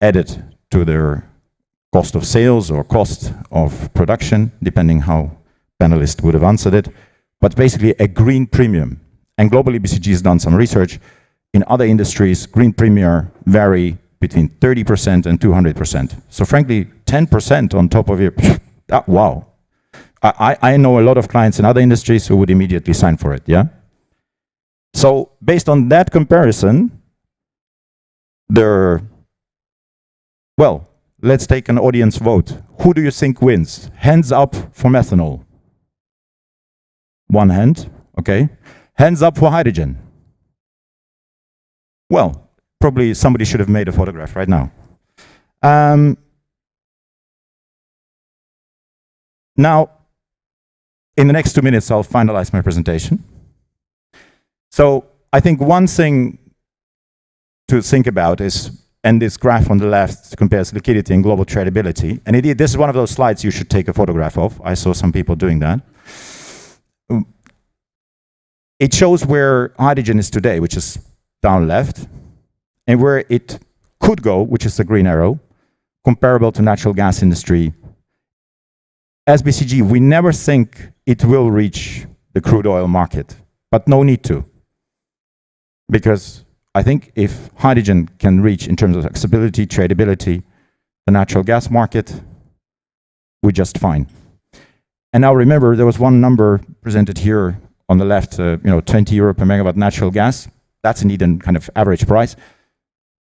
added to their cost of sales or cost of production, depending how panelists would have answered it. But basically a green premium. And globally, BCG has done some research. In other industries, green premium vary between 30% and 200%. So frankly, 10% on top of your, wow. I know a lot of clients in other industries who would immediately sign for it, yeah? So based on that comparison, well, let's take an audience vote. Who do you think wins? Hands up for methanol. One hand, okay. Hands up for hydrogen. Well, probably somebody should have made a photograph right now. Now, in the next 2 minutes, I'll finalize my presentation. So I think one thing to think about is, and this graph on the left compares liquidity and global tradability. And indeed, this is one of those slides you should take a photograph of. I saw some people doing that. It shows where hydrogen is today, which is down left, and where it could go, which is the green arrow, comparable to natural gas industry. As BCG, we never think it will reach the crude oil market, but no need to. Because I think if hydrogen can reach, in terms of accessibility, tradability, the natural gas market, we're just fine. And now remember, there was one number presented here on the left, 20 euro per megawatt natural gas. That's indeed a kind of average price.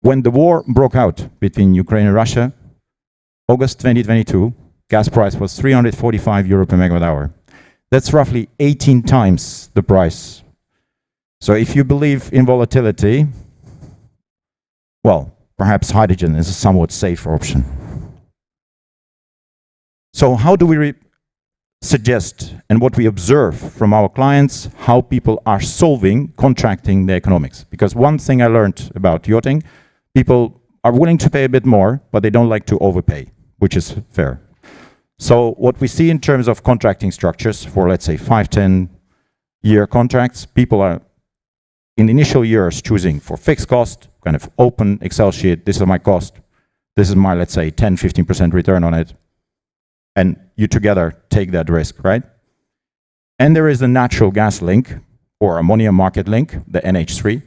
When the war broke out between Ukraine and Russia, August 2022, gas price was 345 euro per megawatt hour. That's roughly 18 times the price. So if you believe in volatility, well, perhaps hydrogen is a somewhat safer option. So how do we suggest, and what we observe from our clients, how people are solving contracting the economics? Because one thing I learned about yachting, people are willing to pay a bit more, but they don't like to overpay, which is fair. So what we see in terms of contracting structures for, let's say, 5-10 year contracts, people are in the initial years choosing for fixed cost, kind of open Excel sheet, this is my cost, this is my, let's say, 10-15% return on it, and you together take that risk, right? And there is the natural gas link, or ammonia market link, the NH3.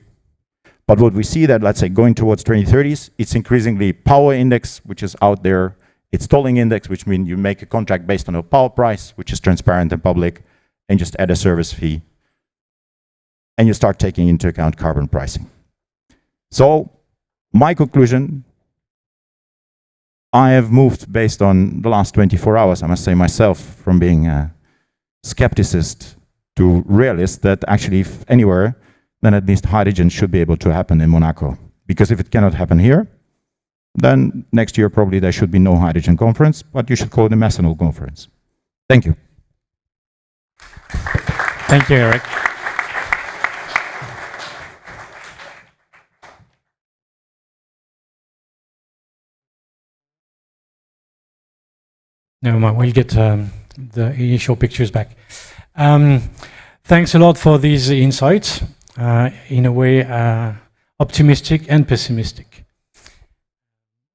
But what we see that, let's say, going towards 2030s, it's increasingly power index, which is out there. It's tolling index, which means you make a contract based on a power price, which is transparent and public, and just add a service fee. And you start taking into account carbon pricing. So my conclusion, I have moved based on the last 24 hours, I must say myself, from being a skepticist to realist, that actually if anywhere, then at least hydrogen should be able to happen in Monaco. Because if it cannot happen here, then next year probably there should be no hydrogen conference, but you should call it a methanol conference. Thank you. Thank you, Eric. Never mind, we'll get the initial pictures back. Thanks a lot for these insights. In a way, optimistic and pessimistic.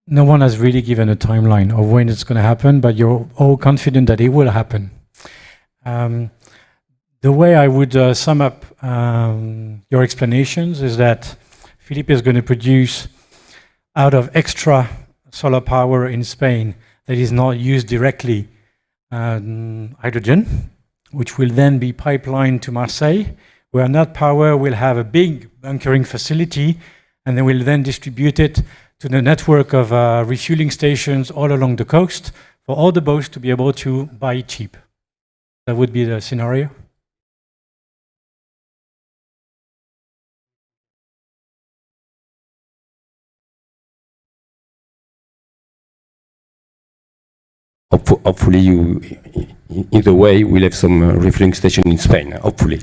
No one has really given a timeline of when it's going to happen, but you're all confident that it will happen. The way I would sum up your explanations is that Philippe is going to produce out of extra solar power in Spain that is not used directly hydrogen, which will then be pipelined to Marseille, where that power will have a big bunkering facility, and they will then distribute it to the network of refueling stations all along the coast for all the boats to be able to buy it cheap. That would be the scenario. Hopefully, in the way, we'll have some refueling station in Spain, hopefully.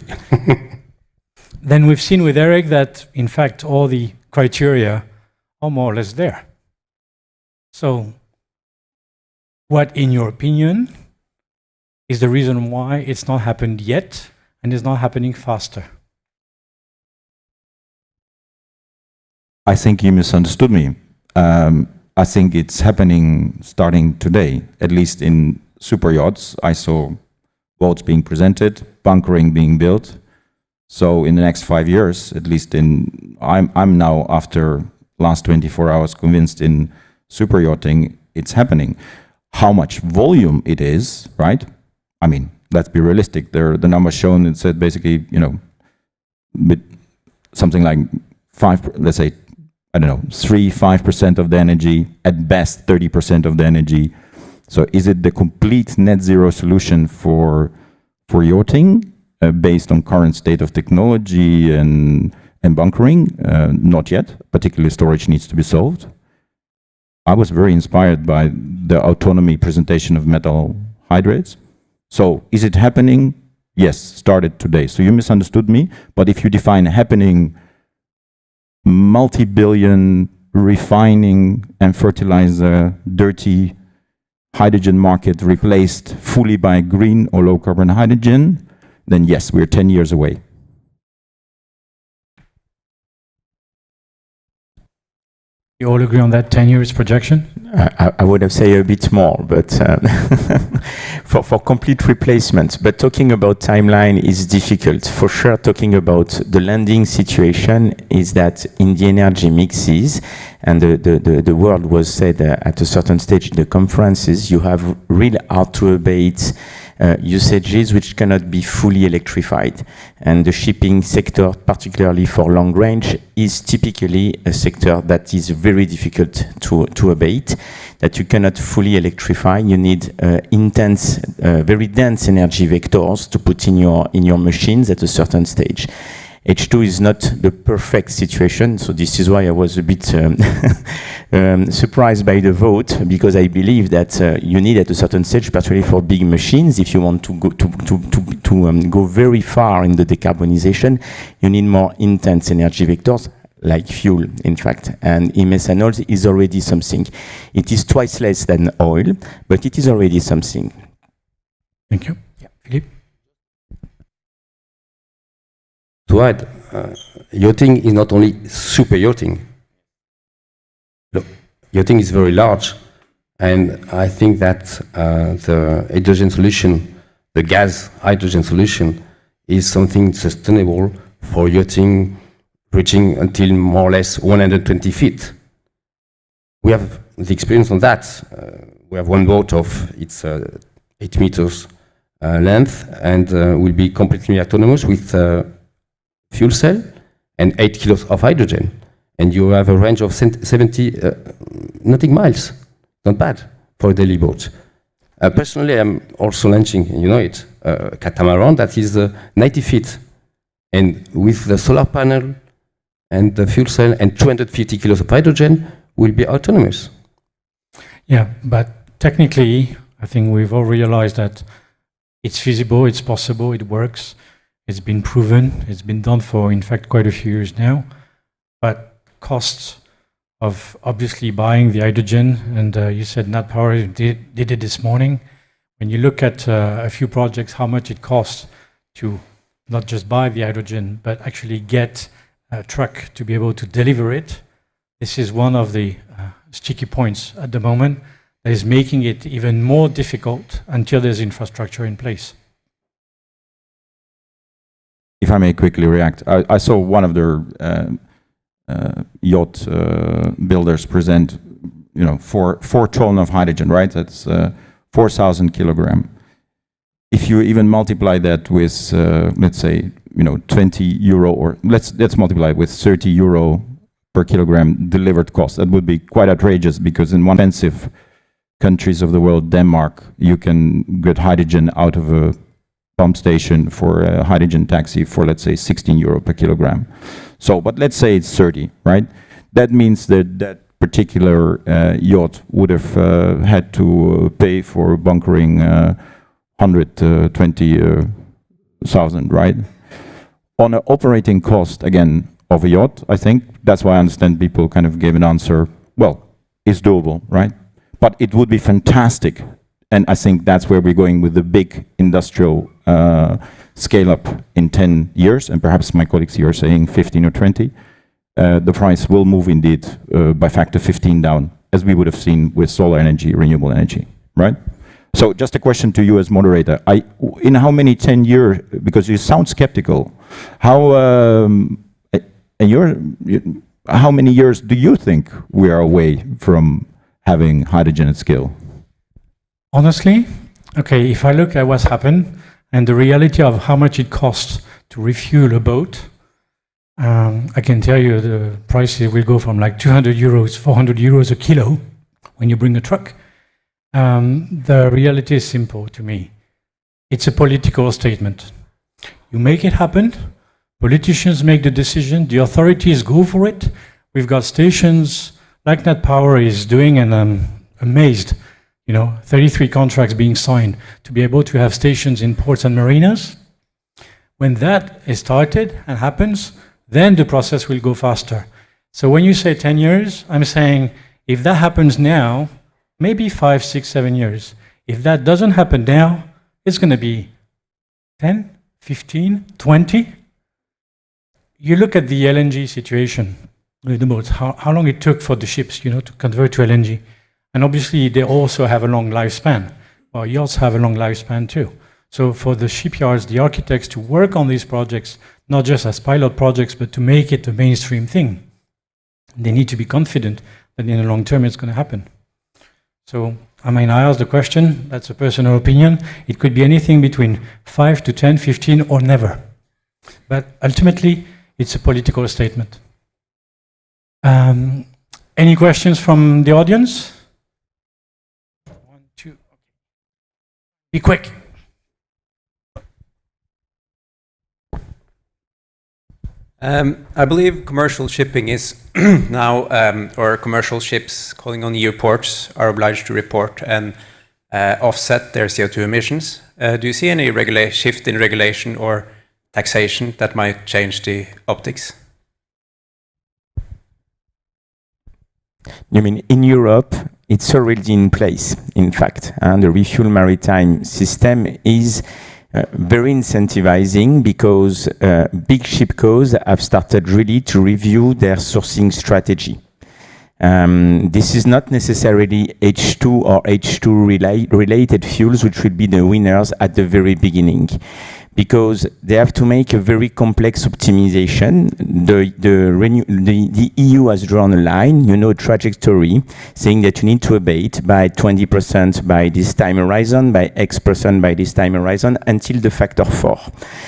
Then we've seen with Eric that, in fact, all the criteria are more or less there. So, what, in your opinion, is the reason why it's not happened yet and is not happening faster? I think you misunderstood me. I think it's happening starting today, at least in super yachts. I saw boats being presented, bunkering being built. So in the next 5 years, at least I'm now, after last 24 hours, convinced in super yachting, it's happening. How much volume it is, right? I mean, let's be realistic. The numbers shown, it said basically, something like 5, let's say, 3-5% of the energy, at best 30% of the energy. So is it the complete net zero solution for yachting based on current state of technology and bunkering? Not yet. Particularly storage needs to be solved. I was very inspired by the autonomy presentation of metal hydrates. So is it happening? Yes, started today. So you misunderstood me, but if you define happening multi-billion refining and fertilizer dirty hydrogen market replaced fully by green or low carbon hydrogen, then yes, we're 10 years away. You all agree on that 10 years projection? I would have said a bit more, but for complete replacement. But talking about timeline is difficult. For sure, talking about the landing situation is that in the energy mixes, and the word was said at a certain stage in the conferences, you have real hard-to-abate usages which cannot be fully electrified. And the shipping sector, particularly for long range, is typically a sector that is very difficult to abate, that you cannot fully electrify. You need intense, very dense energy vectors to put in your machines at a certain stage. H2 is not the perfect situation, so this is why I was a bit surprised by the vote, because I believe that you need at a certain stage, particularly for big machines, if you want to go very far in the decarbonization, you need more intense energy vectors, like fuel, in fact. And e-methanol is already something. It is twice less than oil, but it is already something. Thank you. Yeah. Philippe? To add, yachting is not only super yachting. Look, yachting is very large, and I think that the hydrogen solution, the gas hydrogen solution, is something sustainable for yachting reaching until more or less 120 feet. We have the experience on that. We have one boat of its 8 meters length, and will be completely autonomous with fuel cell and 8 kilos of hydrogen. And you have a range of 70 nautic miles. Not bad for a daily boat. Personally, I'm also launching, you know it, a catamaran that is 90 feet. And with the solar panel and the fuel cell and 250 kilos of hydrogen, will be autonomous. Yeah, but technically, I think we've all realized that it's feasible, it's possible, it works. It's been proven. It's been done for, in fact, quite a few years now. But costs of obviously buying the hydrogen, and you said Nat Power did it this morning. When you look at a few projects, how much it costs to not just buy the hydrogen, but actually get a truck to be able to deliver it, this is one of the sticky points at the moment that is making it even more difficult until there's infrastructure in place. If I may quickly react, I saw one of their yacht builders present, 4 ton of hydrogen, right? That's 4,000 kilogram. If you even multiply that with, let's say, 20 euro, or let's multiply it with 30 euro per kilogram delivered cost, that would be quite outrageous, because in one expensive countries of the world, Denmark, you can get hydrogen out of a pump station for a hydrogen taxi for, let's say, 16 euro per kilogram. So, but let's say it's 30, right? That means that that particular yacht would have had to pay for bunkering 120,000, right? On an operating cost, again, of a yacht, I think, that's why I understand people kind of gave an answer, well, it's doable, right? But it would be fantastic. And I think that's where we're going with the big industrial scale up in 10 years. And perhaps my colleagues here are saying 15 or 20. The price will move indeed by factor 15 down, as we would have seen with solar energy, renewable energy, right? So just a question to you as moderator. In how many 10 years, because you sound skeptical, how many years do you think we are away from having hydrogen at scale? Honestly, okay, if I look at what's happened and the reality of how much it costs to refuel a boat, I can tell you the prices will go from like 200 euros, 400 euros a kilo when you bring a truck. The reality is simple to me. It's a political statement. You make it happen, politicians make the decision, the authorities go for it. We've got stations like Nat Power is doing, and I'm amazed, 33 contracts being signed to be able to have stations in ports and marinas. When that is started and happens, then the process will go faster. So when you say 10 years, I'm saying if that happens now, maybe 5, 6, 7 years. If that doesn't happen now, it's going to be 10, 15, 20. You look at the LNG situation. with the boats, how long it took for the ships, to convert to LNG. And obviously, they also have a long lifespan. Well, yachts have a long lifespan too. So for the shipyards, the architects to work on these projects, not just as pilot projects, but to make it a mainstream thing, they need to be confident that in the long term it's going to happen. So, I asked the question, that's a personal opinion. It could be anything between 5 to 10, 15, or never. But ultimately, it's a political statement. Any questions from the audience? 1, 2. Be quick. I believe commercial shipping is now, or commercial ships calling on EU ports are obliged to report and offset their CO2 emissions. Do you see any shift in regulation or taxation that might change the optics? You mean in Europe, it's already in place, in fact, and the Refuel Maritime system is very incentivizing because big shipcos have started really to review their sourcing strategy. This is not necessarily H2 or H2 related fuels which will be the winners at the very beginning, because they have to make a very complex optimization. The EU has drawn a line, a trajectory, saying that you need to abate by 20% by this time horizon, by X% by this time horizon, until the factor 4,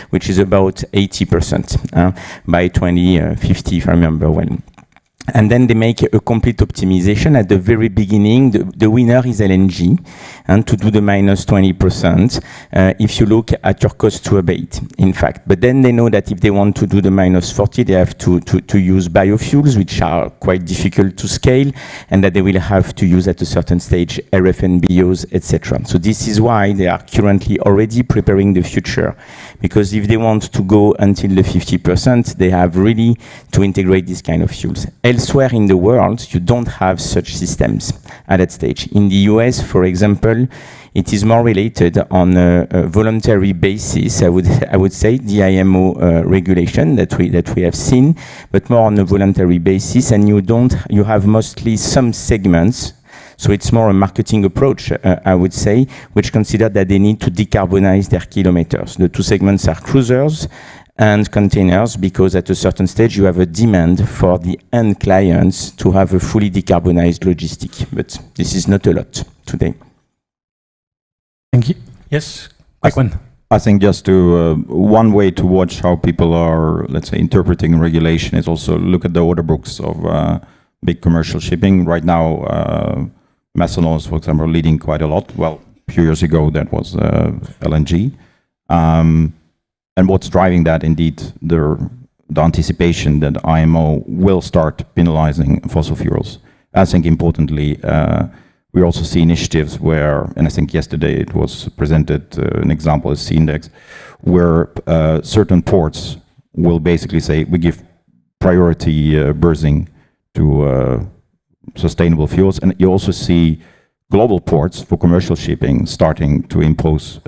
which is about 80% by 2050, if I remember well. And then they make a complete optimization. At the very beginning, the winner is LNG, and to do the minus 20%, if you look at your cost to abate, in fact. But then they know that if they want to do the minus 40, they have to use biofuels, which are quite difficult to scale, and that they will have to use at a certain stage RFNBOs, etc. So this is why they are currently already preparing the future, because if they want to go until the 50%, they have really to integrate this kind of fuels. Elsewhere in the world, you don't have such systems at that stage. In the US, for example, it is more related on a voluntary basis, I would say, the IMO regulation that we have seen, but more on a voluntary basis, and you have mostly some segments. So it's more a marketing approach, I would say, which consider that they need to decarbonize their kilometers. The two segments are cruisers and containers, because at a certain stage you have a demand for the end clients to have a fully decarbonized logistic. But this is not a lot today. Thank you. Yes, quick one. I think just to one way to watch how people are, let's say, interpreting regulation is also look at the order books of big commercial shipping. Right now, methanol is, for example, leading quite a lot. Well, a few years ago, that was LNG. And what's driving that, indeed, the anticipation that IMO will start penalizing fossil fuels. I think, importantly, we also see initiatives where, and I think yesterday it was presented, an example is C-Index, where certain ports will basically say, we give priority berthing to sustainable fuels. And you also see global ports for commercial shipping starting to impose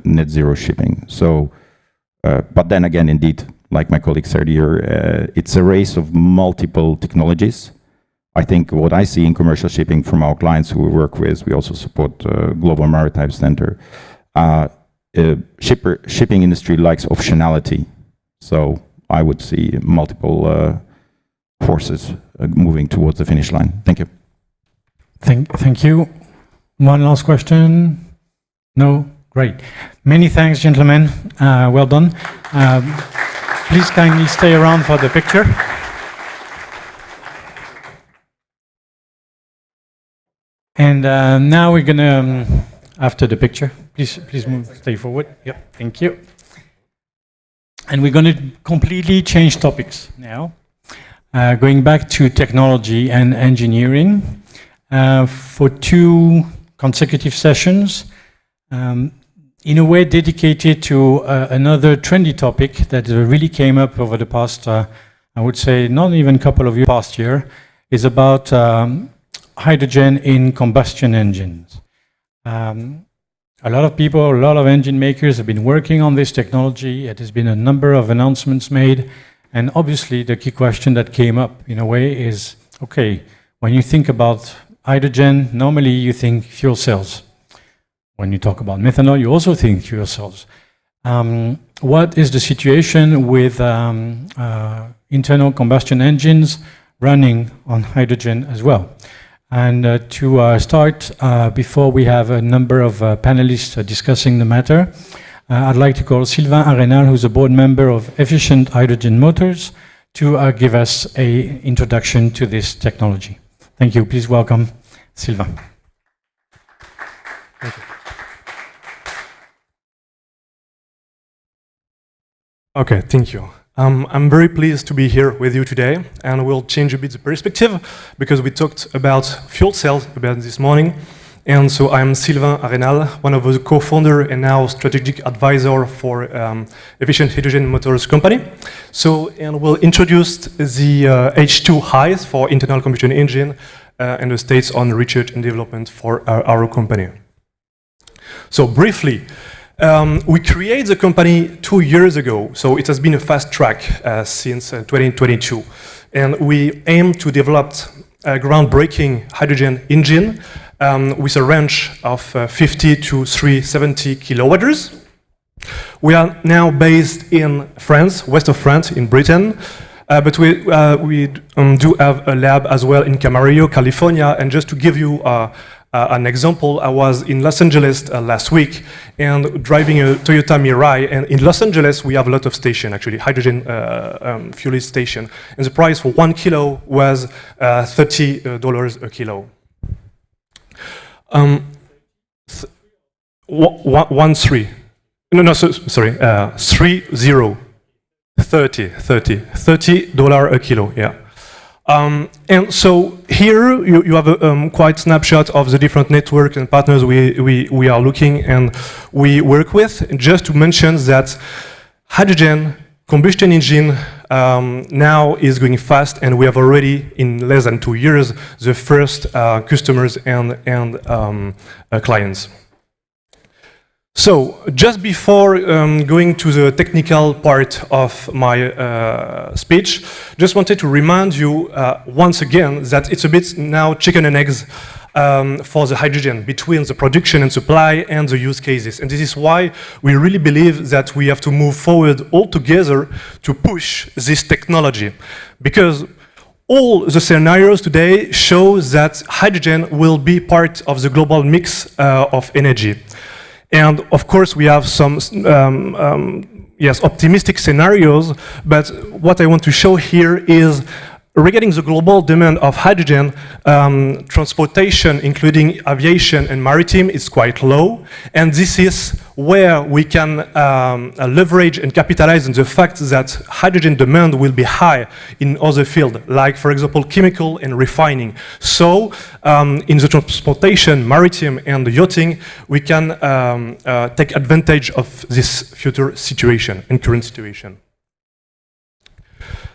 net zero shipping. So, but then again, indeed, like my colleague said here, it's a race of multiple technologies. I think what I see in commercial shipping from our clients who we work with, we also support Global Maritime Center. Shipping industry likes optionality. So I would see multiple forces moving towards the finish line. Thank you. Thank you. One last question? No? Great. Many thanks, gentlemen. Well done. Please kindly stay around for the picture. And now we're gonna, after the picture, please move, stay forward. Yep, thank you. And we're gonna completely change topics now. Going back to technology and engineering for 2 consecutive sessions, in a way dedicated to another trendy topic that really came up over the past, I would say, not even a couple of years, past year, is about hydrogen in combustion engines. A lot of people, a lot of engine makers have been working on this technology. It has been a number of announcements made, And obviously, the key question that came up in a way is, okay, when you think about hydrogen, normally you think fuel cells. When you talk about methanol, you also think fuel cells. What is the situation with internal combustion engines running on hydrogen as well? And to start, before we have a number of panelists discussing the matter, I'd like to call Sylvain Arenal, who's a board member of Efficient Hydrogen Motors, to give us an introduction to this technology. Thank you. Please welcome Sylvain. Thank you. Okay, thank you. I'm very pleased to be here with you today, and we'll change a bit the perspective because we talked about fuel cells about this morning. And so I'm Sylvain Arenal, one of the co-founder and now strategic advisor for Efficient Hydrogen Motors company. So, and we'll introduce the H2 highs for internal combustion engine and the states on research and development for our company. So briefly, we created the company 2 years ago, so it has been a fast track since 2022. And we aim to develop a groundbreaking hydrogen engine with a range of 50 to 370 kilowatts. We are now based in France, west of France, in Britain, but we do have a lab as well in Camarillo, California. And just to give you an example, I was in Los Angeles last week and driving a Toyota Mirai. And in Los Angeles, we have a lot of stations, actually, hydrogen fuel station. And the price for 1 kilo was $30 a kilo. 30. $30 a kilo, yeah. And so here you have a quite snapshot of the different networks and partners we are looking and we work with. And just to mention that hydrogen combustion engine now is going fast, and we have already, in less than 2 years, the first customers and clients. So, just before going to the technical part of my speech, just wanted to remind you once again that it's a bit now chicken and eggs for the hydrogen between the production and supply and the use cases. And this is why we really believe that we have to move forward all together to push this technology. Because all the scenarios today show that hydrogen will be part of the global mix of energy. And of course, we have some yes, optimistic scenarios, but what I want to show here is regarding the global demand of hydrogen, transportation, including aviation and maritime, is quite low. And this is where we can leverage and capitalize on the fact that hydrogen demand will be high in other fields, like, for example, chemical and refining. So, in the transportation, maritime, and yachting, we can take advantage of this future situation and current situation.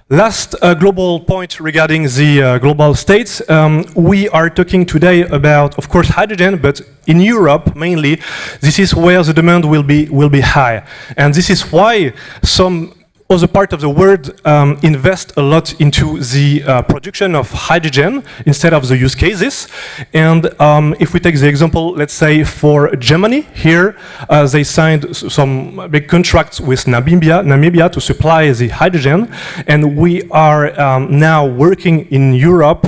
Last global point regarding the global states, we are talking today about, of course, hydrogen, but in Europe mainly, this is where the demand will be high, and this is why some other part of the world invest a lot into the production of hydrogen instead of the use cases. And if we take the example, let's say for Germany, here they signed some big contracts with Namibia to supply the hydrogen, and we are now working in Europe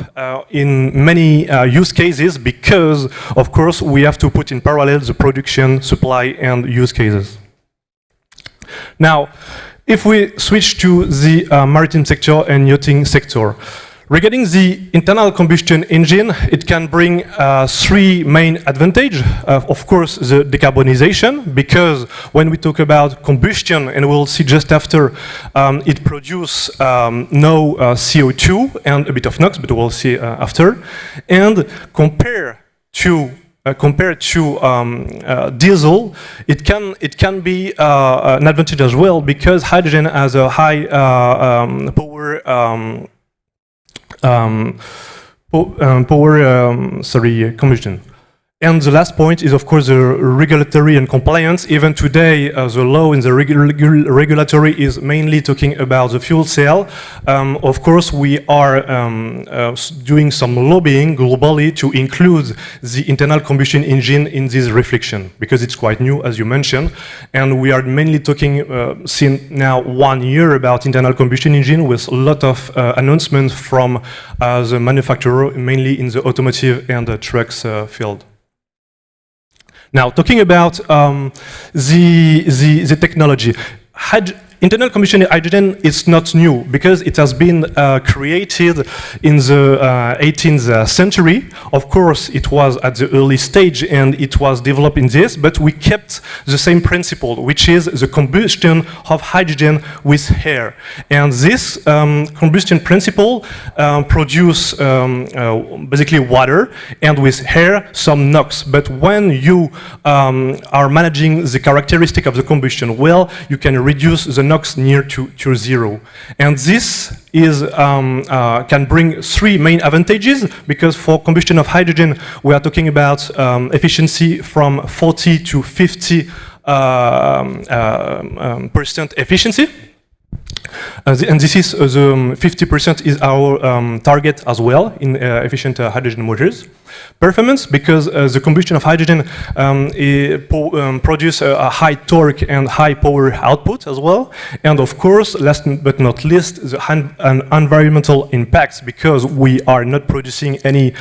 in many use cases because, of course, we have to put in parallel the production, supply, and use cases. Now, if we switch to the maritime sector and yachting sector, regarding the internal combustion engine, it can bring 3 main advantages. Of course, the decarbonization, because when we talk about combustion, and we'll see just after, it produces no CO2 and a bit of NOx, but we'll see after. And compared to diesel, it can be an advantage as well, because hydrogen has a high power combustion. And the last point is, of course, the regulatory and compliance. Even today, the law in the regulatory is mainly talking about the fuel cell. Of course, we are doing some lobbying globally to include the internal combustion engine in this reflection, because it's quite new, as you mentioned. And we are mainly talking since now 1 year about internal combustion engine, with a lot of announcements from the manufacturer, mainly in the automotive and the trucks field. Now, talking about the technology, internal combustion hydrogen is not new, because it has been created in the 18th century. Of course, it was at the early stage and it was developed in this, but we kept the same principle, which is the combustion of hydrogen with air. And this combustion principle produce basically water, and with air some NOx. But when you are managing the characteristic of the combustion well, you can reduce the NOx near to zero. And this is can bring three main advantages, because for combustion of hydrogen we are talking about efficiency from 40 to 50% efficiency. And this is the 50% is our target as well in efficient hydrogen motors. Performance, because the combustion of hydrogen produce a high torque and high power output as well. And of course, last but not least, the environmental impacts, because we are not producing any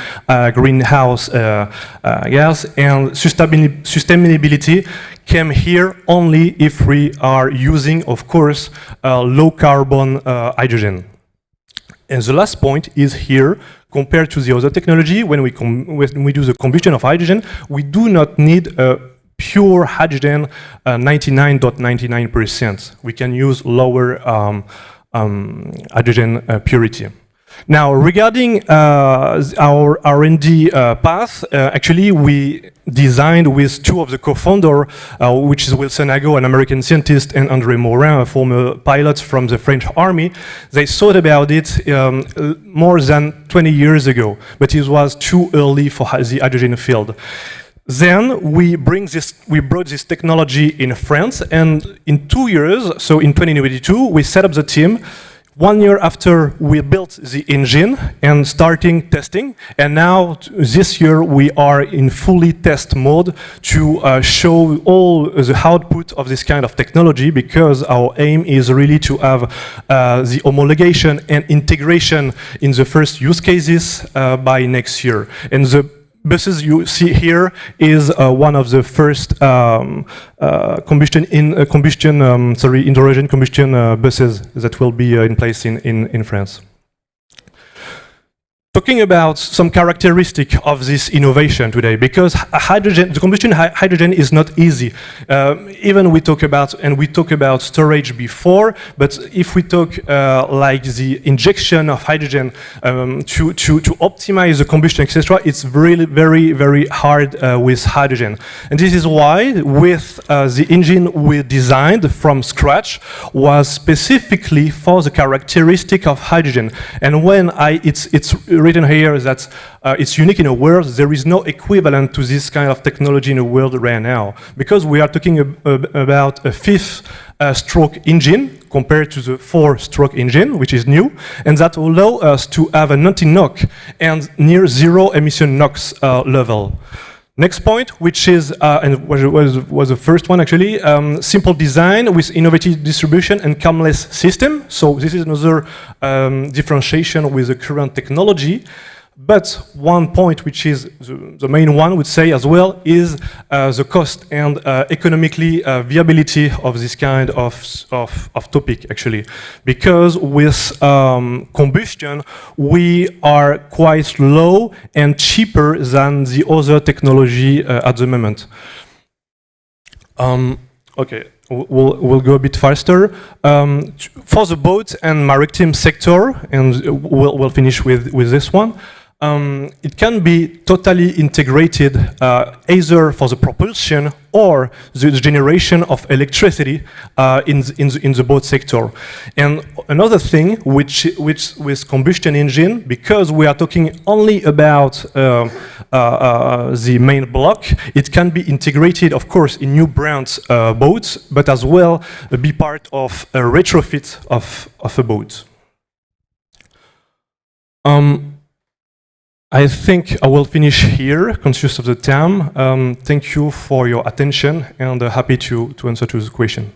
greenhouse gas, and sustainability came here only if we are using, of course, low carbon hydrogen. And the last point is here, compared to the other technology, when we do the combustion of hydrogen, we do not need a pure hydrogen 99.99%. We can use lower hydrogen purity. Now, regarding our R&D path, actually we designed with two of the co-founders, which is Wilson Ago, an American scientist, and André Morin, a former pilot from the French army. They thought about it more than 20 years ago, but it was too early for the hydrogen field. Then we brought this technology in France, and in 2 years, so in 2022, we set up the team. 1 year after, we built the engine and starting testing, and now this year we are in fully test mode to show all the output of this kind of technology, because our aim is really to have the homologation and integration in the first use cases by next year. And the buses you see here is one of the first hydrogen combustion buses that will be in place in France. Talking about some characteristic of this innovation today, because the combustion hydrogen is not easy. Even we talk about storage before, but if we talk like the injection of hydrogen to optimize the combustion, etc., it's really very hard with hydrogen. And this is why with the engine we designed from scratch was specifically for the characteristic of hydrogen. And when it's written here that it's unique in the world, there is no equivalent to this kind of technology in the world right now, because we are talking about a 5th stroke engine compared to the 4-stroke engine, which is new, and that will allow us to have an anti-knock and near zero emission NOx level. Next point, which is, and was the first one actually, simple design with innovative distribution and camless system. So this is another differentiation with the current technology. But one point, which is the main one, would say as well, is the cost and economically viability of this kind of topic, actually. Because with combustion, we are quite low and cheaper than the other technology at the moment. Okay, we'll go a bit faster. For the boat and maritime sector, and we'll finish with this one. it can be totally integrated either for the propulsion or the generation of electricity in the boat sector. And another thing, which with combustion engine, because we are talking only about the main block, it can be integrated, of course, in new brand boats, but as well be part of a retrofit of a boat. I think I will finish here, conscious of the time. Thank you for your attention, and happy to answer to the question.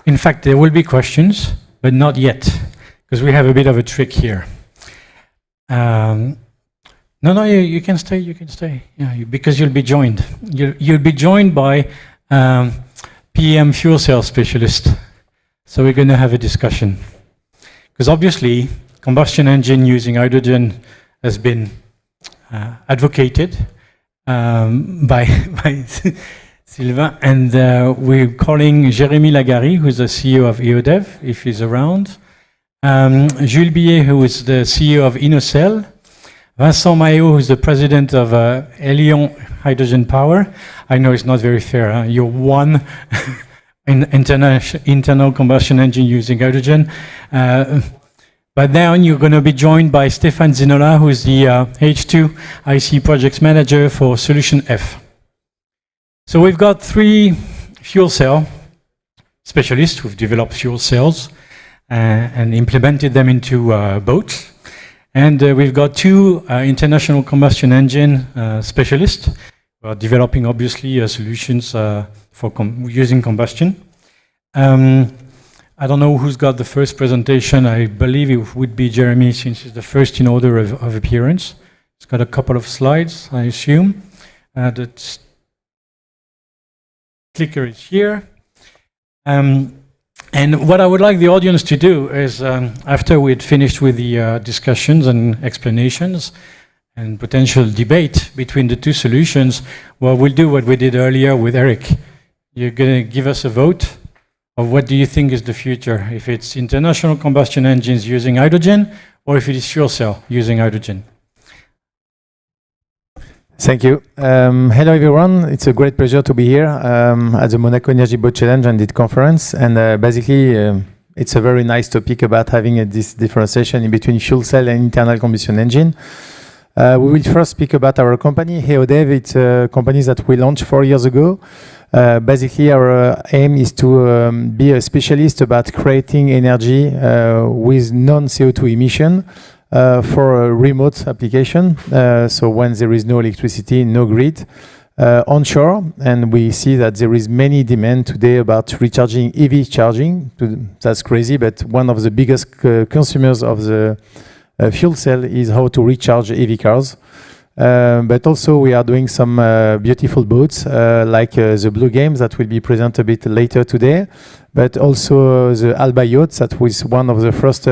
In fact, there will be questions, but not yet, because we have a bit of a trick here. No, you can stay, Yeah, because you'll be joined. You'll be joined by PM fuel cell specialist. So we're going to have a discussion. Because obviously, combustion engine using hydrogen has been advocated by Sylvain. And we're calling Jérémy Lagary, who's the CEO of EODev, if he's around. Jules Billet, who is the CEO of Inocel. Vincent Maillot, who's the president of Elion Hydrogen Power. I know it's not very fair. Huh? You're one internal combustion engine using hydrogen. But then you're going to be joined by Stéphane Zinola, who is the H2 IC Projects Manager for Solution F. So we've got 3 fuel cell specialists who've developed fuel cells and implemented them into boats. And we've got 2 international combustion engine specialists who are developing, obviously, solutions for using combustion. I don't know who's got the first presentation. I believe it would be Jeremy, since he's the first in order of appearance. It's got a couple of slides, I assume. The clicker is here. And what I would like the audience to do is, after we'd finished with the discussions and explanations and potential debate between the 2 solutions, well, we'll do what we did earlier with Eric. You're going to give us a vote of what do you think is the future, if it's international combustion engines using hydrogen, or if it is fuel cell using hydrogen. Thank you. Hello everyone, it's a great pleasure to be here at the Monaco Energy Boat Challenge and DIT conference. And basically, it's a very nice topic about having this differentiation in between fuel cell and internal combustion engine. We will first speak about our company, EODev. It's a company that we launched 4 years ago. Basically, our aim is to be a specialist about creating energy with non-CO2 emission for a remote application. So when there is no electricity, no grid, onshore, and we see that there is many demand today about recharging, EV charging. That's crazy, but one of the biggest consumers of the fuel cell is how to recharge EV cars. But also we are doing some beautiful boats like the Blue Games that will be presented a bit later today, but also the Alba Yachts that was one of the first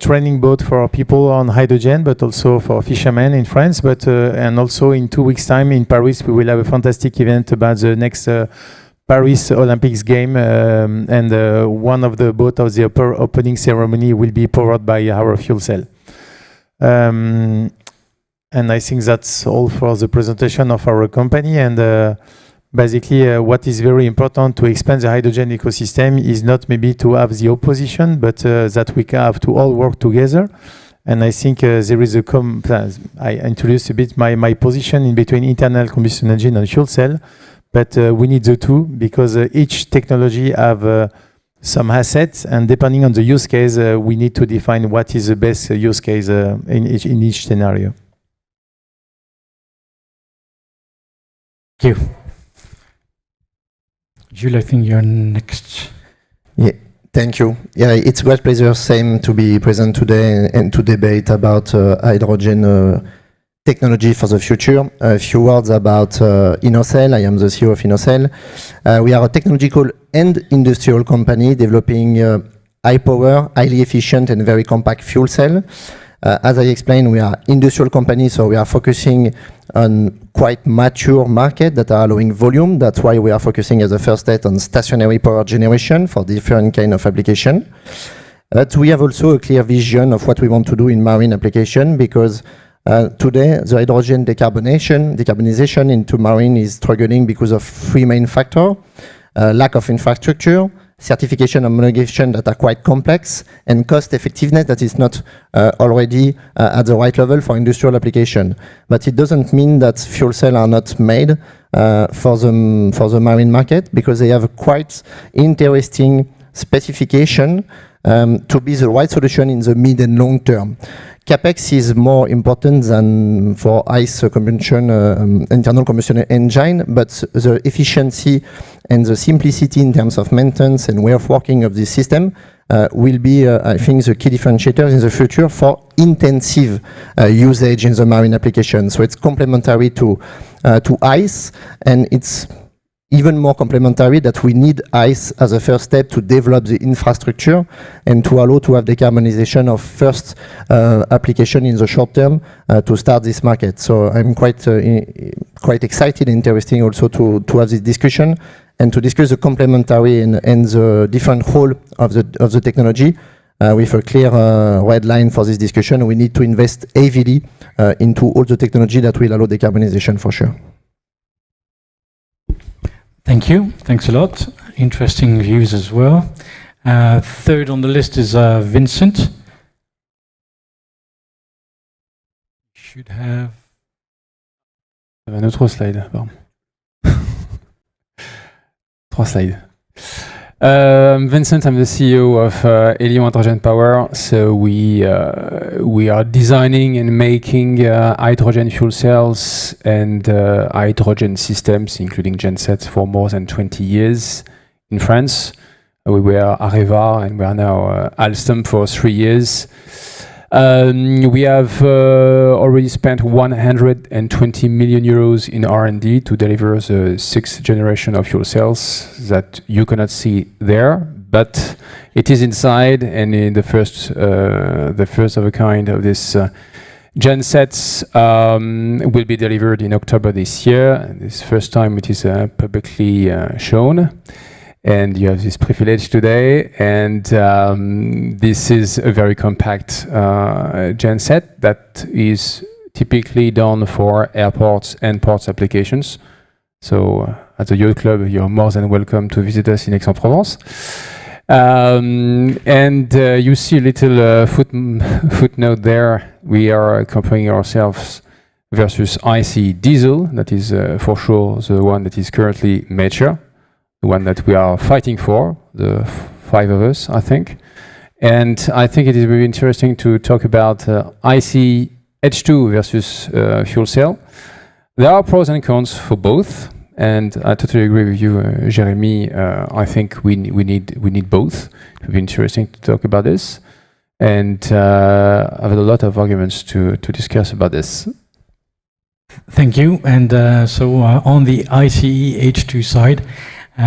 training boat for people on hydrogen, but also for fishermen in France. But and also in 2 weeks' time in Paris, we will have a fantastic event about the next Paris Olympics game, and one of the boat of the opening ceremony will be powered by our fuel cell. And I think that's all for the presentation of our company. And basically, what is very important to expand the hydrogen ecosystem is not maybe to have the opposition, but that we have to all work together. And I think there is I introduced a bit my position in between internal combustion engine and fuel cell, but we need the 2 because each technology have some assets, and depending on the use case, we need to define what is the best use case in each scenario. Thank you. Jules, I think you're next. Yeah, thank you. Yeah, it's a great pleasure, same, to be present today and to debate about hydrogen technology for the future. A few words about Inocel. I am the CEO of Inocel. We are a technological and industrial company developing high power, highly efficient and very compact fuel cell. As I explained, we are industrial company, so we are focusing on quite mature market that are allowing volume. That's why we are focusing as a first step on stationary power generation for different kind of application. But we have also a clear vision of what we want to do in marine application, because today the hydrogen decarbonization into marine is struggling because of three main factors: lack of infrastructure, certification and homologation that are quite complex, and cost effectiveness that is not already at the right level for industrial application. But it doesn't mean that fuel cells are not made for the marine market, because they have a quite interesting specification to be the right solution in the mid and long term. CapEx is more important than for ICE combustion, internal combustion engine, but the efficiency and the simplicity in terms of maintenance and way of working of this system will be, I think, the key differentiators in the future for intensive usage in the marine application. So it's complementary to ICE, and it's even more complementary that we need ICE as a first step to develop the infrastructure and to allow to have decarbonization of first application in the short term to start this market. So I'm quite excited and interesting also to have this discussion and to discuss the complementary and the different role of the technology with a clear red line for this discussion. We need to invest heavily into all the technology that will allow decarbonization for sure. Thank you. Thanks a lot. Interesting views as well. Third on the list is Vincent. Should have un autre slide. Pardon. 3 slides. Vincent, I'm the CEO of Helion Hydrogen Power. So we are designing and making hydrogen fuel cells and hydrogen systems, including gensets, for more than 20 years in France. We were Areva, and we are now Alstom for 3 years. We have already spent 120 million euros in R&D to deliver the 6th generation of fuel cells that you cannot see there, but it is inside, and in the first of a kind of this gensets will be delivered in October this year. This first time it is publicly shown. And you have this privilege today, and this is a very compact genset that is typically done for airports and ports applications. So at the Yacht Club, you're more than welcome to visit us in Aix-en-Provence. And you see a little footnote there. We are comparing ourselves versus IC diesel. That is for sure the one that is currently mature. The one that we are fighting for, the 5 of us, I think. And I think it is very interesting to talk about IC H2 versus fuel cell. There are pros and cons for both, and I totally agree with you, Jeremy. I think we need both. It would be interesting to talk about this, and I have a lot of arguments to discuss about this. Thank you. And so on the ICE H2 side,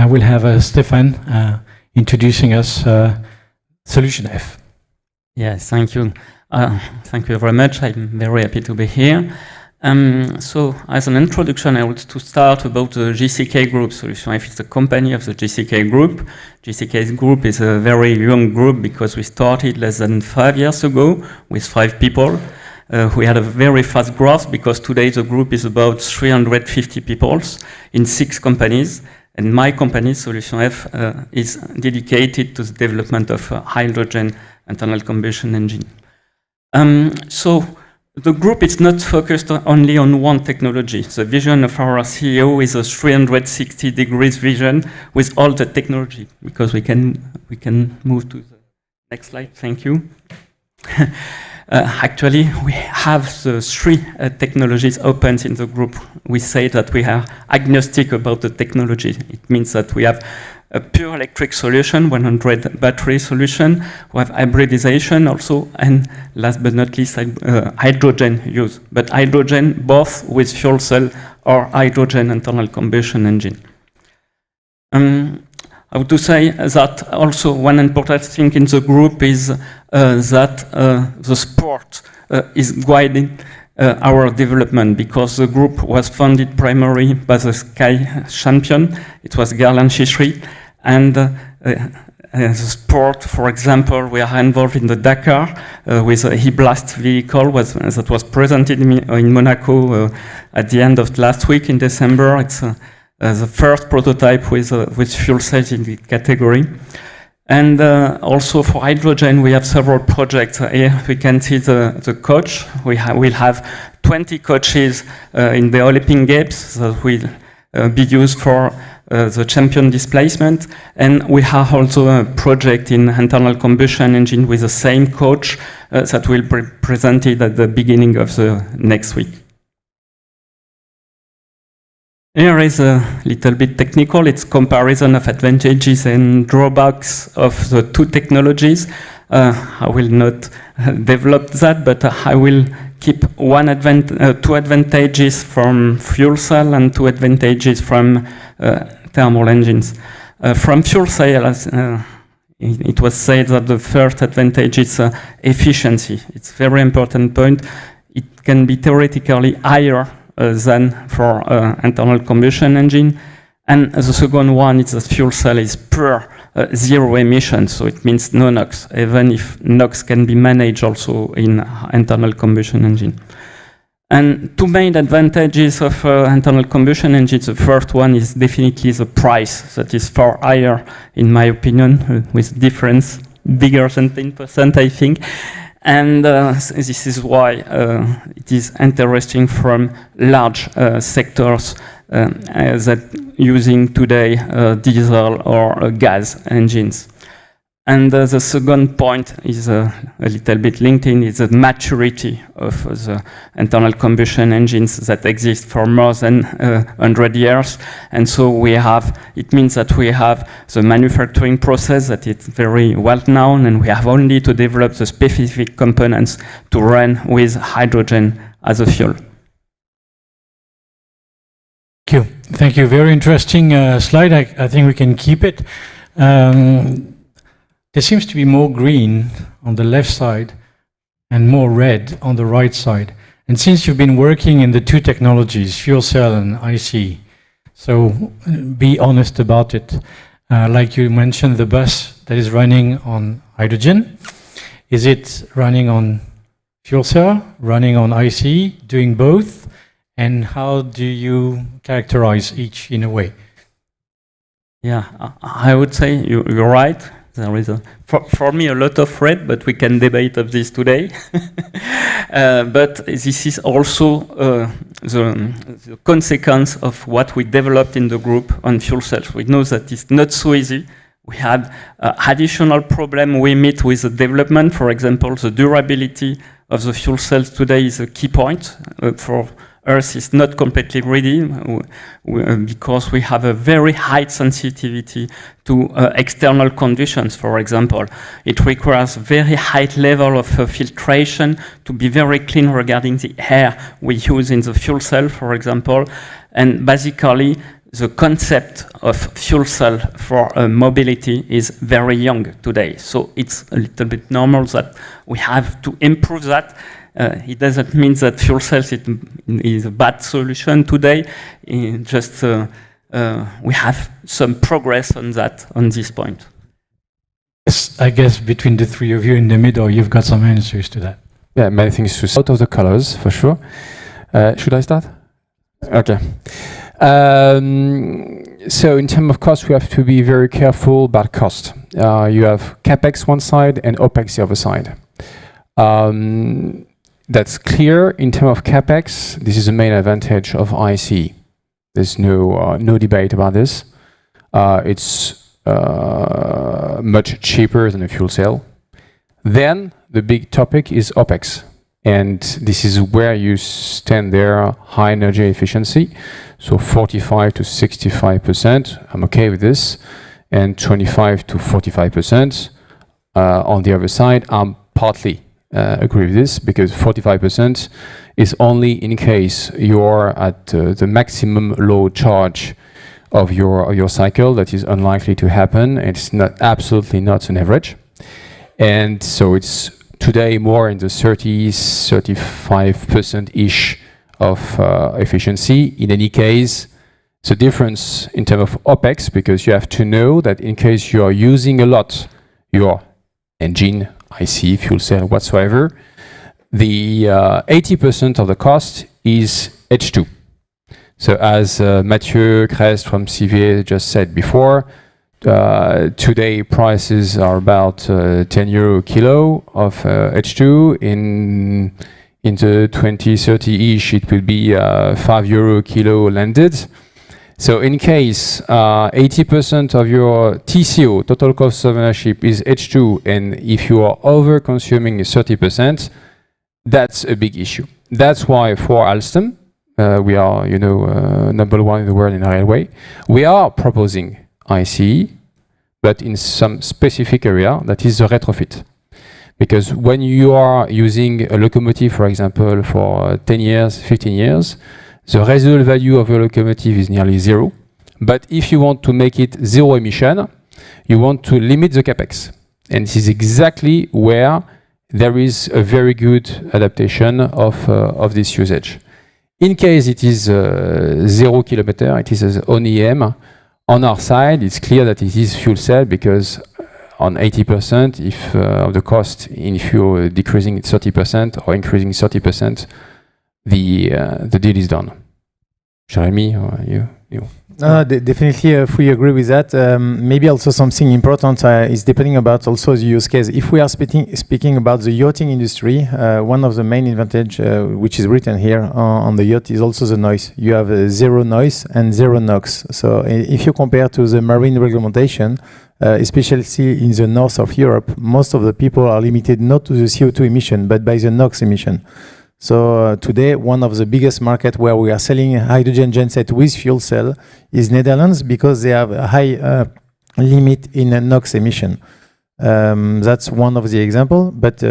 we'll have Stéphane introducing us Solution F. Yes, thank you. Thank you very much. I'm very happy to be here. So, as an introduction, I want to start about the GCK Group. Solution F is the company of the GCK Group. GCK Group is a very young group because we started less than 5 years ago with 5 people. We had a very fast growth because today the group is about 350 people in 6 companies. And my company, Solution F, is dedicated to the development of hydrogen internal combustion engine. So the group is not focused only on one technology. The vision of our CEO is a 360 degrees vision with all the technology, because we can move to the next slide. Thank you. Actually, we have the 3 technologies open in the group. We say that we are agnostic about the technology. It means that we have a pure electric solution, 100 battery solution. We have hybridization also, and last but not least, hydrogen use. But hydrogen both with fuel cell or hydrogen internal combustion engine. I would say that also one important thing in the group is that the sport is guiding our development, because the group was founded primarily by the Sky champion. It was Gerland Chichery, and the sport, for example, we are involved in the Dakar with a E-Blast vehicle that was presented in Monaco at the end of last week in December. It's the first prototype with fuel cells in the category. And also for hydrogen, we have several projects. Here we can see the coach. We'll have 20 coaches in the Olympic Games that will be used for the champion displacement. And we have also a project in internal combustion engine with the same coach that will be presented at the beginning of the next week. Here is a little bit technical. It's comparison of advantages and drawbacks of the two technologies. I will not develop that, but I will keep two advantages from fuel cell and two advantages from thermal engines. From fuel cell, it was said that the first advantage is efficiency. It's a very important point. It can be theoretically higher than for internal combustion engine. And the second one is that fuel cell is pure zero emission, so it means no NOx, even if NOx can be managed also in internal combustion engine. And two main advantages of internal combustion engines. The first one is definitely the price, that is far higher, in my opinion, with difference bigger than 10%, I think. And this is why it is interesting from large sectors that using today diesel or gas engines. And the second point is a little bit linked in, is the maturity of the internal combustion engines that exist for more than 100 years. And so it means that we have the manufacturing process that is very well known, and we have only to develop the specific components to run with hydrogen as a fuel. Thank you. Thank you. Very interesting slide. I think we can keep it. There seems to be more green on the left side and more red on the right side. And since you've been working in the two technologies, fuel cell and IC, so be honest about it. Like you mentioned, the bus that is running on hydrogen, is it running on fuel cell, running on IC, doing both? And how do you characterize each in a way? Yeah, I would say you're right. There is for me a lot of red, but we can debate of this today. But this is also the consequence of what we developed in the group on fuel cells. We know that it's not so easy. We had additional problem we meet with the development. For example, the durability of the fuel cells today is a key point for Earth is not completely ready because we have a very high sensitivity to external conditions, for example. It requires very high level of filtration to be very clean regarding the air we use in the fuel cell, for example. And basically, the concept of fuel cell for mobility is very young today. So it's a little bit normal that we have to improve that. It doesn't mean that fuel cells is a bad solution today. Just we have some progress on that, on this point. Yes, I guess between the three of you in the middle, you've got some answers to that. Yeah, many things to say. Out of the colors, for sure. Should I start? Okay. So in terms of cost, we have to be very careful about cost. You have CapEx one side and OpEx the other side. That's clear. In terms of CapEx, this is the main advantage of IC. There's no debate about this. It's much cheaper than a fuel cell. Then the big topic is OpEx. And this is where you stand there, high energy efficiency. So 45 to 65%, I'm okay with this. And 25 to 45% on the other side, I'm partly agree with this, because 45% is only in case you're at the maximum load charge of your cycle. That is unlikely to happen. It's not absolutely not an average. And so it's today more in the 35%-ish of efficiency. In any case, the difference in terms of OPEX, because you have to know that in case you are using a lot your engine, IC, fuel cell, whatsoever, the 80% of the cost is H2. So as Mathieu Crest from CVA just said before, today prices are about 10 euro a kilo of H2. In the 2030-ish, it will be 5 euro a kilo landed. So in case 80% of your TCO, total cost of ownership, is H2, and if you are over-consuming 30%, that's a big issue. That's why for Alstom, we are, number one in the world in railway, we are proposing ICE, but in some specific area, that is the retrofit. Because when you are using a locomotive, for example, for 10 years, 15 years, the residual value of your locomotive is nearly zero. But if you want to make it zero emission, you want to limit the capex. And this is exactly where there is a very good adaptation of this usage. In case it is 0 kilometer, it is on EM. On our side, it's clear that it is fuel cell because on 80%, if of the cost, if you're decreasing it 30% or increasing 30%, the deal is done. Jeremy, or you? No, definitely fully agree with that. Maybe also something important is depending about also the use case. If we are speaking about the yachting industry, one of the main advantage which is written here on the yacht is also the noise. You have zero noise and zero NOx. So if you compare to the marine regulation, especially in the north of Europe, most of the people are limited not to the CO2 emission, but by the NOx emission. So today, one of the biggest market where we are selling hydrogen genset with fuel cell is Netherlands because they have a high limit in NOx emission. That's one of the example, but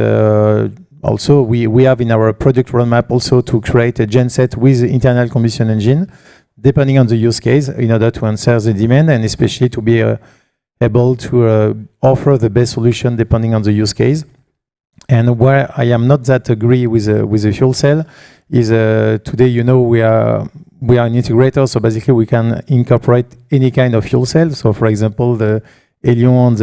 also we have in our product roadmap also to create a genset with internal combustion engine, depending on the use case, in order to answer the demand and especially to be able to offer the best solution depending on the use case. And where I am not that agree with the fuel cell is today, we are an integrator, so basically we can incorporate any kind of fuel cell. So for example, the Helion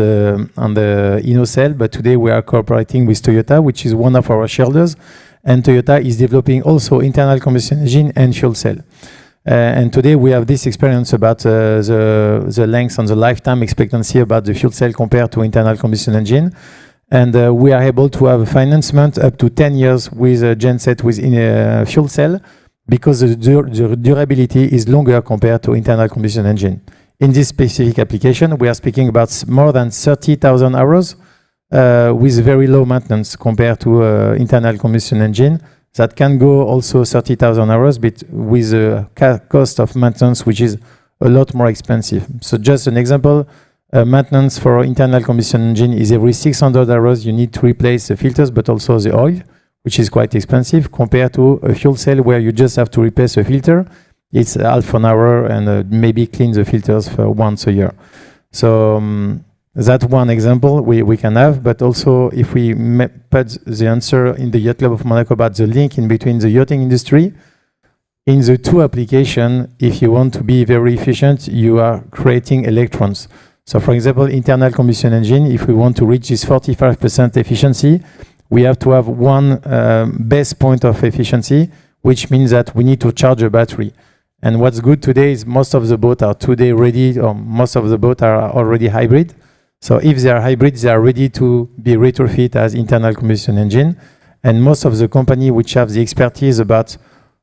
and the InnoCell, but today we are cooperating with Toyota, which is one of our shareholders, and Toyota is developing also internal combustion engine and fuel cell. And today we have this experience about the length and the lifetime expectancy about the fuel cell compared to internal combustion engine. And we are able to have financement up to 10 years with a genset within a fuel cell because the durability is longer compared to internal combustion engine. In this specific application, we are speaking about more than 30,000 hours with very low maintenance compared to internal combustion engine. That can go also 30,000 hours, but with a cost of maintenance which is a lot more expensive. So just an example, maintenance for internal combustion engine is every 600 hours you need to replace the filters, but also the oil, which is quite expensive compared to a fuel cell where you just have to replace a filter. It's half an hour and maybe clean the filters for once a year. So that's one example we can have, but also if we put the answer in the Yacht Club of Monaco about the link in between the yachting industry, in the two applications, if you want to be very efficient, you are creating electrons. So for example, internal combustion engine, if we want to reach this 45% efficiency, we have to have one base point of efficiency, which means that we need to charge a battery. And what's good today is most of the boats are today ready, or most of the boats are already hybrid. So if they are hybrid, they are ready to be retrofit as internal combustion engine. And most of the company which have the expertise about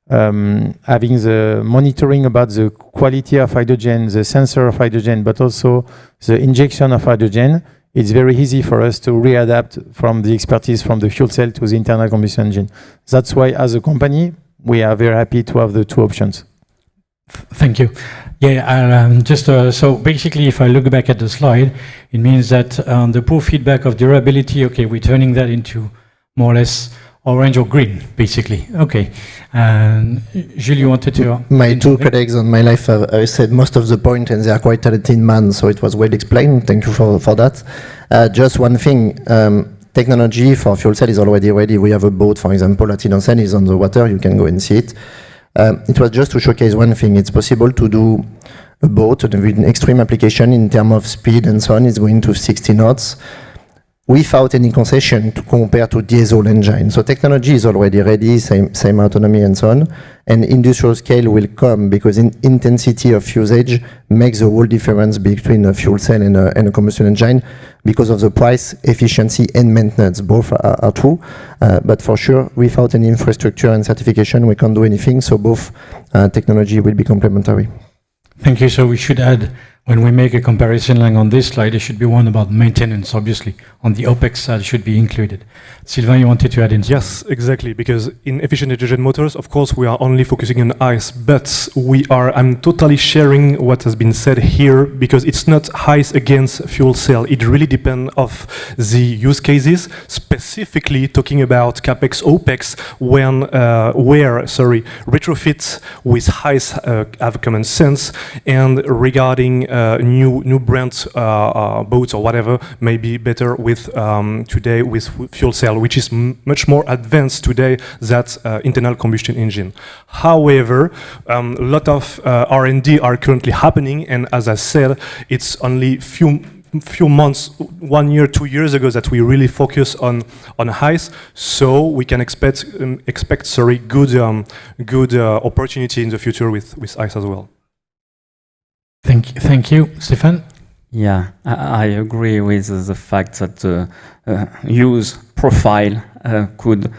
having the monitoring about the quality of hydrogen, the sensor of hydrogen, but also the injection of hydrogen, it's very easy for us to readapt from the expertise from the fuel cell to the internal combustion engine. That's why as a company, we are very happy to have the two options. Thank you. Yeah, so basically, if I look back at the slide, it means that the poor feedback of durability, okay, we're turning that into more or less orange or green, basically. Okay. Jules, you wanted to... My two colleagues on my life have said most of the point, and they are quite talented man, so it was well explained. Thank you for that. Just one thing. technology for fuel cell is already ready. We have a boat, for example, at Innocent is on the water. You can go and see it. It was just to showcase one thing. It's possible to do a boat with an extreme application in terms of speed and so on. It's going to 60 knots without any concession to compare to diesel engine. So technology is already ready, same autonomy and so on. And industrial scale will come because intensity of usage makes the whole difference between a fuel cell and a combustion engine because of the price, efficiency, and maintenance. Both are true. But for sure, without any infrastructure and certification, we can't do anything. So both technology will be complementary. Thank you. So we should add, when we make a comparison like on this slide, there should be one about maintenance, obviously. On the OPEX side should be included. Sylvain, you wanted to add in? Yes, exactly, because in efficient hydrogen motors, of course, we are only focusing on ICE, but I'm totally sharing what has been said here, because it's not ICE against fuel cell. It really depends on the use cases, specifically talking about CapEx, OPEX, where retrofits with ICE have common sense, and regarding new brand boats or whatever may be better with today with fuel cell, which is much more advanced today than internal combustion engine. However, a lot of R&D are currently happening, and as I said, it's only few months, 1 year, 2 years ago that we really focus on ICE, so we can expect good opportunity in the future with ICE as well. Thank you. Stéphane? Yeah, I agree with the fact that the use profile could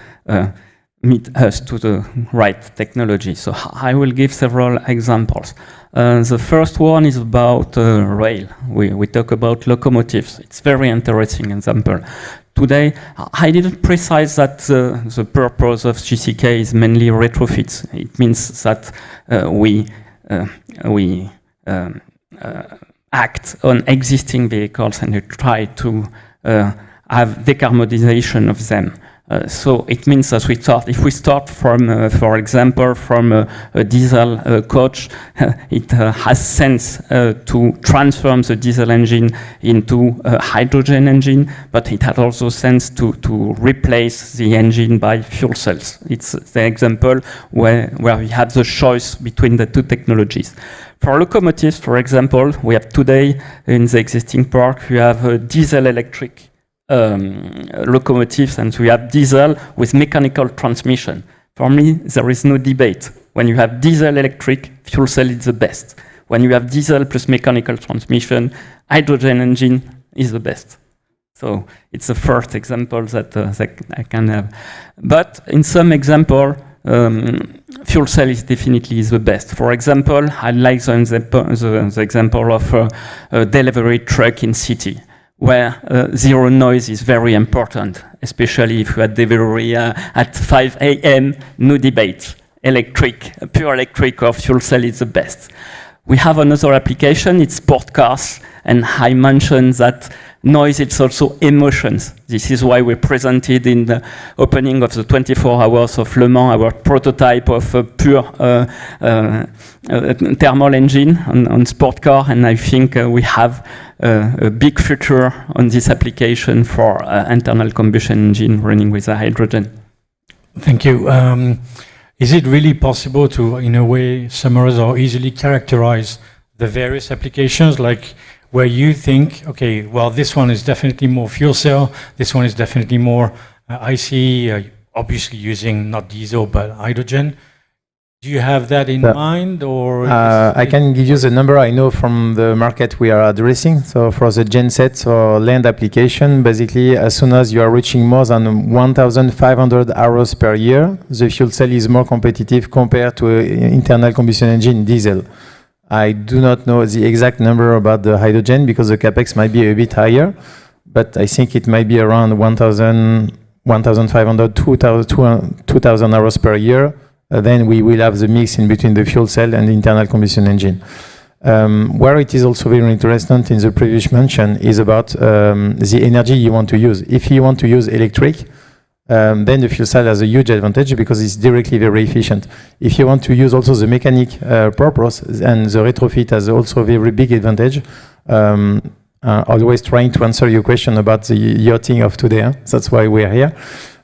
meet us to the right technology. So I will give several examples. The first one is about rail. We talk about locomotives. It's very interesting example. Today, I didn't precise that the purpose of GCK is mainly retrofits. It means that we act on existing vehicles and we try to have decarbonization of them. So it means that if we start from, for example, from a diesel coach, it has sense to transform the diesel engine into a hydrogen engine, but it has also sense to replace the engine by fuel cells. It's the example where we have the choice between the two technologies. For locomotives, for example, we have today in the existing park, we have diesel-electric locomotives, and we have diesel with mechanical transmission. For me, there is no debate. When you have diesel-electric, fuel cell is the best. When you have diesel plus mechanical transmission, hydrogen engine is the best. So it's the first example that I can have. But in some example, fuel cell is definitely the best. For example, I like the example of a delivery truck in city, where zero noise is very important, especially if you have delivery at 5 a.m., no debate. Electric, pure electric or fuel cell is the best. We have another application, it's sport cars, and I mentioned that noise is also emotions. This is why we presented in the opening of the 24 hours of Le Mans our prototype of a pure thermal engine on sport car, and I think we have a big future on this application for internal combustion engine running with hydrogen. Thank you. Is it really possible to, in a way, summarize or easily characterize the various applications, like where you think, okay, well, this one is definitely more fuel cell, this one is definitely more ICE, obviously using not diesel but hydrogen? Do you have that in mind, or? I can give you the number I know from the market we are addressing. So for the gensets or land application, basically, as soon as you are reaching more than 1,500 hours per year, the fuel cell is more competitive compared to an internal combustion engine diesel. I do not know the exact number about the hydrogen because the capex might be a bit higher, but I think it might be around 1,500, 2,000 hours per year. Then we will have the mix in between the fuel cell and the internal combustion engine. Where it is also very interesting in the previous mention is about the energy you want to use. If you want to use electric, then the fuel cell has a huge advantage because it's directly very efficient. If you want to use also the mechanic purpose, and the retrofit has also a very big advantage. always trying to answer your question about the yachting of today. Huh? That's why we're here.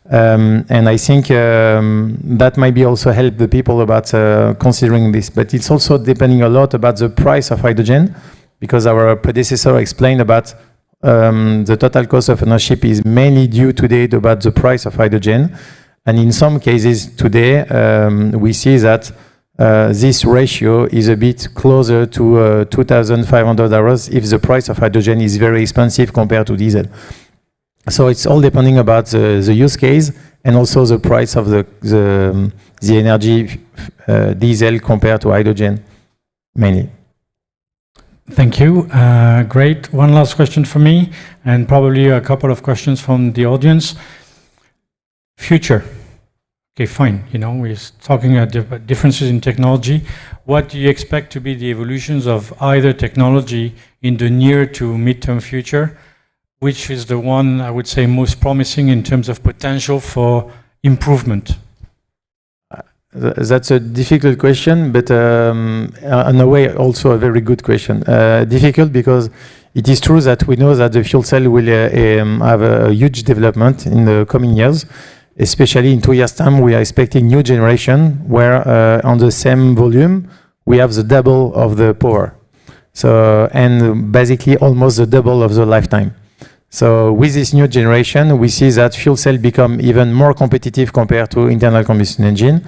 And I think that might be also help the people about considering this. But it's also depending a lot about the price of hydrogen, because our predecessor explained about the total cost of ownership is mainly due today about the price of hydrogen. And in some cases today, we see that this ratio is a bit closer to $2,500 if the price of hydrogen is very expensive compared to diesel. So it's all depending about the use case and also the price of the energy diesel compared to hydrogen, mainly. Thank you. Great. One last question for me, and probably a couple of questions from the audience. Future. Okay, fine. You know, we're talking about differences in technology. What do you expect to be the evolutions of either technology in the near to midterm future? Which is the one, I would say, most promising in terms of potential for improvement? That's a difficult question, but in a way also a very good question. Difficult because it is true that we know that the fuel cell will have a huge development in the coming years. Especially in 2 years' time, we are expecting new generation where on the same volume, we have the double of the power. So, and basically almost the double of the lifetime. So with this new generation, we see that fuel cell become even more competitive compared to internal combustion engine.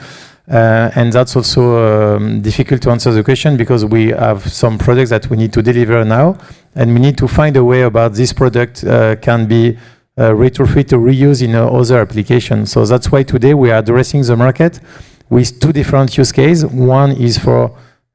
And that's also difficult to answer the question because we have some products that we need to deliver now, and we need to find a way about this product can be retrofit or reuse in other applications. So that's why today we are addressing the market with 2 different use cases. One is for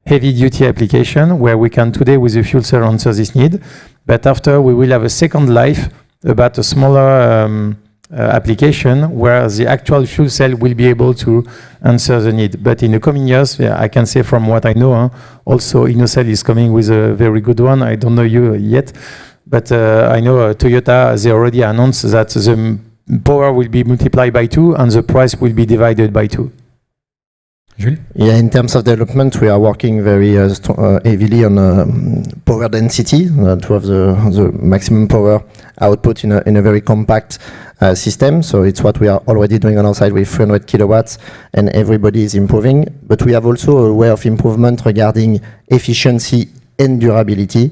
heavy duty application where we can today with the fuel cell answer this need, but after we will have a second life about a smaller application where the actual fuel cell will be able to answer the need. But in the coming years, I can say from what I know, also InnoCell is coming with a very good one. I don't know you yet, but I know Toyota, they already announced that the power will be multiplied by 2 and the price will be divided by 2. Yeah, in terms of development, we are working very heavily on power density to have the maximum power output in a very compact system. So it's what we are already doing on our side with 300 kilowatts, and everybody is improving. But we have also a way of improvement regarding efficiency and durability,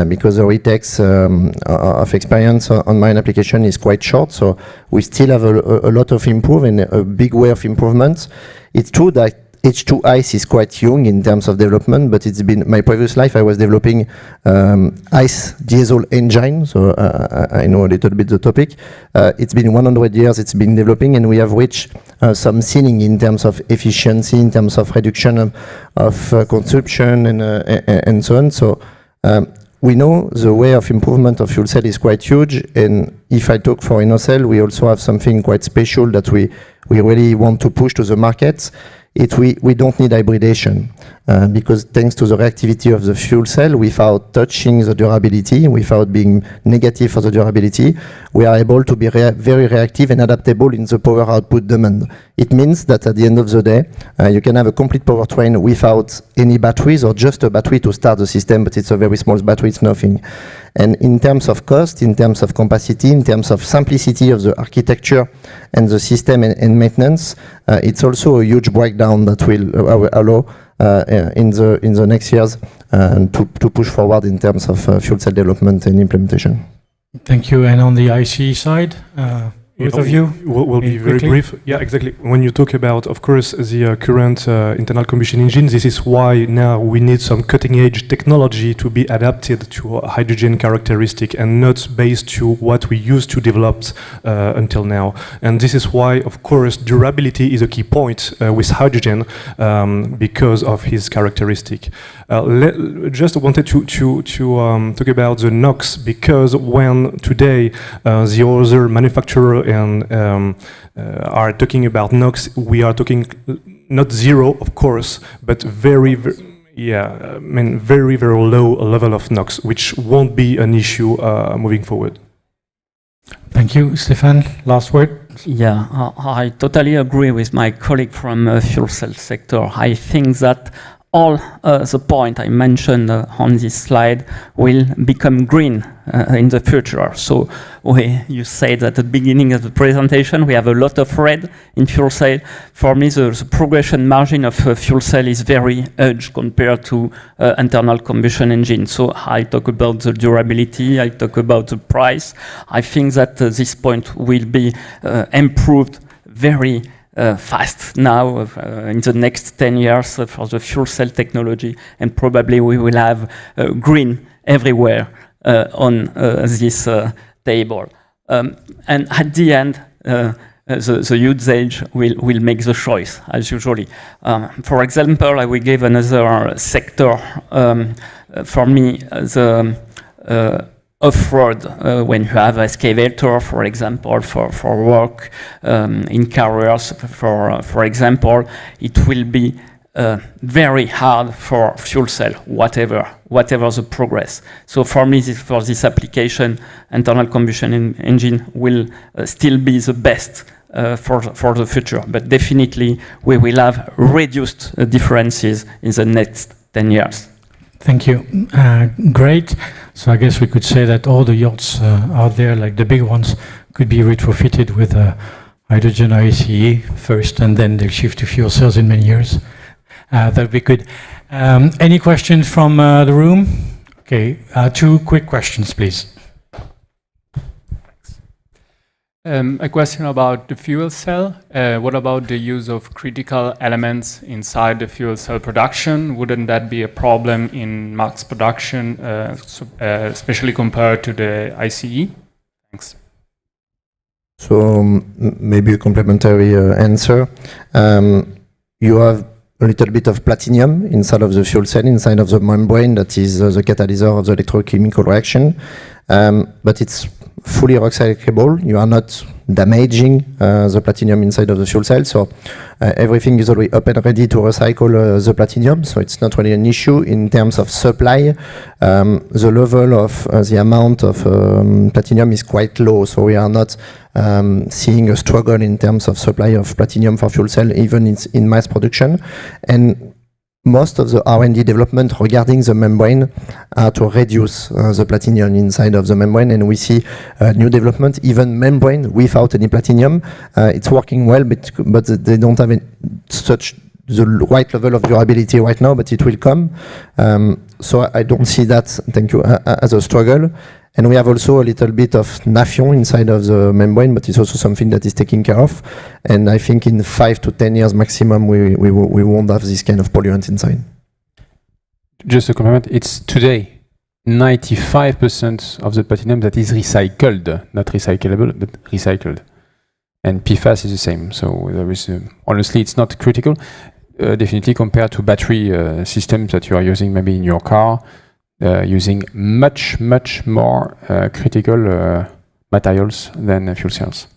because the retakes of experience on marine application is quite short. So we still have a lot of improvement and a big way of improvement. It's true that H2 ICE is quite young in terms of development, but it's been my previous life. I was developing ICE diesel engine, so I know a little bit the topic. It's been 100 years. It's been developing, and we have reached some ceiling in terms of efficiency, in terms of reduction of consumption, and so on. So we know the way of improvement of fuel cell is quite huge, and if I talk for InnoCell, we also have something quite special that we really want to push to the markets. We don't need hybridation because thanks to the reactivity of the fuel cell, without touching the durability, without being negative for the durability, we are able to be very reactive and adaptable in the power output demand. It means that at the end of the day, you can have a complete powertrain without any batteries or just a battery to start the system, but it's a very small battery, it's nothing. And in terms of cost, in terms of capacity, in terms of simplicity of the architecture and the system and maintenance, it's also a huge breakdown that will allow in the next years to push forward in terms of fuel cell development and implementation. Thank you. And on the ICE side, both of you? We'll be very brief. Yeah, exactly. When you talk about, of course, the current internal combustion engine, this is why now we need some cutting-edge technology to be adapted to a hydrogen characteristic and not based to what we used to develop until now. And this is why, of course, durability is a key point with hydrogen because of his characteristic. Just wanted to talk about the NOx, because when today the other manufacturer and are talking about NOx, we are talking not zero, of course, but very low level of NOx, which won't be an issue moving forward. Thank you. Stéphane, last word. Yeah, I totally agree with my colleague from fuel cell sector. I think that all the point I mentioned on this slide will become green in the future. So you said at the beginning of the presentation, we have a lot of red in fuel cell. For me, the progression margin of fuel cell is very huge compared to internal combustion engine. So I talk about the durability, I talk about the price. I think that this point will be improved very fast now in the next 10 years for the fuel cell technology, and probably we will have green everywhere on this table. And at the end, the usage will make the choice, as usually. For example, I will give another sector. For me, the off-road, when you have excavator, for example, for work in carriers, for example, it will be very hard for fuel cell, whatever the progress. So for me, for this application, internal combustion engine will still be the best for the future. But definitely, we will have reduced differences in the next 10 years. Thank you. Great. So I guess we could say that all the yachts out there, like the big ones, could be retrofitted with hydrogen or ACE first, and then they'll shift to fuel cells in many years. That would be good. Any questions from the room? Okay, 2 quick questions, please. A question about the fuel cell. What about the use of critical elements inside the fuel cell production? Wouldn't that be a problem in mass production, especially compared to the ICE? Thanks. So maybe a complementary answer. You have a little bit of platinum inside of the fuel cell, inside of the membrane that is the catalyst of the electrochemical reaction, but it's fully recyclable. You are not damaging the platinum inside of the fuel cell, so everything is already up and ready to recycle the platinum, so it's not really an issue. In terms of supply, the level of the amount of platinum is quite low, so we are not seeing a struggle in terms of supply of platinum for fuel cell, even in mass production. And most of the R&D development regarding the membrane are to reduce the platinum inside of the membrane, and we see new development, even membrane without any platinum. It's working well, but they don't have such the right level of durability right now, but it will come. So I don't see that, thank you, as a struggle. And we have also a little bit of naphthalene inside of the membrane, but it's also something that is taken care of. And I think in 5 to 10 years maximum, we won't have this kind of polluant inside. Just a comment, it's today 95% of the platinum that is recycled, not recyclable, but recycled. And PFAS is the same. So there is, honestly, it's not critical. Definitely compared to battery systems that you are using maybe in your car, using much more critical materials than fuel cells.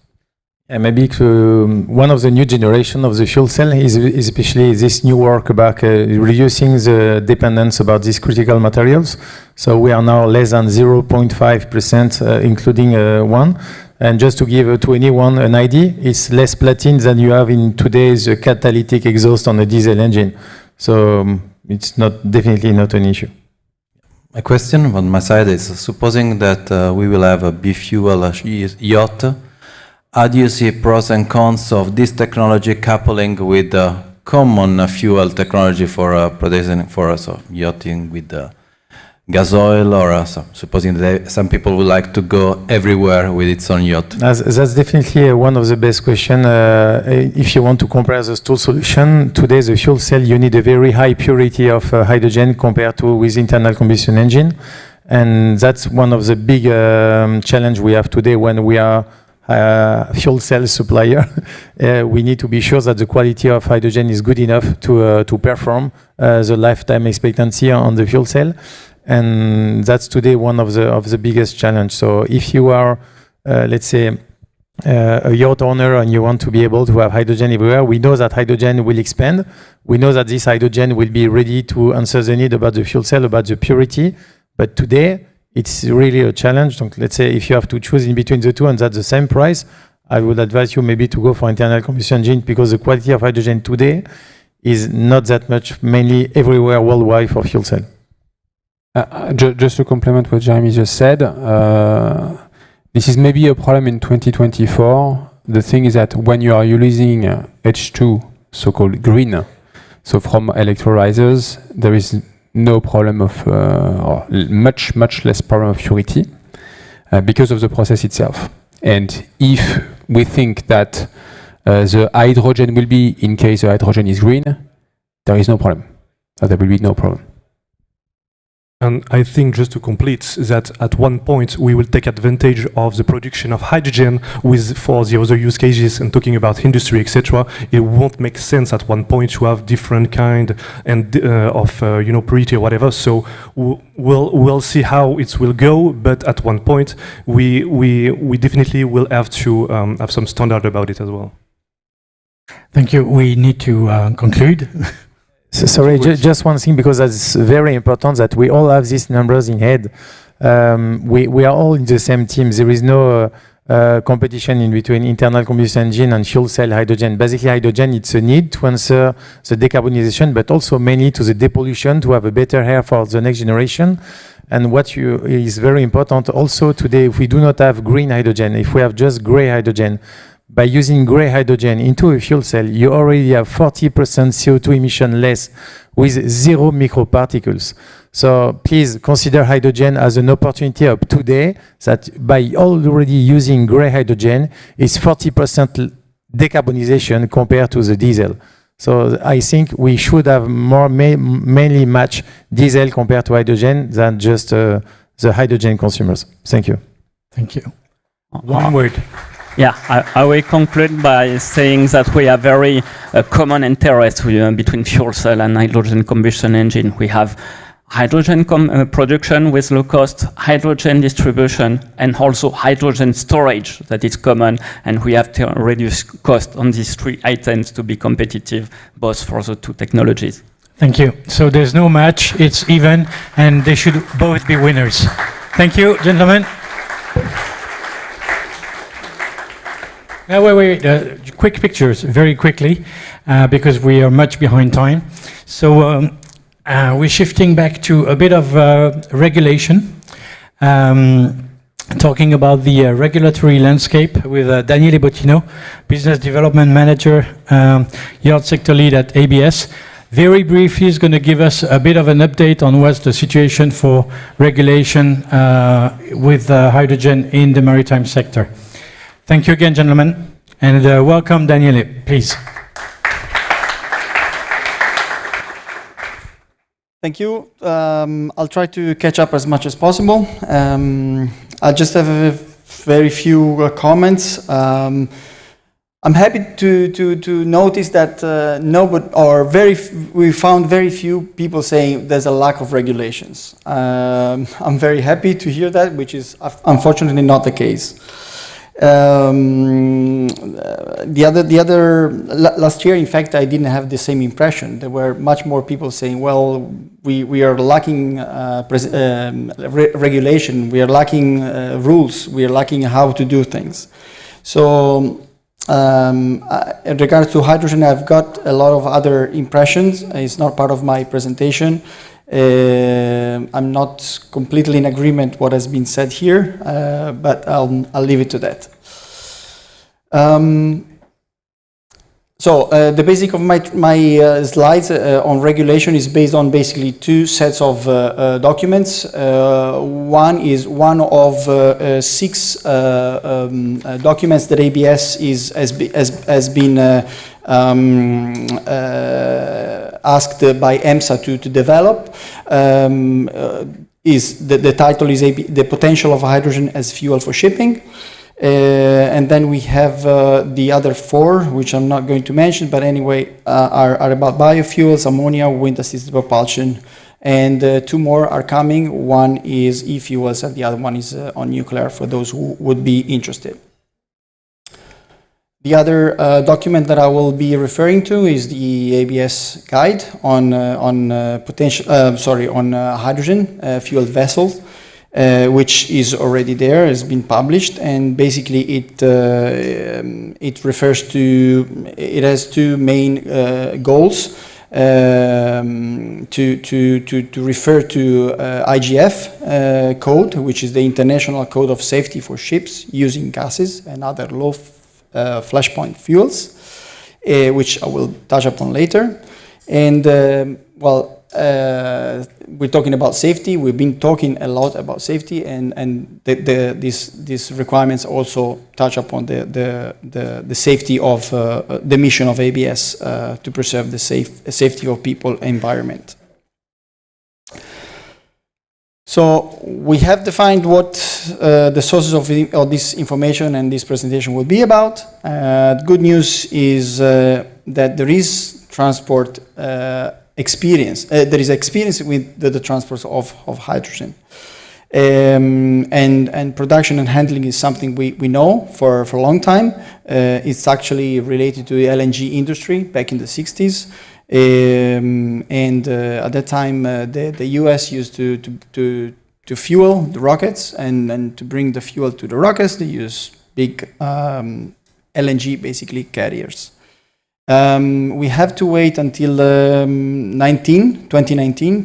And maybe one of the new generation of the fuel cell is especially this new work about reducing the dependence about these critical materials. So we are now less than 0.5%, including one. And just to give to anyone an idea, it's less platinum than you have in today's catalytic exhaust on a diesel engine. So it's definitely not an issue. My question on my side is, supposing that we will have a bi-fuel yacht, how do you see pros and cons of this technology coupling with the common fuel technology for producing for yachting with gas oil, or supposing that some people would like to go everywhere with its own yacht? That's definitely one of the best questions. If you want to compare the two solutions, today the fuel cell, you need a very high purity of hydrogen compared to with internal combustion engine. And that's one of the big challenge we have today when we are fuel cell supplier. We need to be sure that the quality of hydrogen is good enough to perform the lifetime expectancy on the fuel cell. And that's today one of the biggest challenge. So if you are, let's say, a yacht owner and you want to be able to have hydrogen everywhere, we know that hydrogen will expand. We know that this hydrogen will be ready to answer the need about the fuel cell, about the purity. But today, it's really a challenge. So let's say if you have to choose in between the two and that's the same price, I would advise you maybe to go for internal combustion engine, because the quality of hydrogen today is not that much, mainly everywhere worldwide for fuel cell. Just to complement what Jeremy just said, this is maybe a problem in 2024. The thing is that when you are using H2, so-called green, so from electrolyzers, there is no problem of, or much less problem of purity because of the process itself. And if we think that the hydrogen will be, in case the hydrogen is green, there is no problem. There will be no problem. And I think, just to complete, that at one point we will take advantage of the production of hydrogen for the other use cases, and talking about industry, etc. It won't make sense at one point to have different kind and of purity or whatever. So we'll see how it will go. But at one point we definitely will have to have some standard about it as well. Thank you. We need to conclude. Sorry, just one thing, because that's very important that we all have these numbers in head. We are all in the same team. There is no competition in between internal combustion engine and fuel cell hydrogen. Basically, hydrogen, it's a need to answer the decarbonization, but also mainly to the depollution, to have a better air for the next generation. And what is very important also today, if we do not have green hydrogen, if we have just gray hydrogen, by using gray hydrogen into a fuel cell, you already have 40% CO2 emission less with 0 microparticles. So please consider hydrogen as an opportunity of today, that by already using gray hydrogen is 40% decarbonization compared to the diesel. So I think we should have more mainly match diesel compared to hydrogen than just the hydrogen consumers. Thank you. Thank you. One word. Yeah, I will conclude by saying that we have very common interest between fuel cell and hydrogen combustion engine. We have hydrogen production with low cost, hydrogen distribution, and also hydrogen storage that is common, and we have to reduce cost on these three items to be competitive, both for the two technologies. Thank you. So there's no match, it's even, and they should both be winners. Thank you, gentlemen. Wait. Quick pictures, very quickly, because we are much behind time. So we're shifting back to a bit of regulation, talking about the regulatory landscape with Daniele Bottino, Business Development Manager, Yacht Sector Lead at ABS. Very briefly, he's going to give us a bit of an update on what's the situation for regulation with hydrogen in the maritime sector. Thank you again, gentlemen, and welcome, Daniele, please. Thank you. I'll try to catch up as much as possible. I just have a very few comments. I'm happy to notice that we found very few people saying there's a lack of regulations. I'm very happy to hear that, which is unfortunately not the case. Last year, in fact, I didn't have the same impression. There were much more people saying, well, we are lacking regulation, we are lacking rules, we are lacking how to do things. So in regards to hydrogen, I've got a lot of other impressions. It's not part of my presentation. I'm not completely in agreement what has been said here, but I'll leave it to that. So the basic of my slides on regulation is based on basically two sets of documents. One is one of 6 documents that ABS has been asked by EMSA to develop. The title is the potential of hydrogen as fuel for shipping. And then we have the other 4, which I'm not going to mention, but anyway, are about biofuels, ammonia, wind-assisted propulsion, and 2 more are coming. One is e-fuels, and the other one is on nuclear, for those who would be interested. The other document that I will be referring to is the ABS guide on hydrogen fueled vessels. Which is already there, has been published, and basically it has 2 main goals. to refer to IGF code, which is the International Code of Safety for Ships using gases and other low flashpoint fuels, which I will touch upon later. And we're talking about safety. We've been talking a lot about safety, and these requirements also touch upon the safety of the mission of ABS to preserve the safety of people and environment. So we have defined what the sources of this information and this presentation will be about. The good news is that there is transport experience. There is experience with the transport of hydrogen. And production and handling is something we know for a long time. It's actually related to the LNG industry back in the 60s. At that time, the US used to fuel the rockets, and to bring the fuel to the rockets, they use big LNG, basically, carriers. We have to wait until 2019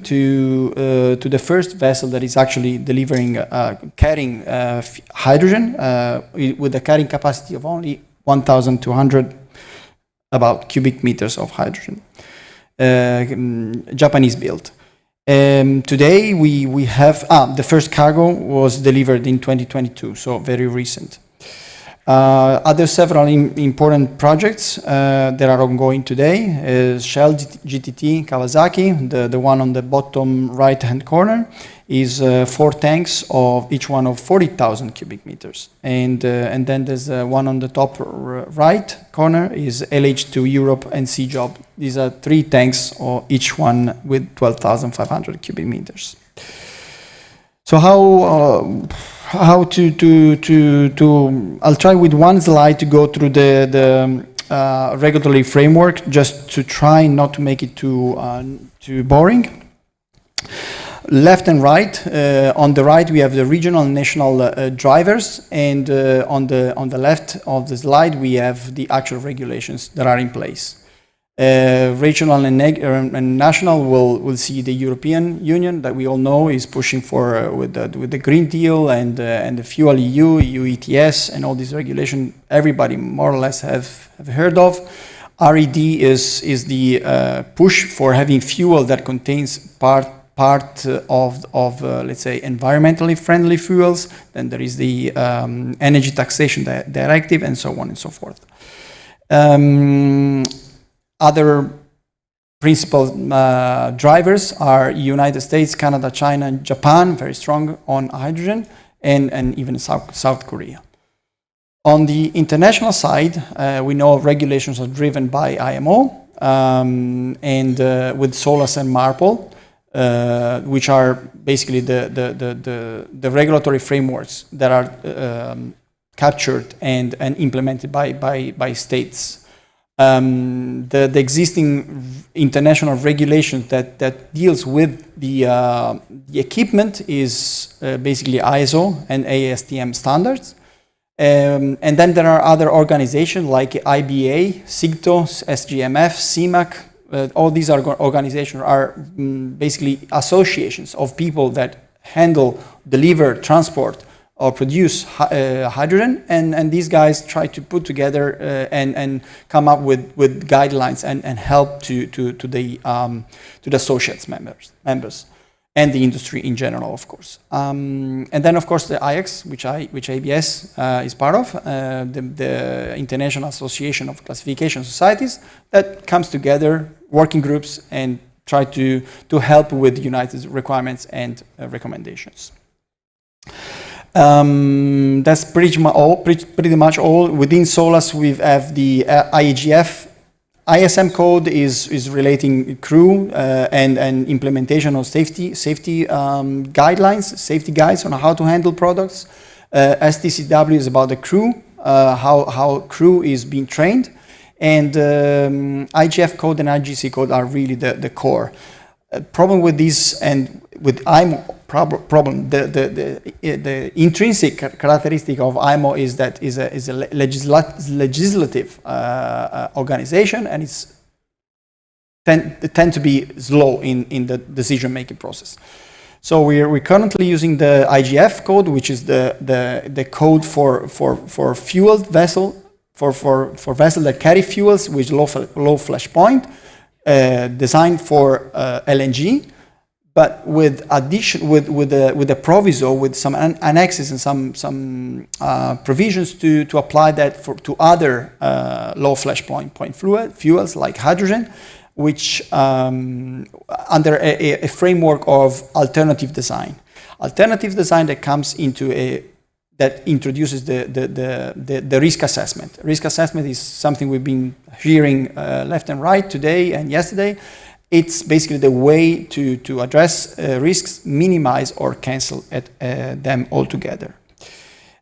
to the first vessel that is actually delivering, carrying hydrogen with a carrying capacity of only 1,200 about cubic meters of hydrogen, Japanese built. Today we have, the first cargo was delivered in 2022, so very recent. Other several important projects that are ongoing today is Shell GTT Kawasaki, the one on the bottom right-hand corner, is 4 tanks of each one of 40,000 cubic meters. And then there's one on the top right corner is LH2 Europe and Sea Job. These are 3 tanks, or each one with 12,500 cubic meters. So how to I'll try with one slide to go through the regulatory framework, just to try not to make it too boring. Left and right. On the right, we have the regional and national drivers, and on the left of the slide, we have the actual regulations that are in place. Regional and national will see the European Union that we all know is pushing for with the Green Deal and the Fuel EU ETS, and all these regulations everybody more or less have heard of. RED is the push for having fuel that contains part of let's say environmentally friendly fuels. Then there is the Energy Taxation Directive, and so on and so forth. Other principal drivers are United States, Canada, China, and Japan, very strong on hydrogen, and even South Korea. On the international side, we know regulations are driven by IMO, and with SOLAS and MARPOL, which are basically the regulatory frameworks that are captured and implemented by states. The existing international regulations that deals with the equipment is basically ISO and ASTM standards. And then there are other organizations like IBA, SIGTO, SGMF, CIMAC. All these organizations are basically associations of people that handle, deliver, transport, or produce hydrogen, and these guys try to put together and come up with guidelines and help to the associates members and the industry in general, of course. And then, of course, the IX, which ABS is part of, the International Association of Classification Societies, that comes together, working groups, and try to help with United's requirements and recommendations. That's pretty much all. Within SOLAS, we have the IAGF. ISM code is relating crew and implementation of safety guidelines, safety guides on how to handle products. STCW is about the crew, how crew is being trained, and IGF code and IGC code are really the core. Problem with this and with IMO problem, the intrinsic characteristic of IMO is that is a legislative organization, and it's tend to be slow in the decision-making process. So we're currently using the IGF code, which is the code for fueled vessel, for vessels that carry fuels with low flash point, designed for LNG, but with a proviso, with some annexes and some provisions to apply that to other low flash point fuels like hydrogen, which under a framework of alternative design. Alternative design that comes into that introduces the risk assessment. Risk assessment is something we've been hearing left and right today and yesterday. It's basically the way to address risks, minimize or cancel them altogether.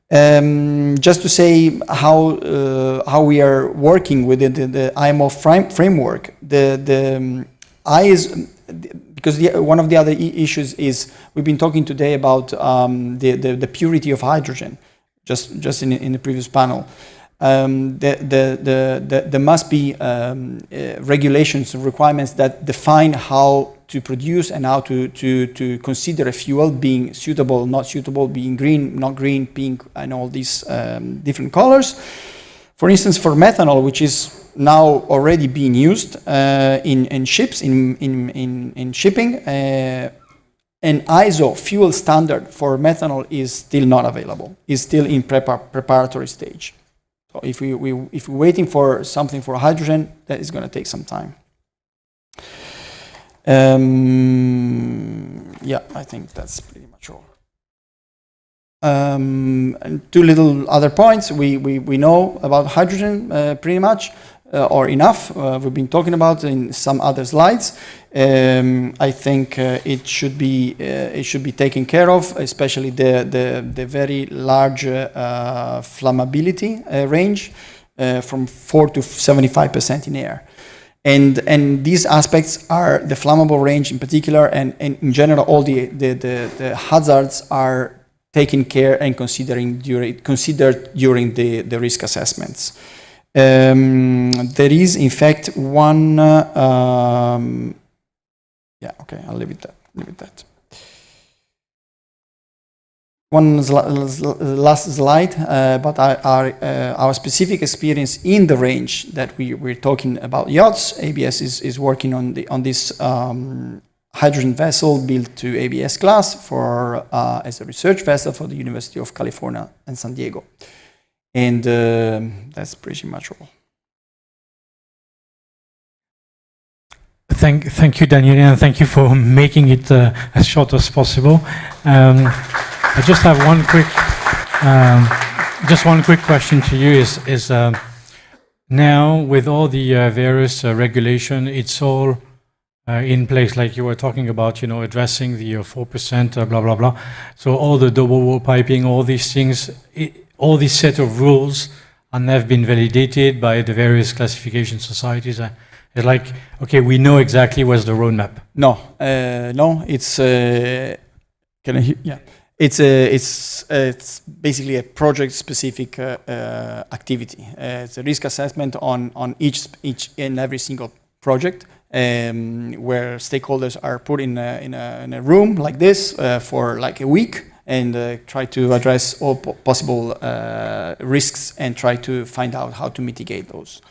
Just to say how we are working within the IMO framework, because one of the other issues is we've been talking today about the purity of hydrogen, just in the previous panel. There must be regulations and requirements that define how to produce and how to consider a fuel being suitable, not suitable, being green, not green, pink, and all these different colors. For instance, for methanol, which is now already being used in ships, in shipping, an ISO fuel standard for methanol is still not available. It's still in preparatory stage. So if we're waiting for something for hydrogen, that is going to take some time. Yeah, I think that's pretty much all. And two little other points. We know about hydrogen pretty much, or enough. We've been talking about in some other slides. I think it should be taken care of, especially the very large flammability range from 4 to 75% in air. And these aspects are the flammable range in particular, and in general all the hazards are taken care and considered during the risk assessments. There is in fact one. Yeah, okay, I'll leave it that. One last slide, but our specific experience in the range that we're talking about yachts. ABS is working on this hydrogen vessel built to ABS class for as a research vessel for the University of California and San Diego, and that's pretty much all. Thank you, Daniele, and thank you for making it as short as possible. I just have one quick question to you. Is now with all the various regulation, it's all in place, like you were talking about, addressing the 4%, blah blah blah. So all the double wall piping, all these things, all these set of rules, and have been validated by the various classification societies. It's like, okay, we know exactly what's the roadmap. No, it's can I hear? Yeah, it's basically a project-specific activity. It's a risk assessment on each and every single project, where stakeholders are put in a room like this for like a week and try to address all possible risks and try to find out how to mitigate those.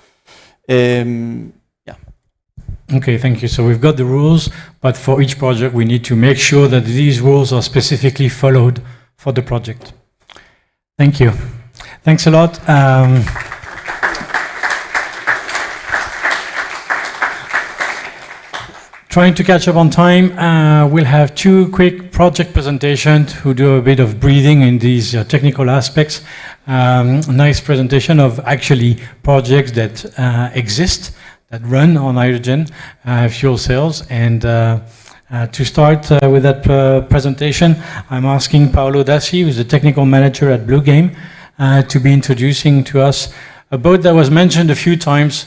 Okay, thank you. So we've got the rules, but for each project we need to make sure that these rules are specifically followed for the project. Thank you. Thanks a lot. Trying to catch up on time, we'll have two quick project presentations who do a bit of breathing in these technical aspects. Nice presentation of actually projects that exist, that run on hydrogen fuel cells. And to start with that presentation, I'm asking Paolo Dassi, who's the technical manager at Blue Game, to be introducing to us a boat that was mentioned a few times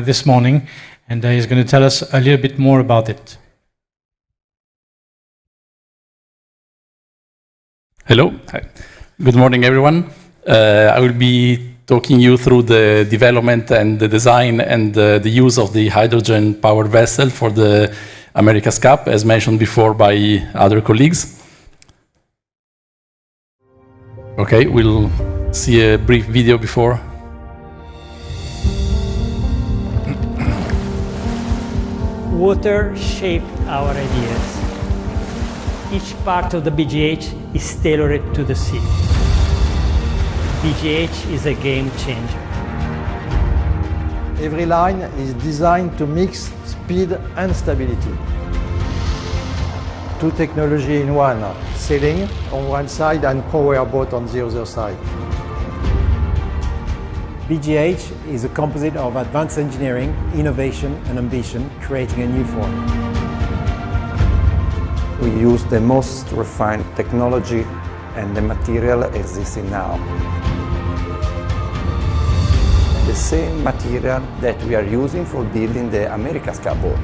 this morning, and he's going to tell us a little bit more about it. Hello. Hi. Good morning, everyone. I will be talking you through the development and the design and the use of the hydrogen-powered vessel for the America's Cup, as mentioned before by other colleagues. Okay, we'll see a brief video before. Water shaped our ideas. Each part of the BGH is tailored to the sea. BGH is a game changer. Every line is designed to mix speed and stability. Two technology in one, sailing on one side and power boat on the other side. BGH is a composite of advanced engineering, innovation and ambition, creating a new form. We use the most refined technology and the material existing now. The same material that we are using for building the America's Cup boat.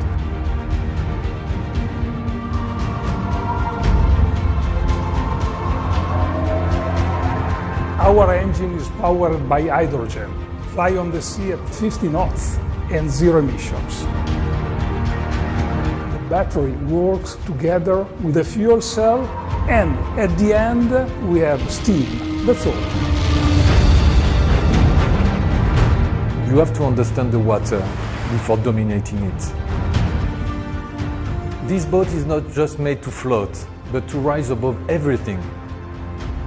Our engine is powered by hydrogen, fly on the sea at 50 knots and zero emissions. The battery works together with the fuel cell, and at the end we have steam. That's all. You have to understand the water before dominating it. This boat is not just made to float, but to rise above everything.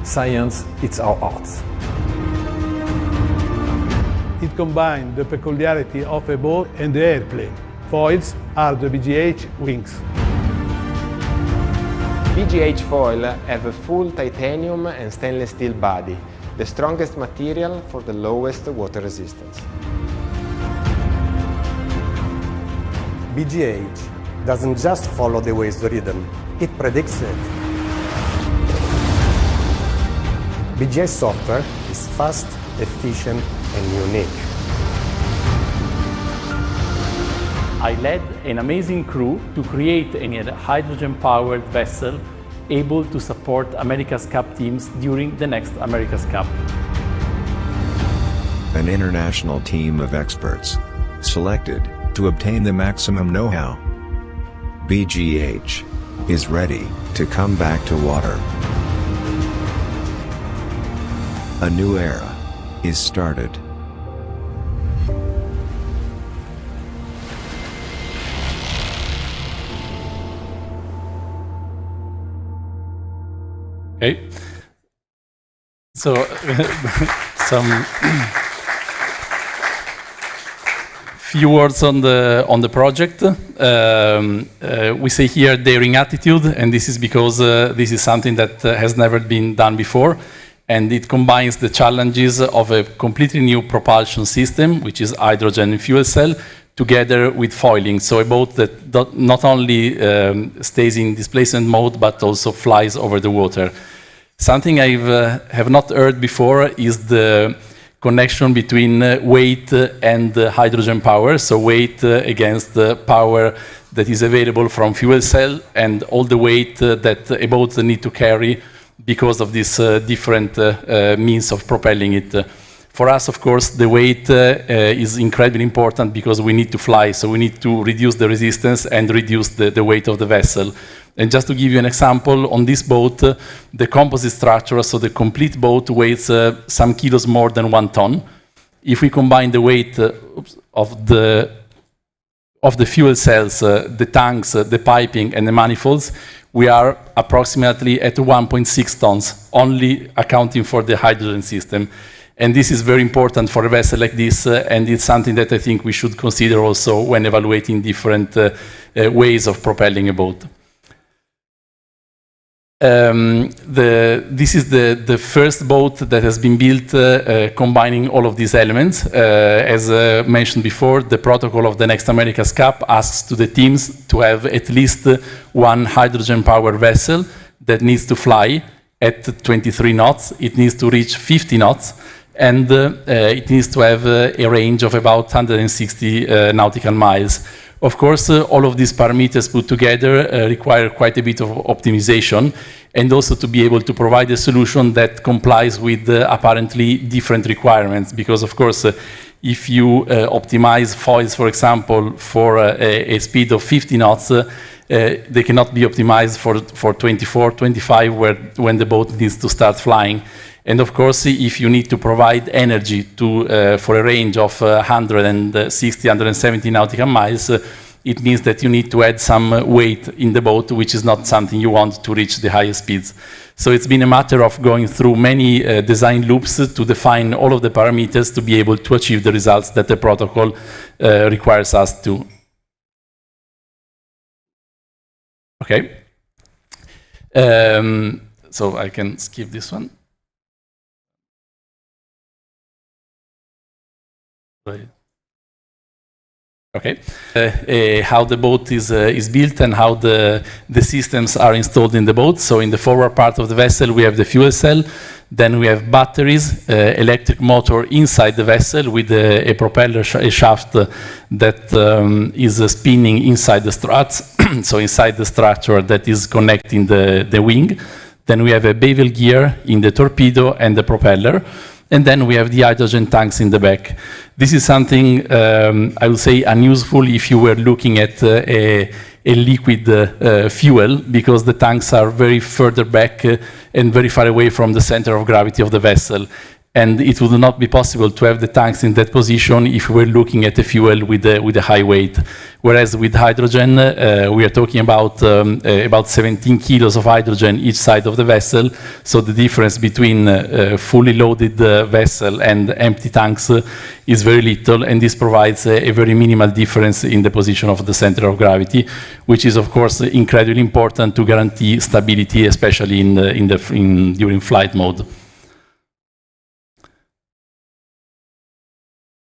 Science, it's our art. It combines the peculiarity of a boat and the airplane. Foils are the BGH wings. BGH foil have a full titanium and stainless steel body, the strongest material for the lowest water resistance. BGH doesn't just follow the wave's rhythm, it predicts it. BGH software is fast, efficient and unique. I led an amazing crew to create a hydrogen-powered vessel able to support America's Cup teams during the next America's Cup. An international team of experts selected to obtain the maximum know-how. BGH is ready to come back to water. A new era is started. Okay. So some few words on the project. We say here daring attitude, and this is because this is something that has never been done before. And it combines the challenges of a completely new propulsion system, which is hydrogen fuel cell, together with foiling. So a boat that not only stays in displacement mode, but also flies over the water. Something I have not heard before is the connection between weight and hydrogen power. So weight against the power that is available from fuel cell and all the weight that a boat needs to carry because of these different means of propelling it. For us, of course, the weight is incredibly important because we need to fly, so we need to reduce the resistance and reduce the weight of the vessel. And just to give you an example, on this boat, the composite structure, so the complete boat weighs some kilos more than 1 ton. If we combine the weight of the fuel cells, the tanks, the piping, and the manifolds, we are approximately at 1.6 tons, only accounting for the hydrogen system. And this is very important for a vessel like this, and it's something that I think we should consider also when evaluating different ways of propelling a boat. This is the first boat that has been built combining all of these elements. As mentioned before, the protocol of the next America's Cup asks to the teams to have at least one hydrogen-powered vessel that needs to fly at 23 knots. It needs to reach 50 knots, and it needs to have a range of about 160 nautical miles. Of course, all of these parameters put together require quite a bit of optimization, and also to be able to provide a solution that complies with apparently different requirements. Because of course, if you optimize foils, for example, for a speed of 50 knots, they cannot be optimized for 24, 25, when the boat needs to start flying. And of course, if you need to provide energy for a range of 160, 170 nautical miles, it means that you need to add some weight in the boat, which is not something you want to reach the highest speeds. So it's been a matter of going through many design loops to define all of the parameters to be able to achieve the results that the protocol requires us to. Okay. So I can skip this one. Okay, how the boat is built and how the systems are installed in the boat. So in the forward part of the vessel, we have the fuel cell. Then we have batteries, electric motor inside the vessel with a propeller shaft that is spinning inside the struts. So inside the structure that is connecting the wing. Then we have a bevel gear in the torpedo and the propeller. And then we have the hydrogen tanks in the back. This is something, I would say, unuseful if you were looking at a liquid fuel, because the tanks are very further back and very far away from the center of gravity of the vessel. And it would not be possible to have the tanks in that position if we were looking at a fuel with a high weight. Whereas with hydrogen, we are talking about 17 kilos of hydrogen each side of the vessel. So the difference between fully loaded vessel and empty tanks is very little, and this provides a very minimal difference in the position of the center of gravity, which is of course incredibly important to guarantee stability, especially during flight mode.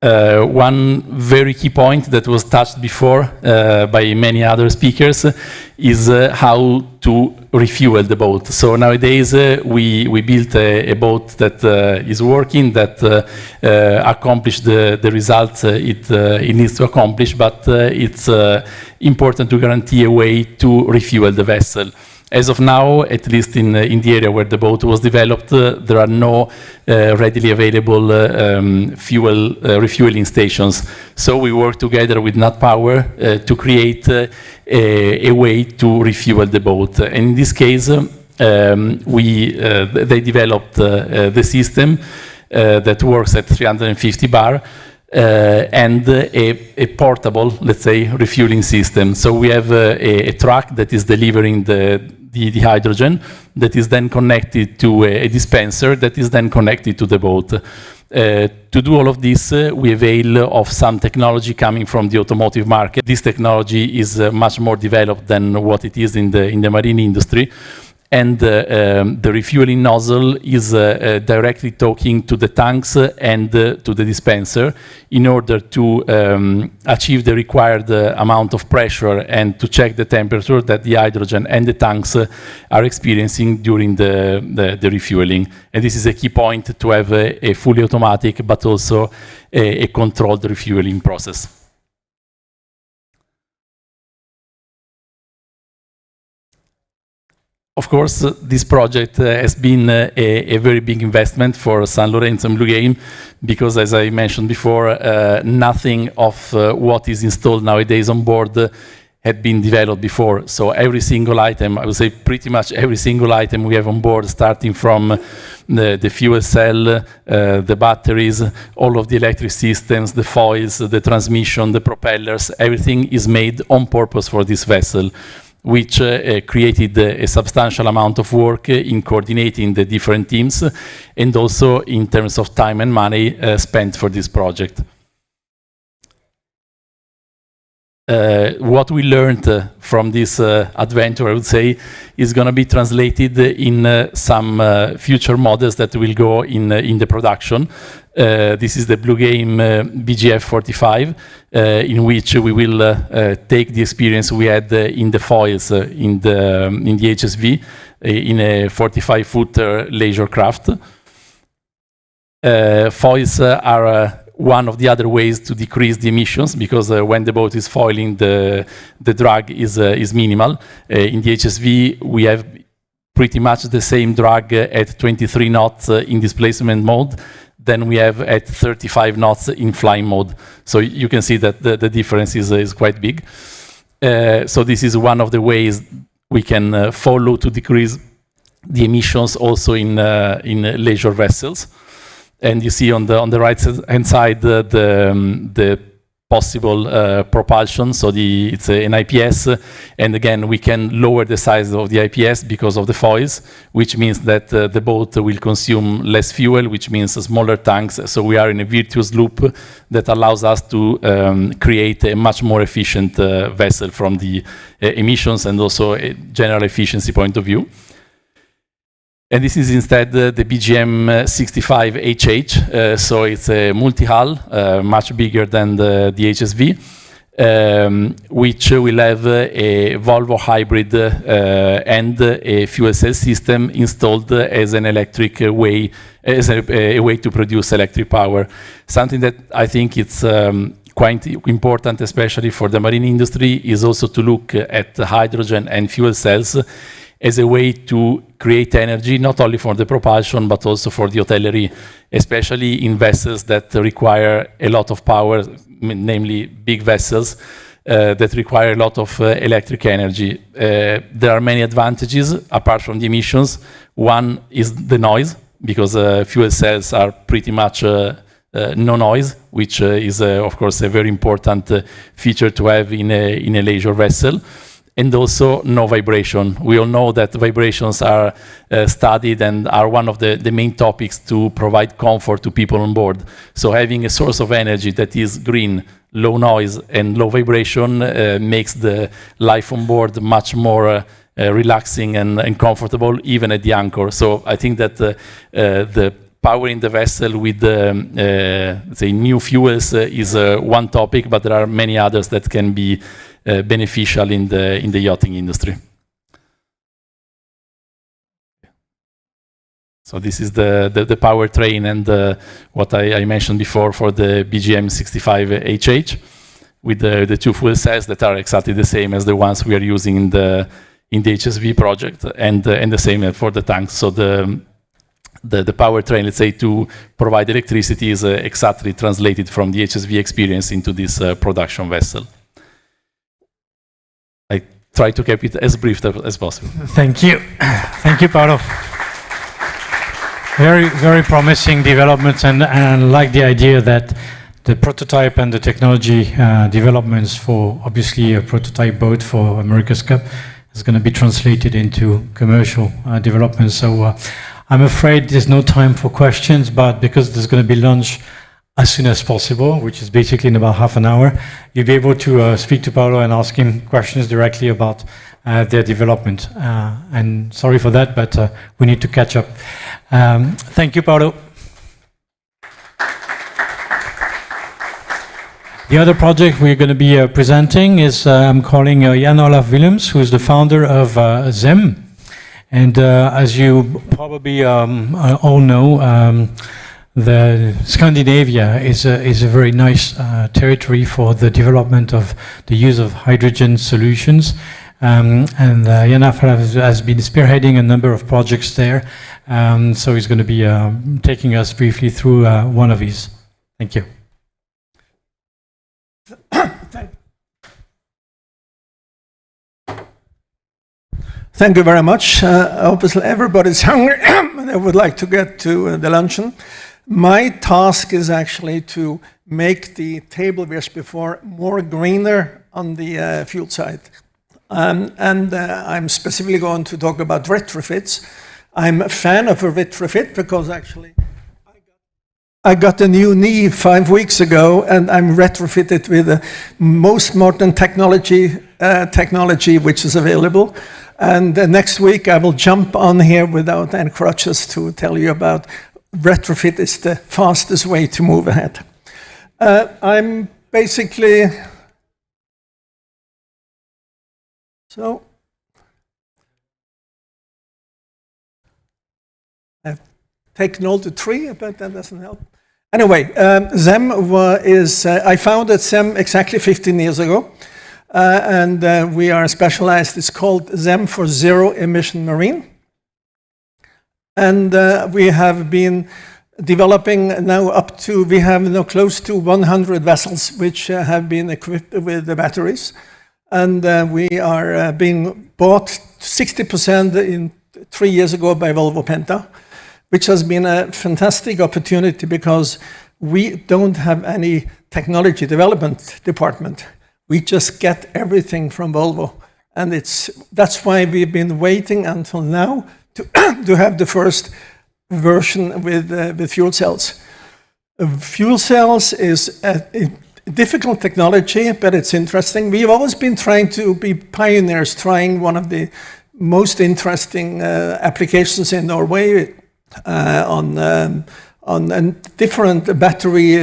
One very key point that was touched before by many other speakers is how to refuel the boat. So nowadays we built a boat that is working, that accomplished the results it needs to accomplish, but it's important to guarantee a way to refuel the vessel. As of now, at least in the area where the boat was developed, there are no readily available refueling stations. So we work together with Nat Power to create a way to refuel the boat. And in this case, they developed the system that works at 350 bar. And a portable, let's say, refueling system. So we have a truck that is delivering the hydrogen, that is then connected to a dispenser that is then connected to the boat. To do all of this, we avail of some technology coming from the automotive market. This technology is much more developed than what it is in the marine industry. And the refueling nozzle is directly talking to the tanks and to the dispenser in order to achieve the required amount of pressure and to check the temperature that the hydrogen and the tanks are experiencing during the refueling. And this is a key point, to have a fully automatic but also a controlled refueling process. Of course, this project has been a very big investment for San Lorenzo and Blue Game, because, as I mentioned before, nothing of what is installed nowadays on board had been developed before. So every single item, I would say pretty much every single item we have on board, starting from the fuel cell, the batteries, all of the electric systems, the foils, the transmission, the propellers, everything is made on purpose for this vessel, which created a substantial amount of work in coordinating the different teams, and also in terms of time and money spent for this project. What we learned from this adventure, I would say, is going to be translated in some future models that will go in the production. This is the Blue Game BGF 45, in which we will take the experience we had in the foils in the HSV in a 45-footer leisure craft. Foils are one of the other ways to decrease the emissions, because when the boat is foiling, the drag is minimal. In the HSV, we have pretty much the same drag at 23 knots in displacement mode than we have at 35 knots in flying mode. So you can see that the difference is quite big. So this is one of the ways we can follow to decrease the emissions also in leisure vessels. And you see on the right hand side the possible propulsion. So it's an IPS, and again we can lower the size of the IPS because of the foils, which means that the boat will consume less fuel, which means smaller tanks. So we are in a virtuous loop that allows us to create a much more efficient vessel from the emissions and also a general efficiency point of view. And this is instead the BGM 65HH, so it's a multi-hull, much bigger than the HSV, which will have a Volvo hybrid and a fuel cell system installed as an electric way, as a way to produce electric power. Something that I think it's quite important, especially for the marine industry, is also to look at hydrogen and fuel cells as a way to create energy, not only for the propulsion, but also for the hotellerie, especially in vessels that require a lot of power, namely big vessels that require a lot of electric energy. There are many advantages apart from the emissions. One is the noise, because fuel cells are pretty much no noise, which is of course a very important feature to have in a leisure vessel. And also no vibration. We all know that vibrations are studied and are one of the main topics to provide comfort to people on board. So having a source of energy that is green, low noise and low vibration makes the life on board much more relaxing and comfortable, even at the anchor. So I think that the powering the vessel with let's say new fuels is one topic, but there are many others that can be beneficial in the yachting industry. So this is the powertrain and what I mentioned before for the BGM 65HH, with the two fuel cells that are exactly the same as the ones we are using in the HSV project, and the same for the tanks. So the powertrain, let's say, to provide electricity is exactly translated from the HSV experience into this production vessel. I try to keep it as brief as possible. Thank you. Thank you, Paolo. Very, very promising developments, and I like the idea that the prototype and the technology developments for, obviously, a prototype boat for America's Cup is going to be translated into commercial development. So I'm afraid there's no time for questions, but because there's going to be lunch as soon as possible, which is basically in about half an hour, you'll be able to speak to Paolo and ask him questions directly about their development. And sorry for that, but we need to catch up. Thank you, Paolo. The other project we're going to be presenting is, I'm calling Jan Olaf Willems, who is the founder of ZEM. And as you probably all know, the Scandinavia is a very nice territory for the development of the use of hydrogen solutions. And Jan Olaf has been spearheading a number of projects there. So he's going to be taking us briefly through one of these. Thank you. Thank you very much. Obviously, everybody's hungry and they would like to get to the luncheon. My task is actually to make the table we had before more greener on the fuel side. I'm specifically going to talk about retrofits. I'm a fan of a retrofit because actually I got a new knee 5 weeks ago, and I'm retrofitted with the most modern technology which is available. And next week I will jump on here without any crutches to tell you about retrofit is the fastest way to move ahead. I'm basically so I've taken all the tree, but that doesn't help. Anyway, ZEM I founded ZEM exactly 15 years ago. And we are specialized, it's called ZEM for Zero Emission Marine. And we have been developing now we have now close to 100 vessels which have been equipped with the batteries. And we are being bought 60% 3 years ago by Volvo Penta, which has been a fantastic opportunity because we don't have any technology development department. We just get everything from Volvo. And that's why we've been waiting until now to have the first version with fuel cells. Fuel cells is a difficult technology, but it's interesting. We've always been trying to be pioneers, trying one of the most interesting applications in Norway on different battery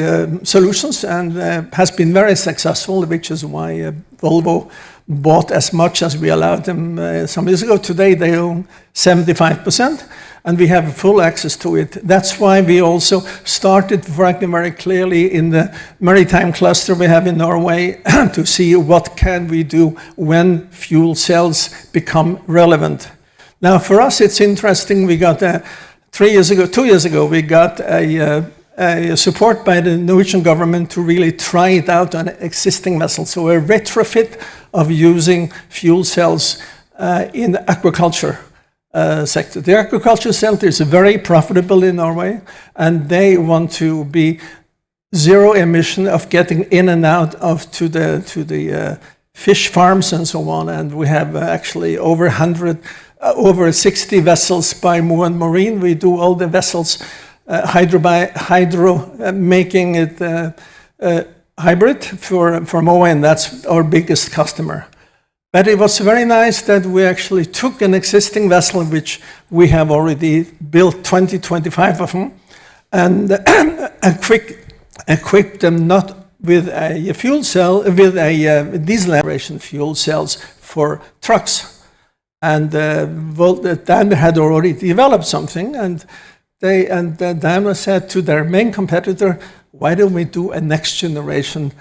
solutions, and has been very successful, which is why Volvo bought as much as we allowed them some years ago. Today they own 75%, and we have full access to it. That's why we also started working very clearly in the Maritime cluster we have in Norway to see what can we do when fuel cells become relevant. Now for us it's interesting, we got 2 years ago, we got a support by the Norwegian government to really try it out on existing vessels. So a retrofit of using fuel cells in the aquaculture sector. The aquaculture sector is very profitable in Norway, and they want to be zero emission of getting in and out of to the fish farms and so on. And we have actually over 60 vessels by Moe and Marine. We do all the vessels hydro, making it hybrid for Moe, and that's our biggest customer. But it was very nice that we actually took an existing vessel, which we have already built 25 of them, and equipped them not with a fuel cell, with a diesel generation fuel cells for trucks. And Daimler had already developed something, and Daimler said to their main competitor, why don't we do a next generation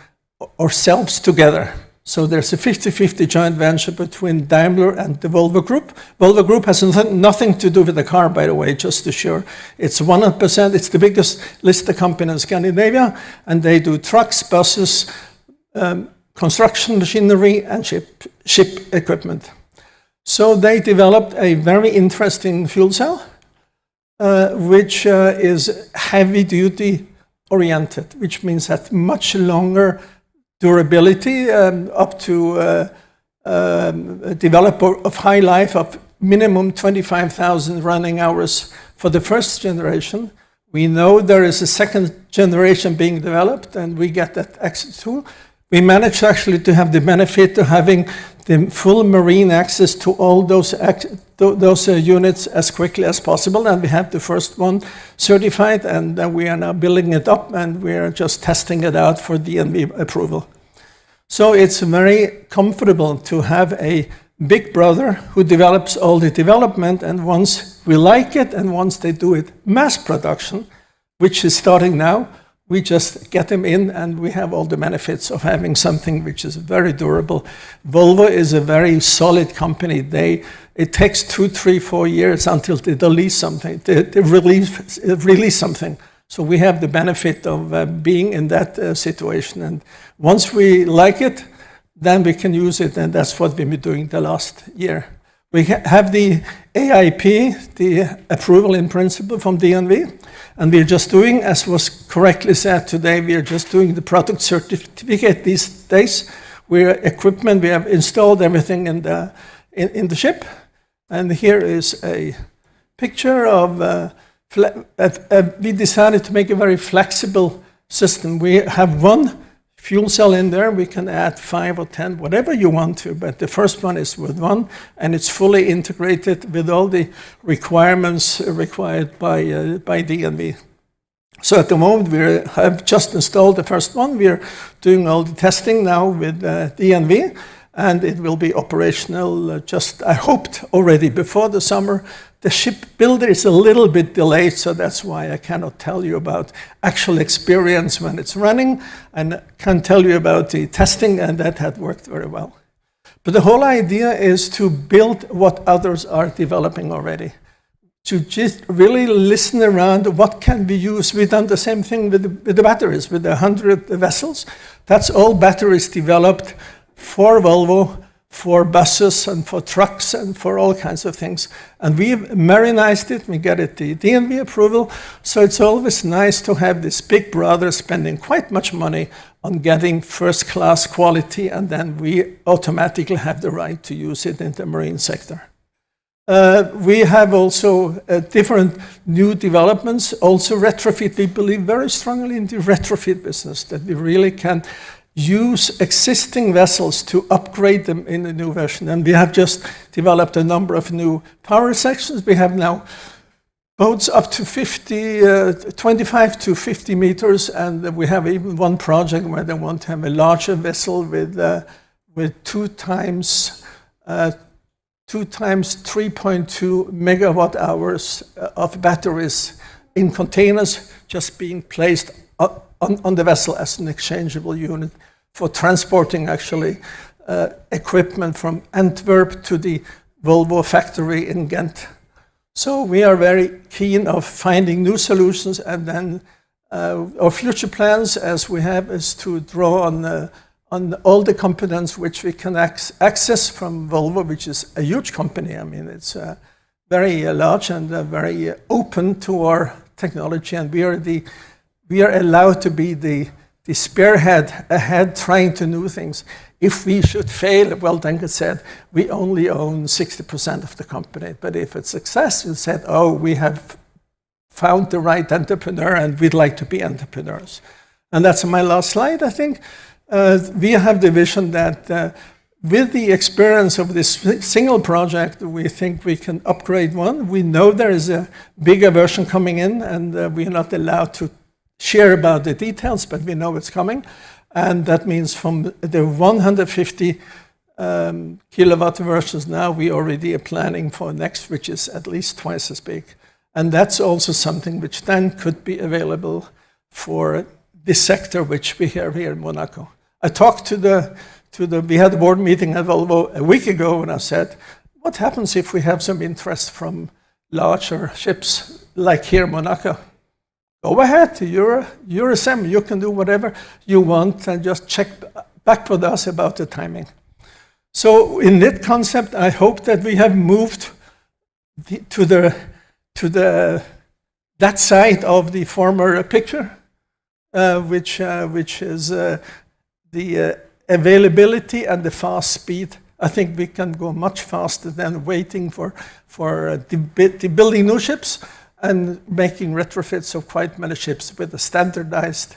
ourselves together? So there's a 50-50 joint venture between Daimler and the Volvo Group. Volvo Group has nothing to do with the car, by the way, just to share. It's 100%, it's the biggest listed company in Scandinavia, and they do trucks, buses, construction machinery, and ship equipment. So they developed a very interesting fuel cell, which is heavy-duty oriented, which means that much longer durability, up to developer of high life of minimum 25,000 running hours for the first generation. We know there is a second generation being developed, and we get that access to. We managed actually to have the benefit of having the full marine access to all those units as quickly as possible, and we have the first one certified, and we are now building it up, and we are just testing it out for DNV approval. So it's very comfortable to have a big brother who develops all the development, and once we like it, and once they do it mass production, which is starting now, we just get them in, and we have all the benefits of having something which is very durable. Volvo is a very solid company. It takes 2, 3, 4 years until they release something. Release something. So we have the benefit of being in that situation. And once we like it, then we can use it, and that's what we've been doing the last year. We have the AIP, the approval in principle from DNV, and we're just doing, as was correctly said today, we are just doing the product certificate these days. We have installed everything in the ship, and here is a picture of, we decided to make a very flexible system. We have one fuel cell in there, we can add 5 or 10, whatever you want to, but the first one is with one, and it's fully integrated with all the requirements required by DNV. So at the moment, we have just installed the first one. We are doing all the testing now with DNV, and it will be operational just, I hoped, already before the summer, The shipbuilder is a little bit delayed, so that's why I cannot tell you about actual experience when it's running, and can tell you about the testing, and that had worked very well. But the whole idea is to build what others are developing already. To just really listen around, what can we use? We've done the same thing with the batteries, with the 100 vessels. That's all batteries developed for Volvo, for buses and for trucks and for all kinds of things. And we've marinized it, we get it the DNV approval, so it's always nice to have this big brother spending quite much money on getting first-class quality, and then we automatically have the right to use it in the marine sector. We have also different new developments, also retrofit. We believe very strongly in the retrofit business, that we really can use existing vessels to upgrade them in a new version. And we have just developed a number of new power sections. We have now boats up to 25 to 50 meters, and we have even one project where they want to have a larger vessel with 2 times 3.2 megawatt hours of batteries in containers just being placed on the vessel as an exchangeable unit for transporting actually equipment from Antwerp to the Volvo factory in Ghent. So we are very keen of finding new solutions, and then our future plans, as we have, is to draw on all the competence which we can access from Volvo, which is a huge company. I mean, it's very large and very open to our technology, and we are allowed to be the spearhead ahead, trying to new things. If we should fail, well, Denke said, we only own 60% of the company. But if it's success, we said, oh, we have found the right entrepreneur, and we'd like to be entrepreneurs. And that's my last slide, I think. We have the vision that with the experience of this single project, we think we can upgrade one. We know there is a bigger version coming in, and we are not allowed to share about the details, but we know it's coming. And that means from the 150 kilowatt versions now, we already are planning for next, which is at least twice as big. And that's also something which then could be available for this sector, which we have here in Monaco. I talked we had a board meeting at Volvo a week ago, and I said, what happens if we have some interest from larger ships like here in Monaco? Go ahead, you're a SEM, you can do whatever you want, and just check back with us about the timing. So in that concept, I hope that we have moved to that side of the former picture, which is the availability and the fast speed. I think we can go much faster than waiting for building new ships and making retrofits of quite many ships with a standardized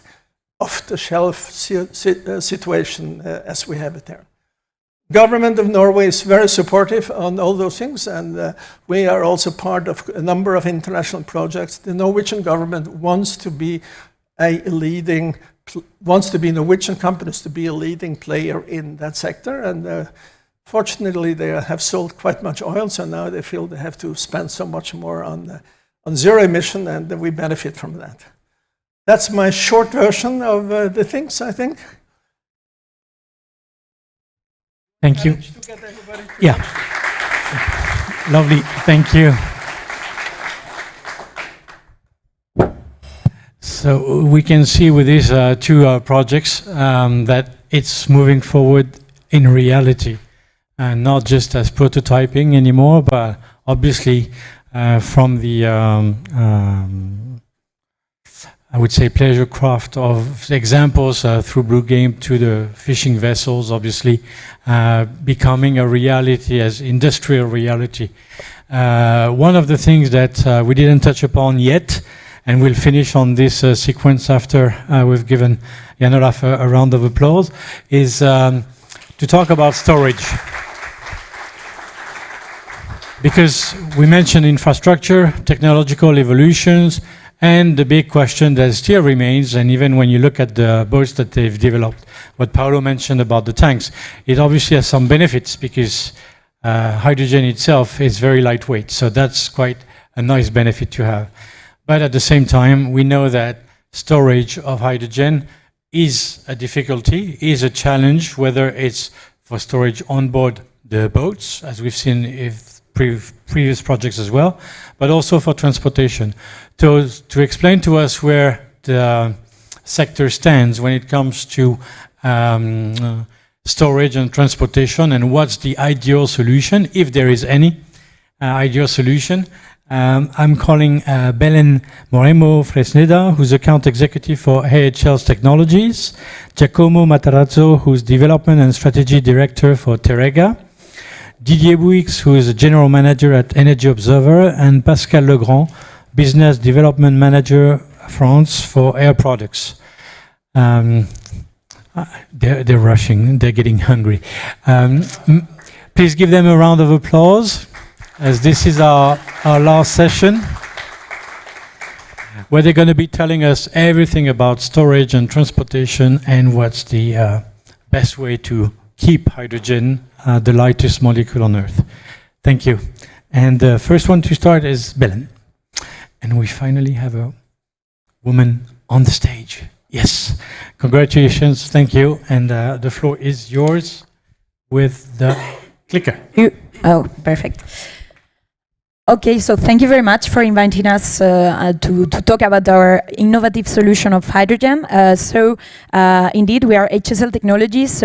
off-the-shelf situation as we have it there. Government of Norway is very supportive on all those things, and we are also part of a number of international projects. The Norwegian government wants to be Norwegian companies to be a leading player in that sector, and fortunately they have sold quite much oil, so now they feel they have to spend so much more on zero emission, and we benefit from that. That's my short version of the things, I think. Thank you. Yeah. Lovely. Thank you. So we can see with these two projects that it's moving forward in reality, and not just as prototyping anymore, but obviously from the I would say pleasure craft of examples through Blue Game to the fishing vessels, obviously becoming a reality as industrial reality. One of the things that we didn't touch upon yet, and we'll finish on this sequence after we've given Jan Olaf a round of applause, is to talk about storage. Because we mentioned infrastructure, technological evolutions, and the big question that still remains, and even when you look at the boats that they've developed, what Paolo mentioned about the tanks, it obviously has some benefits because hydrogen itself is very lightweight, so that's quite a nice benefit to have. But at the same time, we know that storage of hydrogen is a difficulty, is a challenge, whether it's for storage on board the boats, as we've seen if previous projects as well, but also for transportation. To explain to us where the sector stands when it comes to storage and transportation, and what's the ideal solution, if there is any ideal solution. I'm calling Belén Moreno Fresneda, who's account executive for AHL's Technologies, Giacomo Matarazzo, who's development and strategy director for Terega, Didier Bouix, who is a general manager at Energy Observer, and Pascal Legrand, business development manager France for Air Products. They're rushing, they're getting hungry. Please give them a round of applause, as this is our last session, where they're going to be telling us everything about storage and transportation and what's the best way to keep hydrogen the lightest molecule on Earth. Thank you. And the first one to start is Belén. And we finally have a woman on the stage. Yes. Congratulations. Thank you. And the floor is yours with the clicker. Oh, perfect. Okay, so thank you very much for inviting us to talk about our innovative solution of hydrogen. Indeed, we are HSL Technologies,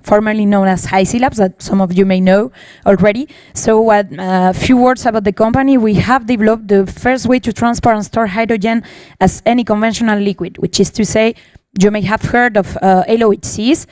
formerly known as HYSI Labs, that some of you may know already. So a few words about the company. We have developed the first way to transport and store hydrogen as any conventional liquid, which is to say, you may have heard of LOHCs.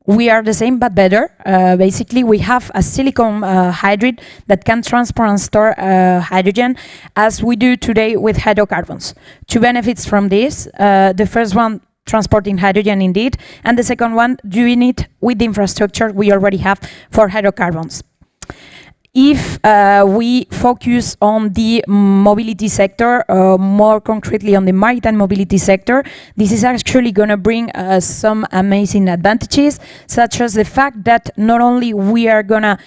We are the same, but better. Basically, we have a silicon hydride that can transport and store hydrogen as we do today with hydrocarbons. Two benefits from this. The first one, transporting hydrogen indeed, and the second one, doing it with the infrastructure we already have for hydrocarbons. If we focus on the mobility sector, more concretely on the maritime mobility sector, this is actually going to bring some amazing advantages, such as the fact that not only we are going to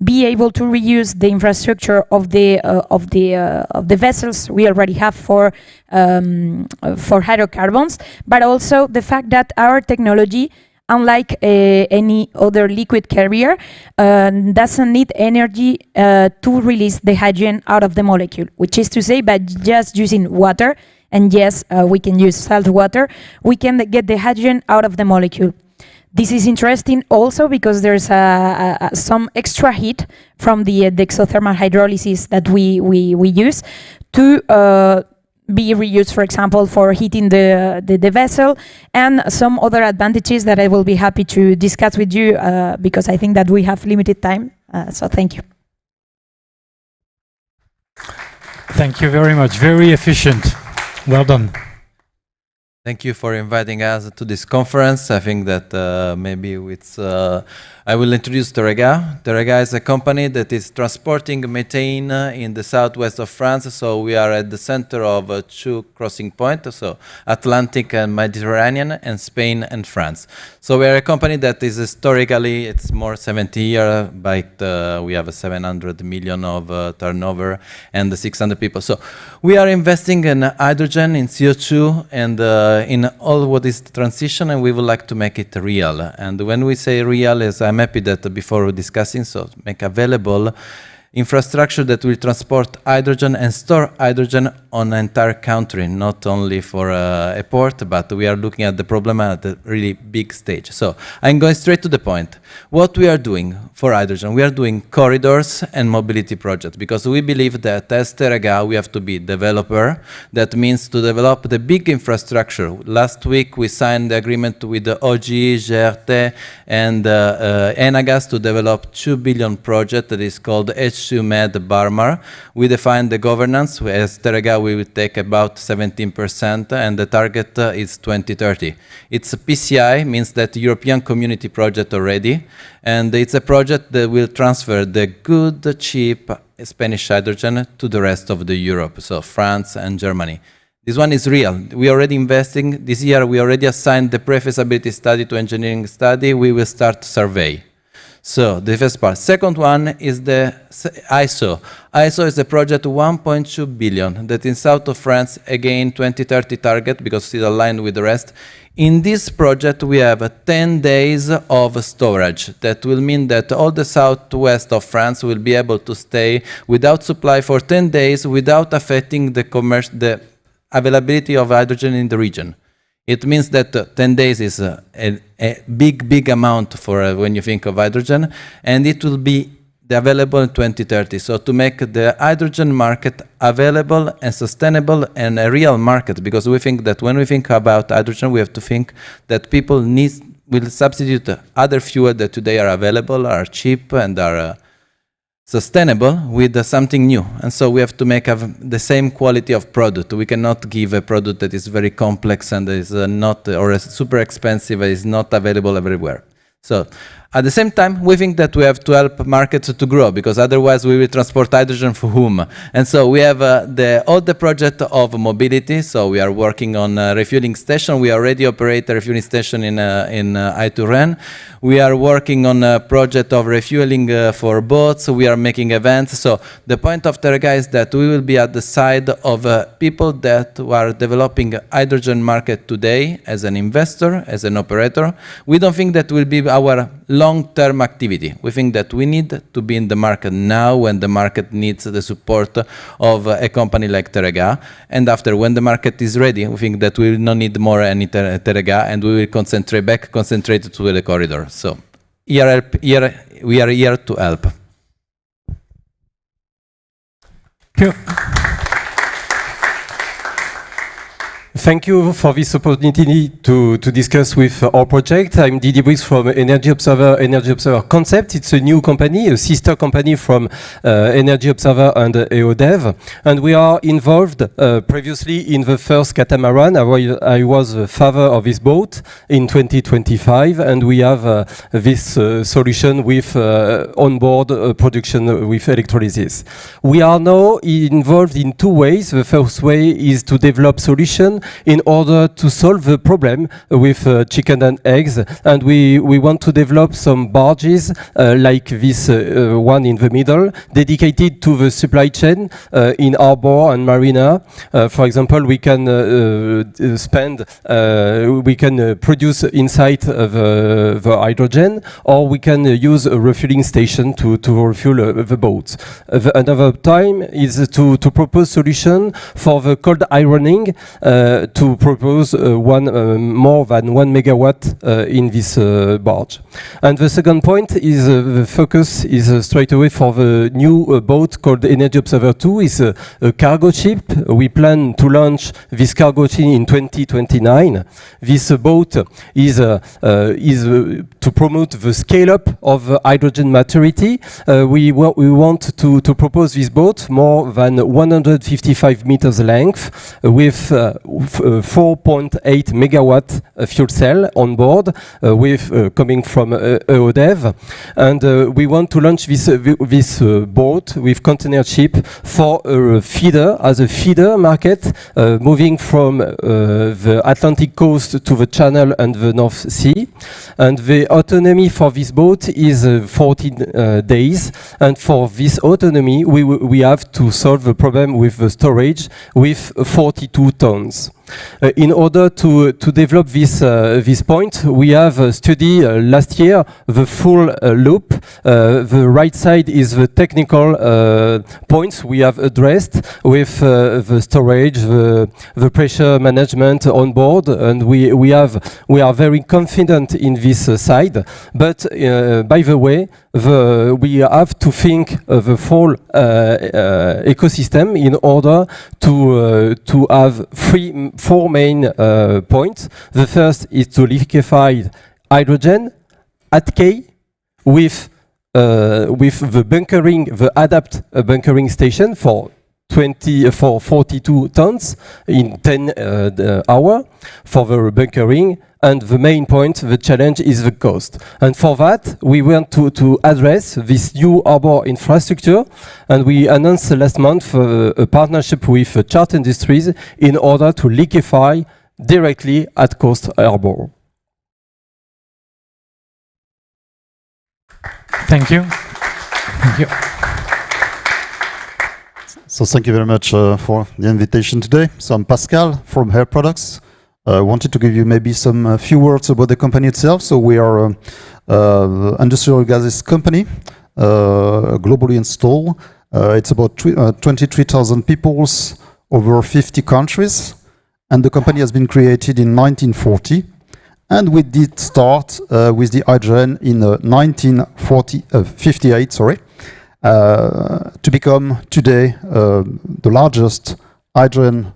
be able to reuse the infrastructure of the vessels we already have for hydrocarbons, but also the fact that our technology, unlike any other liquid carrier, doesn't need energy to release the hydrogen out of the molecule, which is to say by just using water, and yes, we can use salt water, we can get the hydrogen out of the molecule. This is interesting also because there's some extra heat from the exothermal hydrolysis that we use to be reused, for example, for heating the vessel, and some other advantages that I will be happy to discuss with you because I think that we have limited time. So thank you. Thank you very much. Very efficient. Well done. Thank you for inviting us to this conference. I think that maybe it's, I will introduce Terega. Terega is a company that is transporting methane in the southwest of France. So we are at the center of two crossing points, so Atlantic and Mediterranean, and Spain and France. So we are a company that is historically, it's more 70 years, but we have a 700 million of turnover and 600 people. So we are investing in hydrogen, in CO2, and in all what is the transition, and we would like to make it real. And when we say real, is I'm happy that before discussing, so make available infrastructure that will transport hydrogen and store hydrogen on an entire country, not only for a port, but we are looking at the problem at a really big stage. So I'm going straight to the point. What we are doing for hydrogen, we are doing corridors and mobility projects, because we believe that as Terega, we have to be developer. That means to develop the big infrastructure. Last week, we signed the agreement with the OG, GRT, and Enagas to develop 2 billion project that is called H2 Med Barmar. We defined the governance. As Terega, we will take about 17%, and the target is 2030. It's a PCI, means that European Community Project already, and it's a project that will transfer the good, cheap Spanish hydrogen to the rest of the Europe, so France and Germany. This one is real. We are already investing. This year, we already assigned the pre-feasibility study to engineering study. We will start survey. So the first part. Second one is the ISO. ISO is a project 1.2 billion that in south of France, again 2030 target because it's aligned with the rest. In this project we have 10 days of storage. That will mean that all the southwest of France will be able to stay without supply for 10 days without affecting the availability of hydrogen in the region. It means that 10 days is a big amount for when you think of hydrogen, and it will be available in 2030. So to make the hydrogen market available and sustainable and a real market, because we think that when we think about hydrogen, we have to think that people will substitute other fuel that today are available, are cheap and are sustainable with something new. And so we have to make the same quality of product. We cannot give a product that is very complex and is not, or is super expensive, is not available everywhere. So at the same time, we think that we have to help markets to grow, because otherwise we will transport hydrogen for whom? And so we have all the project of mobility. So we are working on a refueling station. We already operate a refueling station in Ren. We are working on a project of refueling for boats. We are making events. So the point of Terega is that we will be at the side of people that are developing hydrogen market today as an investor, as an operator. We don't think that will be our long-term activity. We think that we need to be in the market now when the market needs the support of a company like Terega. And after, when the market is ready, we think that we will not need more any Terega, and we will concentrate to the corridor. So we are here to help. Thank you for this opportunity to discuss with our project. I'm Didier Brix from Energy Observer Concept. It's a new company, a sister company from Energy Observer and EODev. And we are involved previously in the first catamaran. I was the father of this boat in 2025. And we have this solution with onboard production with electrolysis. We are now involved in two ways. The first way is to develop solutions in order to solve the problem with chicken and eggs, and we want to develop some barges like this one in the middle, dedicated to the supply chain in harbor and marina. For example, we can produce inside the hydrogen, or we can use a refueling station to refuel the boats. Another time is to propose solution for the cold ironing, to propose more than 1 megawatt in this barge. And the second point is the focus is straight away for the new boat called Energy Observer 2. It's a cargo ship. We plan to launch this cargo ship in 2029. This boat is to promote the scale-up of hydrogen maturity. We want to propose this boat more than 155 meters length with 4.8 megawatt fuel cell on board, with coming from EODev, and we want to launch this boat with container ship for a feeder, as a feeder market, moving from the Atlantic coast to the Channel and the North Sea. And the autonomy for this boat is 14 days. And for this autonomy, we have to solve the problem with the storage with 42 tons. In order to develop this point, we have studied last year the full loop. The right side is the technical points we have addressed with the storage, the pressure management on board, and we are very confident in this side. But by the way, we have to think of the full ecosystem in order to have four main points. The first is to liquefy hydrogen at K with the bunkering, the adapt bunkering station for 42 tons in 10 hours for the bunkering. And the main point, the challenge, is the cost. And for that, we want to address this new harbor infrastructure. And we announced last month a partnership with Chart Industries in order to liquefy directly at Coast Harbor. Thank you. Thank you. So thank you very much for the invitation today. So I'm Pascal from Hair Products. I wanted to give you maybe some few words about the company itself. So we are an industrial gases company, globally installed. It's about 23,000 people, over 50 countries. And the company has been created in 1940. And we did start with the hydrogen in 1958, to become today the largest hydrogen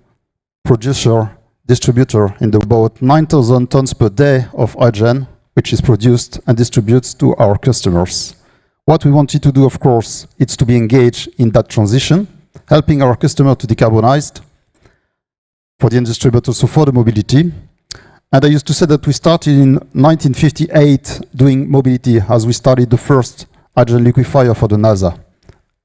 producer, distributor in the about 9,000 tons per day of hydrogen, which is produced and distributed to our customers. What we wanted to do, of course, is to be engaged in that transition, helping our customer to decarbonize for the industry, but also for the mobility. And I used to say that we started in 1958 doing mobility as we started the first hydrogen liquefier for the NASA.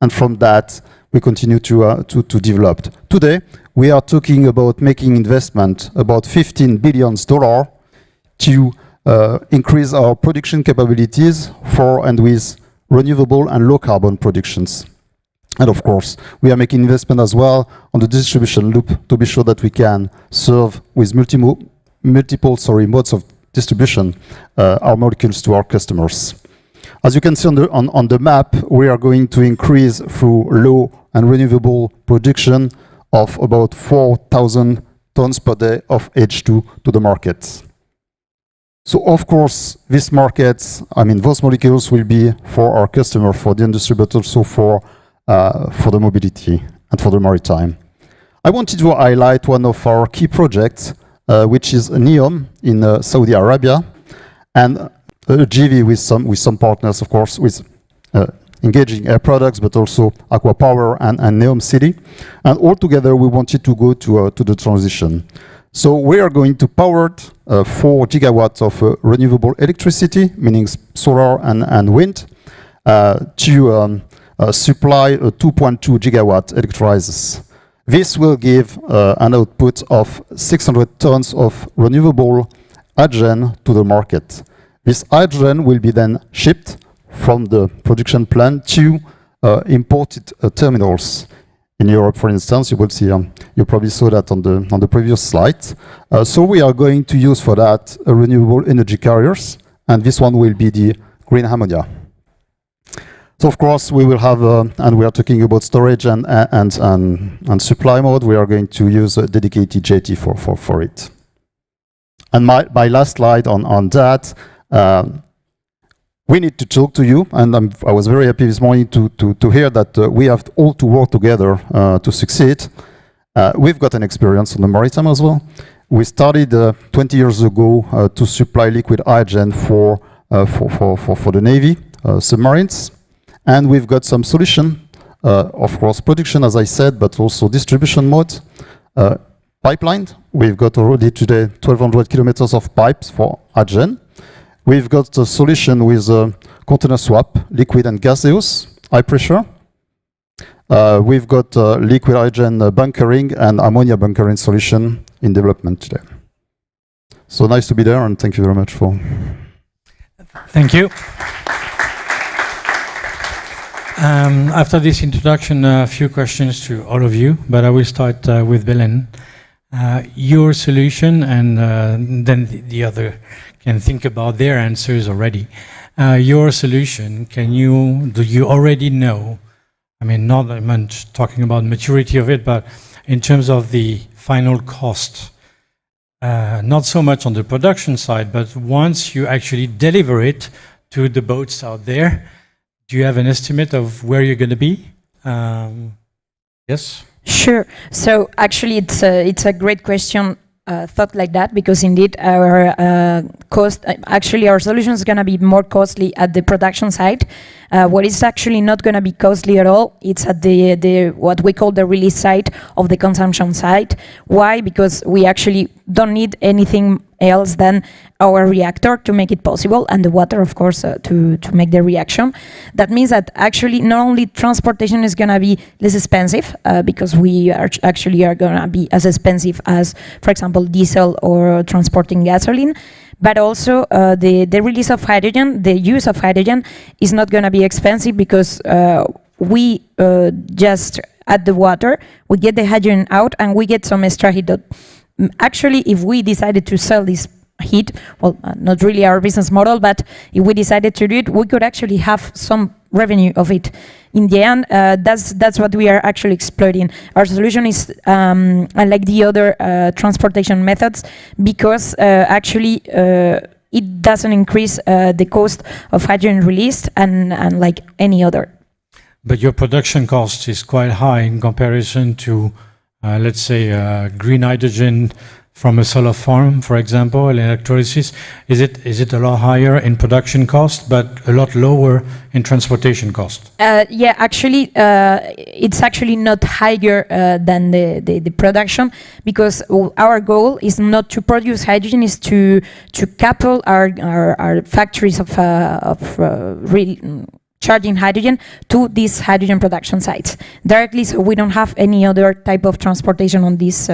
And from that, we continue to develop. Today, we are talking about making investment about $15 billion to increase our production capabilities for and with renewable and low carbon productions. And of course, we are making investment as well on the distribution loop to be sure that we can serve with multiple modes of distribution our molecules to our customers. As you can see on the map, we are going to increase through low and renewable production of about 4,000 tons per day of H2 to the market. So of course, these markets, those molecules will be for our customer, for the industry, but also for the mobility and for the maritime. I wanted to highlight one of our key projects, which is NEOM in Saudi Arabia, and a JV with some partners, of course, with engaging Air Products, but also Aqua Power and NEOM City. And all together, we wanted to go to the transition. So we are going to power 4 gigawatts of renewable electricity, meaning solar and wind, to supply a 2.2 gigawatt electrolyzers. This will give an output of 600 tons of renewable hydrogen to the market. This hydrogen will be then shipped from the production plant to imported terminals. In Europe, for instance, you will see, you probably saw that on the previous slide. So we are going to use for that renewable energy carriers, and this one will be the green ammonia. So of course we will have, and we are talking about storage and supply mode. We are going to use a dedicated jetty for it. And my last slide on that. We need to talk to you, and I was very happy this morning to hear that we have all to work together to succeed. We've got an experience on the maritime as well. We started 20 years ago to supply liquid hydrogen for the Navy submarines, and we've got some solution, of course, production, as I said, but also distribution mode, pipeline. We've got already today 1,200 kilometers of pipes for hydrogen. We've got a solution with container swap, liquid and gaseous, high pressure. We've got liquid hydrogen bunkering and ammonia bunkering solution in development today. So nice to be there, and thank you very much for. Thank you. After this introduction, a few questions to all of you, but I will start with Belen. Your solution, and then the other can think about their answers already. Your solution, do you already know, not that much talking about maturity of it, but in terms of the final cost, not so much on the production side, but once you actually deliver it to the boats out there, do you have an estimate of where you're going to be? Yes? Sure. So actually, it's a great question, thought like that, because indeed our cost, actually our solution is going to be more costly at the production side. What is actually not going to be costly at all, it's at the what we call the release side of the consumption side. Why? Because we actually don't need anything else than our reactor to make it possible, and the water, of course, to make the reaction. That means that actually not only transportation is going to be less expensive, because we are going to be as expensive as, for example, diesel or transporting gasoline, but also the release of hydrogen, the use of hydrogen is not going to be expensive because we just add the water, we get the hydrogen out, and we get some extra heat. Actually, if we decided to sell this heat, well, not really our business model, but if we decided to do it, we could actually have some revenue of it. In the end, that's what we are actually exploiting. Our solution is unlike the other transportation methods because actually it doesn't increase the cost of hydrogen released and like any other. But your production cost is quite high in comparison to, let's say, green hydrogen from a solar farm, for example, electrolysis. Is it a lot higher in production cost, but a lot lower in transportation cost? Yeah, actually, it's actually not higher than the production, because our goal is not to produce hydrogen, is to couple our factories of charging hydrogen to these hydrogen production sites directly, so we don't have any other type of transportation on this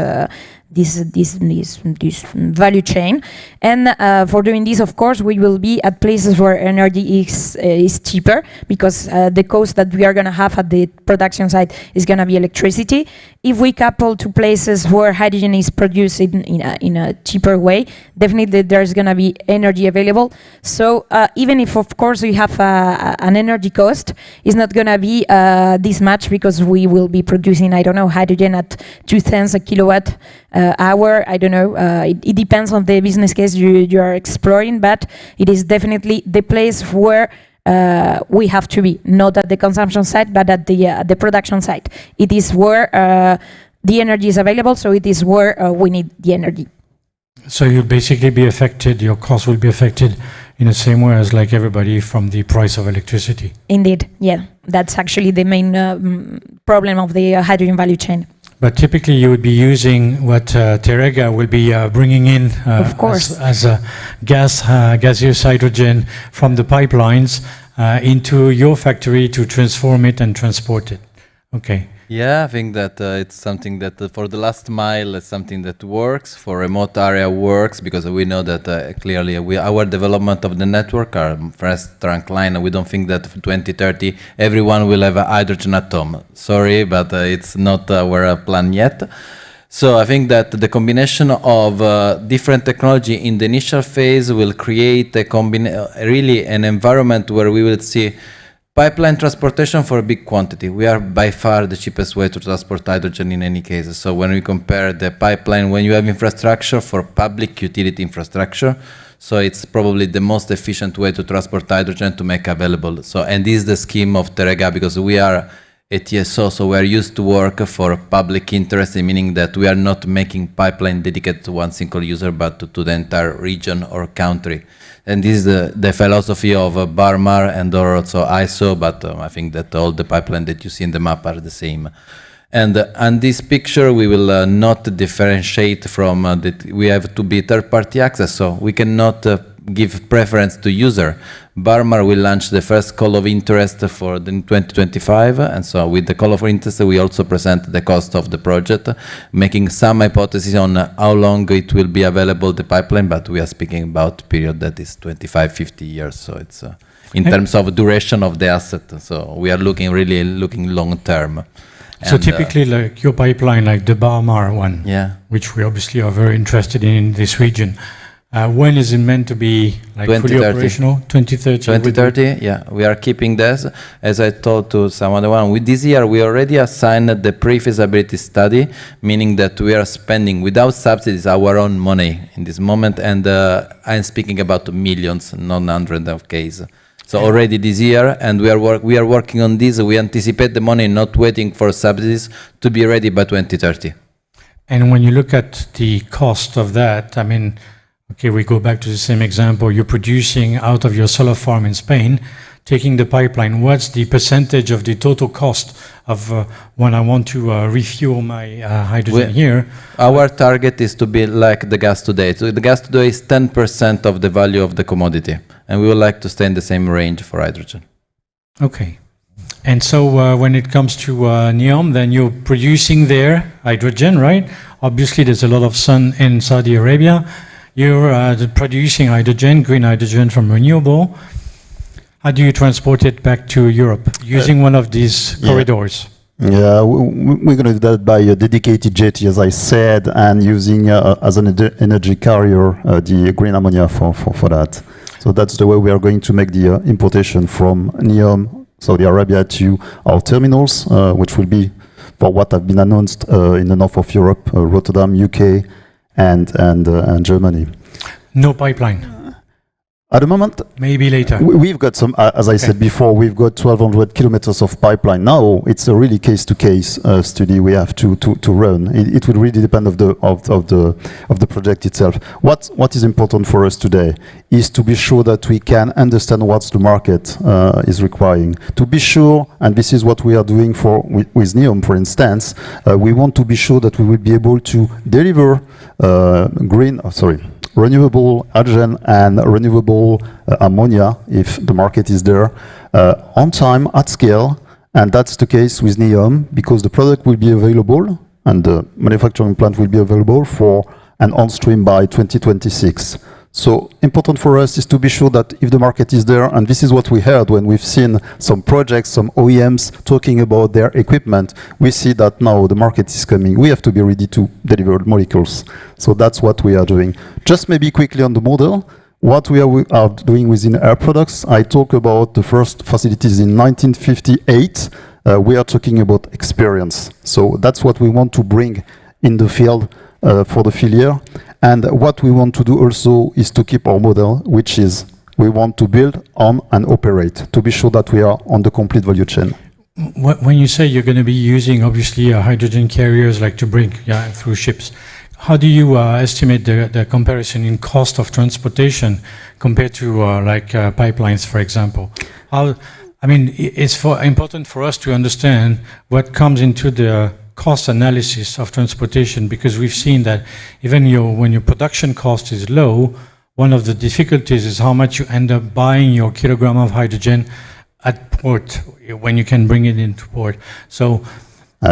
value chain. And for doing this, of course, we will be at places where energy is cheaper, because the cost that we are going to have at the production site is going to be electricity. If we couple to places where hydrogen is produced in a cheaper way, definitely there's going to be energy available. So even if, of course, we have an energy cost, it's not going to be this much, because we will be producing, I don't know, hydrogen at 2 cents a kilowatt hour. I don't know. It depends on the business case you are exploring, but it is definitely the place where we have to be, not at the consumption side, but at the production side. It is where the energy is available, so it is where we need the energy. So you'll basically be affected, your cost will be affected in the same way as like everybody from the price of electricity. Indeed, yeah. That's actually the main problem of the hydrogen value chain. But typically you would be using what Teréga will be bringing in of course. as a gaseous hydrogen from the pipelines into your factory to transform it and transport it. Okay. Yeah, I think that it's something that for the last mile is something that works, for remote area works, because we know that clearly our development of the network are first trunk line, and we don't think that for 2030 everyone will have a hydrogen at home. Sorry, but it's not our plan yet. So I think that the combination of different technology in the initial phase will create really an environment where we will see pipeline transportation for a big quantity. We are by far the cheapest way to transport hydrogen in any case. So when we compare the pipeline, when you have infrastructure for public utility infrastructure, so it's probably the most efficient way to transport hydrogen to make available. So, and this is the scheme of Teréga, because we are a TSO, so we are used to work for public interest, meaning that we are not making pipeline dedicated to one single user, but to the entire region or country. And this is the philosophy of Barmar and also ISO, but I think that all the pipelines that you see in the map are the same. And on this picture, we will not differentiate from that we have to be third-party access, so we cannot give preference to user. Barmar will launch the first call of interest for the 2025, and so with the call of interest we also present the cost of the project, making some hypotheses on how long it will be available, the pipeline, but we are speaking about a period that is 25-50 years, so it's in terms of duration of the asset, so we are really looking long term. So typically like your pipeline, like the Barmar one, yeah, which we obviously are very interested in this region, when is it meant to be like fully operational? 2030? 2030, yeah. We are keeping this. As I told to some other one, with this year we already assigned the pre-feasibility study, meaning that we are spending without subsidies our own money in this moment, and I'm speaking about millions, not hundreds of Ks. So already this year, and we are working on this. We anticipate the money, not waiting for subsidies, to be ready by 2030. And when you look at the cost of that, I mean, okay, we go back to the same example. You're producing out of your solar farm in Spain, taking the pipeline. What's the percentage of the total cost of when I want to refuel my hydrogen here? Our target is to be like the gas today. So the gas today is 10% of the value of the commodity, and we would like to stay in the same range for hydrogen. Okay. And so when it comes to NEOM, then you're producing there hydrogen, right? Obviously, there's a lot of sun in Saudi Arabia. You're producing hydrogen, green hydrogen from renewable. How do you transport it back to Europe using one of these corridors? Yeah, we're going to do that by a dedicated jetty, as I said, and using as an energy carrier the green ammonia for that. So that's the way we are going to make the importation from NEOM, Saudi Arabia, to our terminals, which will be, for what have been announced, in the north of Europe, Rotterdam, UK, and Germany. No pipeline. At the moment, maybe later. We've got some, as I said before, we've got 1,200 kilometers of pipeline. Now it's a really case-to-case study we have to run. It will really depend of the project itself. What is important for us today is to be sure that we can understand what the market is requiring. To be sure, and this is what we are doing with NEOM, for instance, we want to be sure that we will be able to deliver renewable hydrogen and renewable ammonia, if the market is there, on time, at scale, and that's the case with NEOM, because the product will be available and the manufacturing plant will be available for an on-stream by 2026. So important for us is to be sure that if the market is there, and this is what we heard when we've seen some projects, some OEMs talking about their equipment, we see that now the market is coming. We have to be ready to deliver molecules. So that's what we are doing. Just maybe quickly on the model, what we are doing within Air Products, I talk about the first facilities in 1958. We are talking about experience. So that's what we want to bring in the field for the failure. And what we want to do also is to keep our model, which is we want to build, own, and operate to be sure that we are on the complete value chain. When you say you're going to be using, obviously, hydrogen carriers like to bring through ships, how do you estimate the comparison in cost of transportation compared to pipelines, for example? It's important for us to understand what comes into the cost analysis of transportation, because we've seen that even when your production cost is low, one of the difficulties is how much you end up buying your kilogram of hydrogen at port when you can bring it into port. So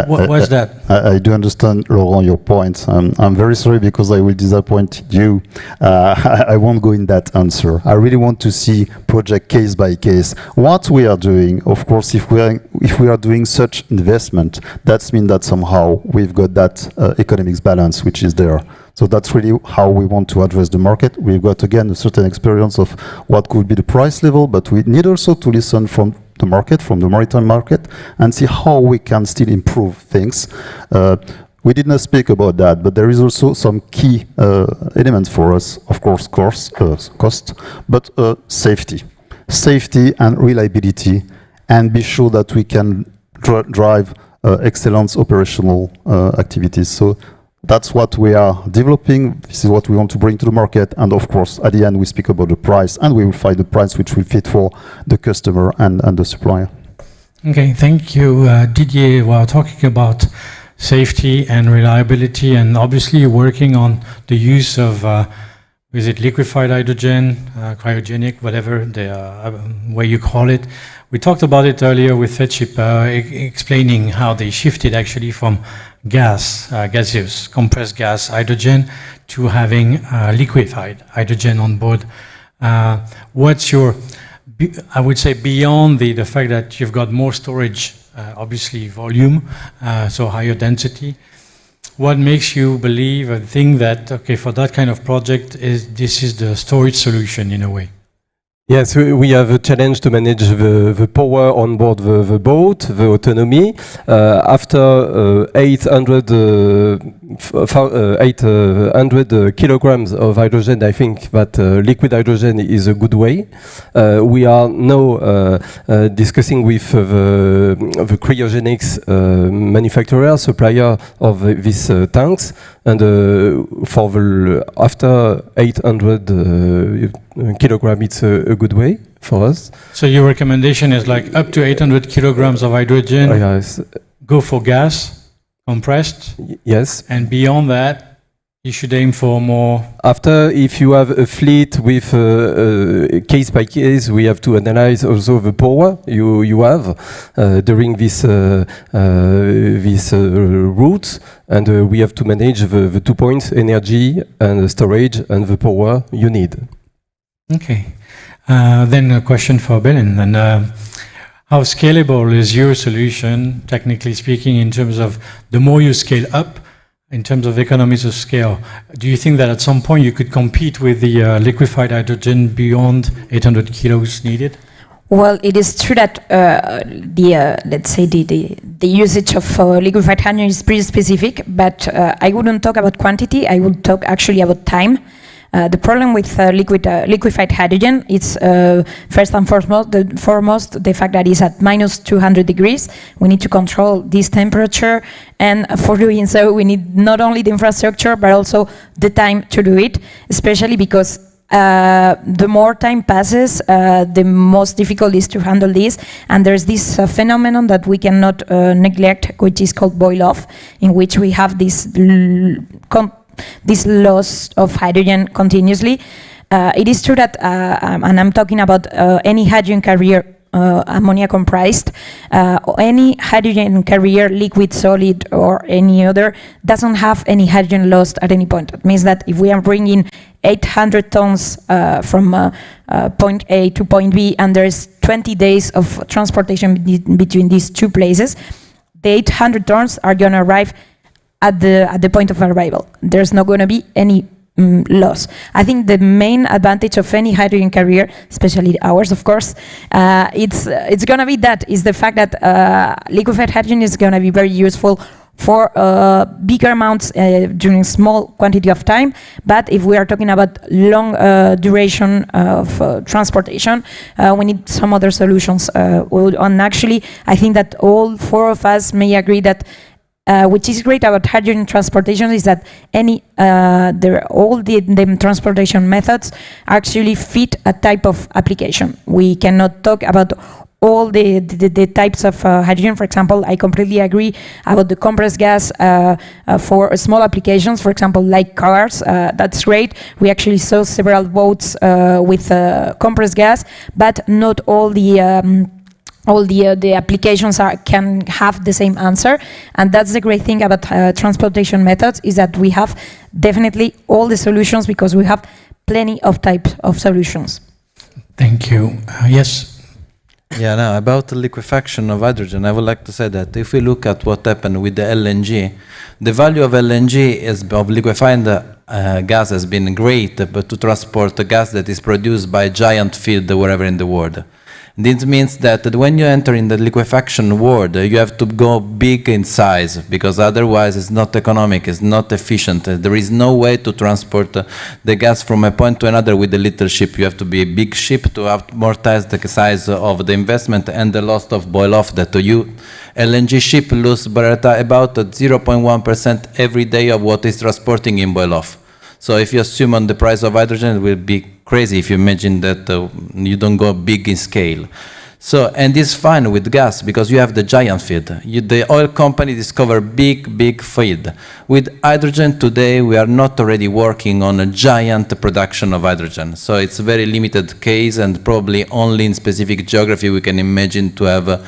what's that? I do understand, Laurent, your point. I'm very sorry because I will disappoint you. I won't go in that answer. I really want to see project case by case. What we are doing, of course, if we are doing such investment, that means that somehow we've got that economics balance which is there. So that's really how we want to address the market. We've got, again, a certain experience of what could be the price level, but we need also to listen from the market, from the maritime market, and see how we can still improve things. We did not speak about that, but there is also some key elements for us, of course, cost, but safety. Safety and reliability, and be sure that we can drive excellence operational activities. So that's what we are developing. This is what we want to bring to the market. And of course, at the end, we speak about the price, and we will find the price which will fit for the customer and the supplier. Okay, thank you. Didier, while talking about safety and reliability, and obviously you're working on the use of, is it liquefied hydrogen, cryogenic, whatever the way you call it. We talked about it earlier with Fedship, explaining how they shifted actually from gaseous, compressed gas hydrogen to having liquefied hydrogen on board. What's your, I would say, beyond the fact that you've got more storage, obviously volume, so higher density, what makes you believe and think that, okay, for that kind of project, this is the storage solution in a way? Yes, we have a challenge to manage the power on board the boat, the autonomy. After 800 kilograms of hydrogen, I think that liquid hydrogen is a good way. We are now discussing with the cryogenics manufacturer, supplier of these tanks, and for the after 800 kilogram, it's a good way for us. So your recommendation is like up to 800 kilograms of hydrogen, yes. Go for gas, compressed? Yes. And beyond that, You should aim for more. After, if you have a fleet with case by case, we have to analyze also the power you have during this route, and we have to manage the 2 points: energy and storage, and the power you need. Okay. Then a question for Belen. And how scalable is your solution, technically speaking, in terms of the more you scale up? In terms of economies of scale, do you think that at some point you could compete with the liquefied hydrogen beyond 800 kilos needed? Well, it is true that let's say the usage of liquefied hydrogen is pretty specific, but I wouldn't talk about quantity. I would talk actually about time. The problem with liquefied hydrogen is first and foremost the fact that it's at minus 200 degrees. We need to control this temperature, and for doing so we need not only the infrastructure but also the time to do it, especially because the more time passes, the most difficult is to handle this. And there's this phenomenon that we cannot neglect, which is called boil-off, in which we have this loss of hydrogen continuously. It is true that, and I'm talking about any hydrogen carrier, ammonia comprised, any hydrogen carrier, liquid, solid, or any other, doesn't have any hydrogen lost at any point. It means that if we are bringing 800 tons from point A to point B, and there's 20 days of transportation between these two places, the 800 tons are going to arrive at the point of arrival. There's not going to be any loss. I think the main advantage of any hydrogen carrier, especially ours, of course, it's going to be the fact that liquefied hydrogen is going to be very useful for bigger amounts during small quantity of time. But if we are talking about long duration of transportation, we need some other solutions. And actually, I think that all four of us may agree that which is great about hydrogen transportation is that all the transportation methods actually fit a type of application. We cannot talk about all the types of hydrogen. For example, I completely agree about the compressed gas for small applications, for example, like cars. That's great. We actually saw several boats with compressed gas, but not all the applications can have the same answer. And that's the great thing about transportation methods, is that we have definitely all the solutions because we have plenty of types of solutions. Thank you. Yes? Yeah, now about the liquefaction of hydrogen, I would like to say that if we look at what happened with the LNG, the value of LNG of liquefying the gas has been great, but to transport a gas that is produced by a giant field wherever in the world. This means that when you enter in the liquefaction world, you have to go big in size, because otherwise it's not economic, it's not efficient. There is no way to transport the gas from a point to another with a little ship. You have to be a big ship to amortize the size of the investment and the loss of boil-off that LNG ship lose about 0.1% every day of what is transporting in boil-off. So if you assume on the price of hydrogen, it will be crazy if you imagine that you don't go big in scale. So, and it's fine with gas because you have the giant field. The oil company discover big field. With hydrogen today, we are not already working on a giant production of hydrogen. So it's a very limited case, and probably only in specific geography we can imagine to have a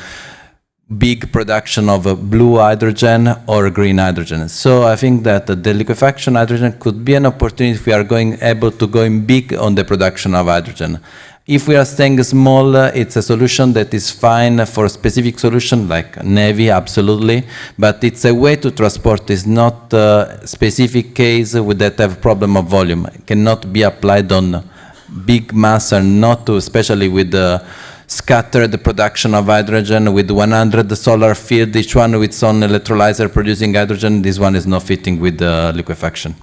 big production of blue hydrogen or green hydrogen. So I think that the liquefaction hydrogen could be an opportunity if we are able to go in big on the production of hydrogen. If we are staying small, it's a solution that is fine for a specific solution like Navy, absolutely, but it's a way to transport. It's not a specific case that have problem of volume. It cannot be applied on big mass, and not to, especially with the scattered production of hydrogen with 100 solar field, each one with its own electrolyzer producing hydrogen. This one is not fitting with the liquefaction.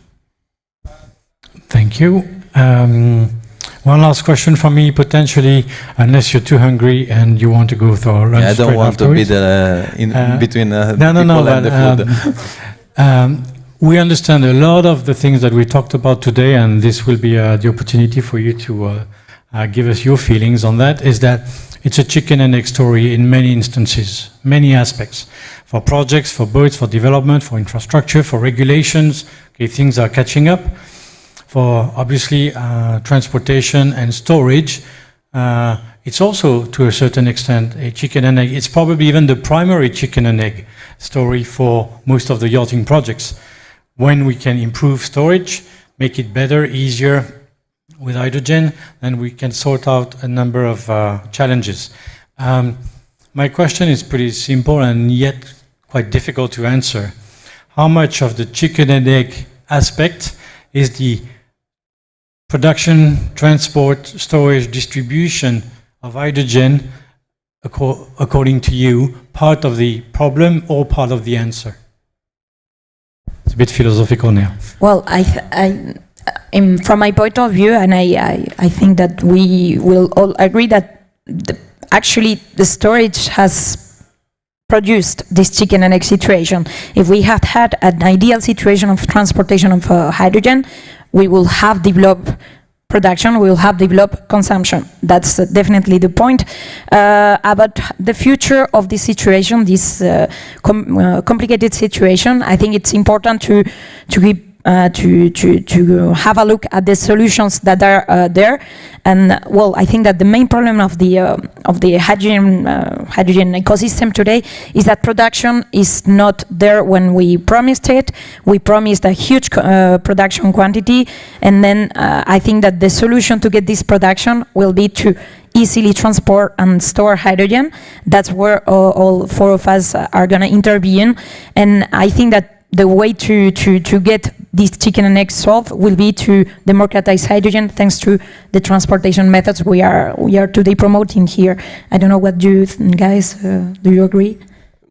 Thank you. One last question from me, potentially, unless you're too hungry and you want to go for lunch. Yeah, I don't want afterwards. To be in between people and the food. We understand a lot of the things that we talked about today, and this will be the opportunity for you to give us your feelings on that, is that it's a chicken and egg story in many instances, many aspects. For projects, for boats, for development, for infrastructure, for regulations, okay, things are catching up. For obviously transportation and storage, it's also to a certain extent a chicken and egg. It's probably even the primary chicken and egg story for most of the yachting projects. When we can improve storage, make it better, easier with hydrogen, then we can sort out a number of challenges. My question is pretty simple and yet quite difficult to answer. How much of the chicken and egg aspect is the production, transport, storage, distribution of hydrogen, according to you, part of the problem or part of the answer? It's a bit philosophical now. Well, from my point of view, and I think that we will all agree that actually the storage has produced this chicken and egg situation. If we had had an ideal situation of transportation of hydrogen, we will have developed production, we will have developed consumption. That's definitely the point. About the future of this situation, this complicated situation, I think it's important to have a look at the solutions that are there. And well, I think that the main problem of the hydrogen ecosystem today is that production is not there when we promised it. We promised a huge production quantity, and then I think that the solution to get this production will be to easily transport and store hydrogen. That's where all four of us are going to intervene, and I think that the way to get this chicken and egg solved will be to democratize hydrogen thanks to the transportation methods we are today promoting here. I don't know what do you think, guys. Do you agree?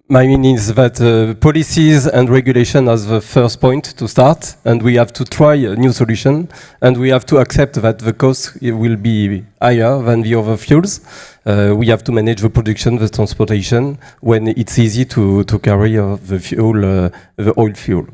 My meaning is that policies and regulation are the first point to start, and we have to try a new solution, and we have to accept that the cost will be higher than the other fuels. We have to manage the production, the transportation, when it's easy to carry the fuel, the oil fuel.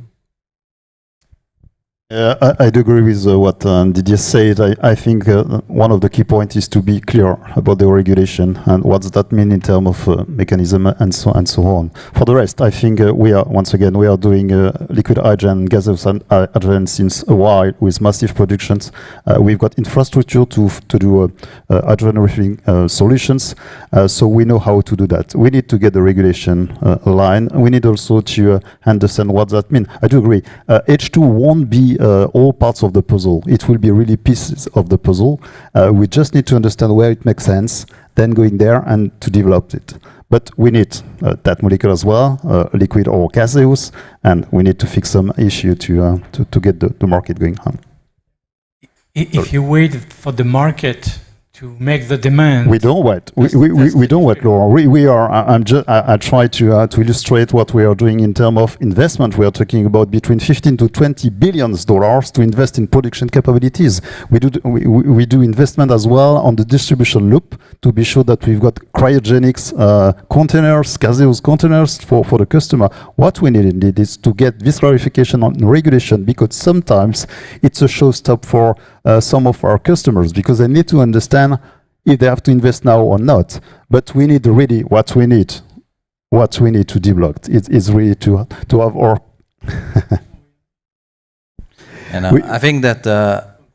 I do agree with what Didier said. I think one of the key points is to be clear about the regulation and what does that mean in terms of mechanism and so on. For the rest, I think we are doing liquid hydrogen, gaseous hydrogen since a while with massive productions. We've got infrastructure to do hydrogen refueling solutions, so we know how to do that. We need to get the regulation aligned. We need also to understand what that means. I do agree. H2 won't be all parts of the puzzle. It will be really pieces of the puzzle. We just need to understand where it makes sense, then going there and to develop it. But we need that molecule as well, liquid or gaseous, and we need to fix some issue to get the market going on. If you wait for the market to make the demand, we don't wait. We don't wait, Laurent. We are. I try to illustrate what we are doing in terms of investment. We are talking about between $15 to $20 billion to invest in production capabilities. We do investment as well on the distribution loop to be sure that we've got cryogenics containers, gaseous containers for the customer. What we need indeed is to get this clarification on regulation, because sometimes it's a showstop for some of our customers, because they need to understand if they have to invest now or not. But we need really what we need to develop. It is really to have our. And I think that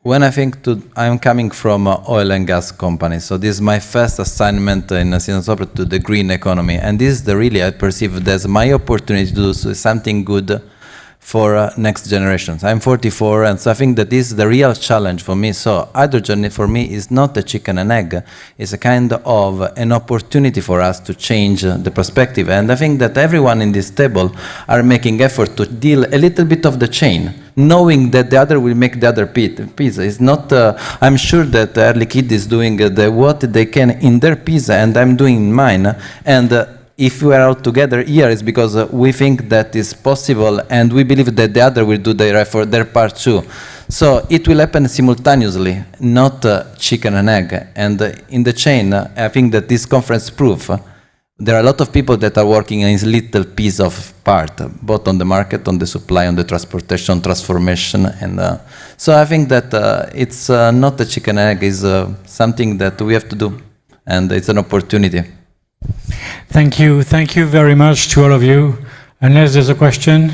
when I'm coming from oil and gas company, so this is my first assignment in Sinasopra to the green economy, and this is I perceive as my opportunity to do something good for next generations. I'm 44, and so I think that this is the real challenge for me. So hydrogen for me is not a chicken and egg. It's a kind of an opportunity for us to change the perspective. And I think that everyone in this table are making effort to deal a little bit of the chain, knowing that the other will make the other piece. It's not, I'm sure that Air Liquide is doing what they can in their piece, and I'm doing in mine. And if we are all together here, it's because we think that is possible, and we believe that the other will do their part too. So it will happen simultaneously, not chicken and egg. And in the chain, I think that this conference proof there are a lot of people that are working in this little piece of part, both on the market, on the supply, on the transportation, transformation, and so I think that it's not a chicken and egg, it's something that we have to do and it's an opportunity. Thank you very much to all of you. Unless there's a question?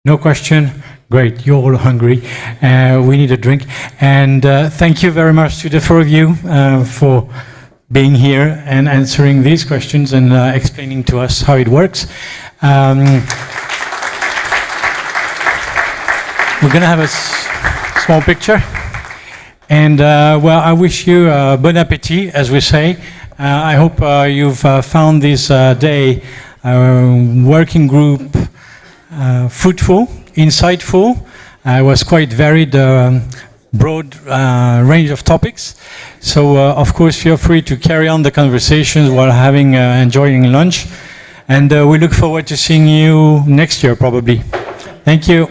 No question? Great, you're all hungry. We need a drink. And thank you very much to the four of you for being here and answering these questions and explaining to us how it works. We're going to have a small picture. And well, I wish you bon appétit, as we say. I hope you've found this day working group fruitful, insightful. It was quite varied, broad range of topics. So, of course, feel free to carry on the conversations while enjoying lunch. And we look forward to seeing you next year, probably. Thank you.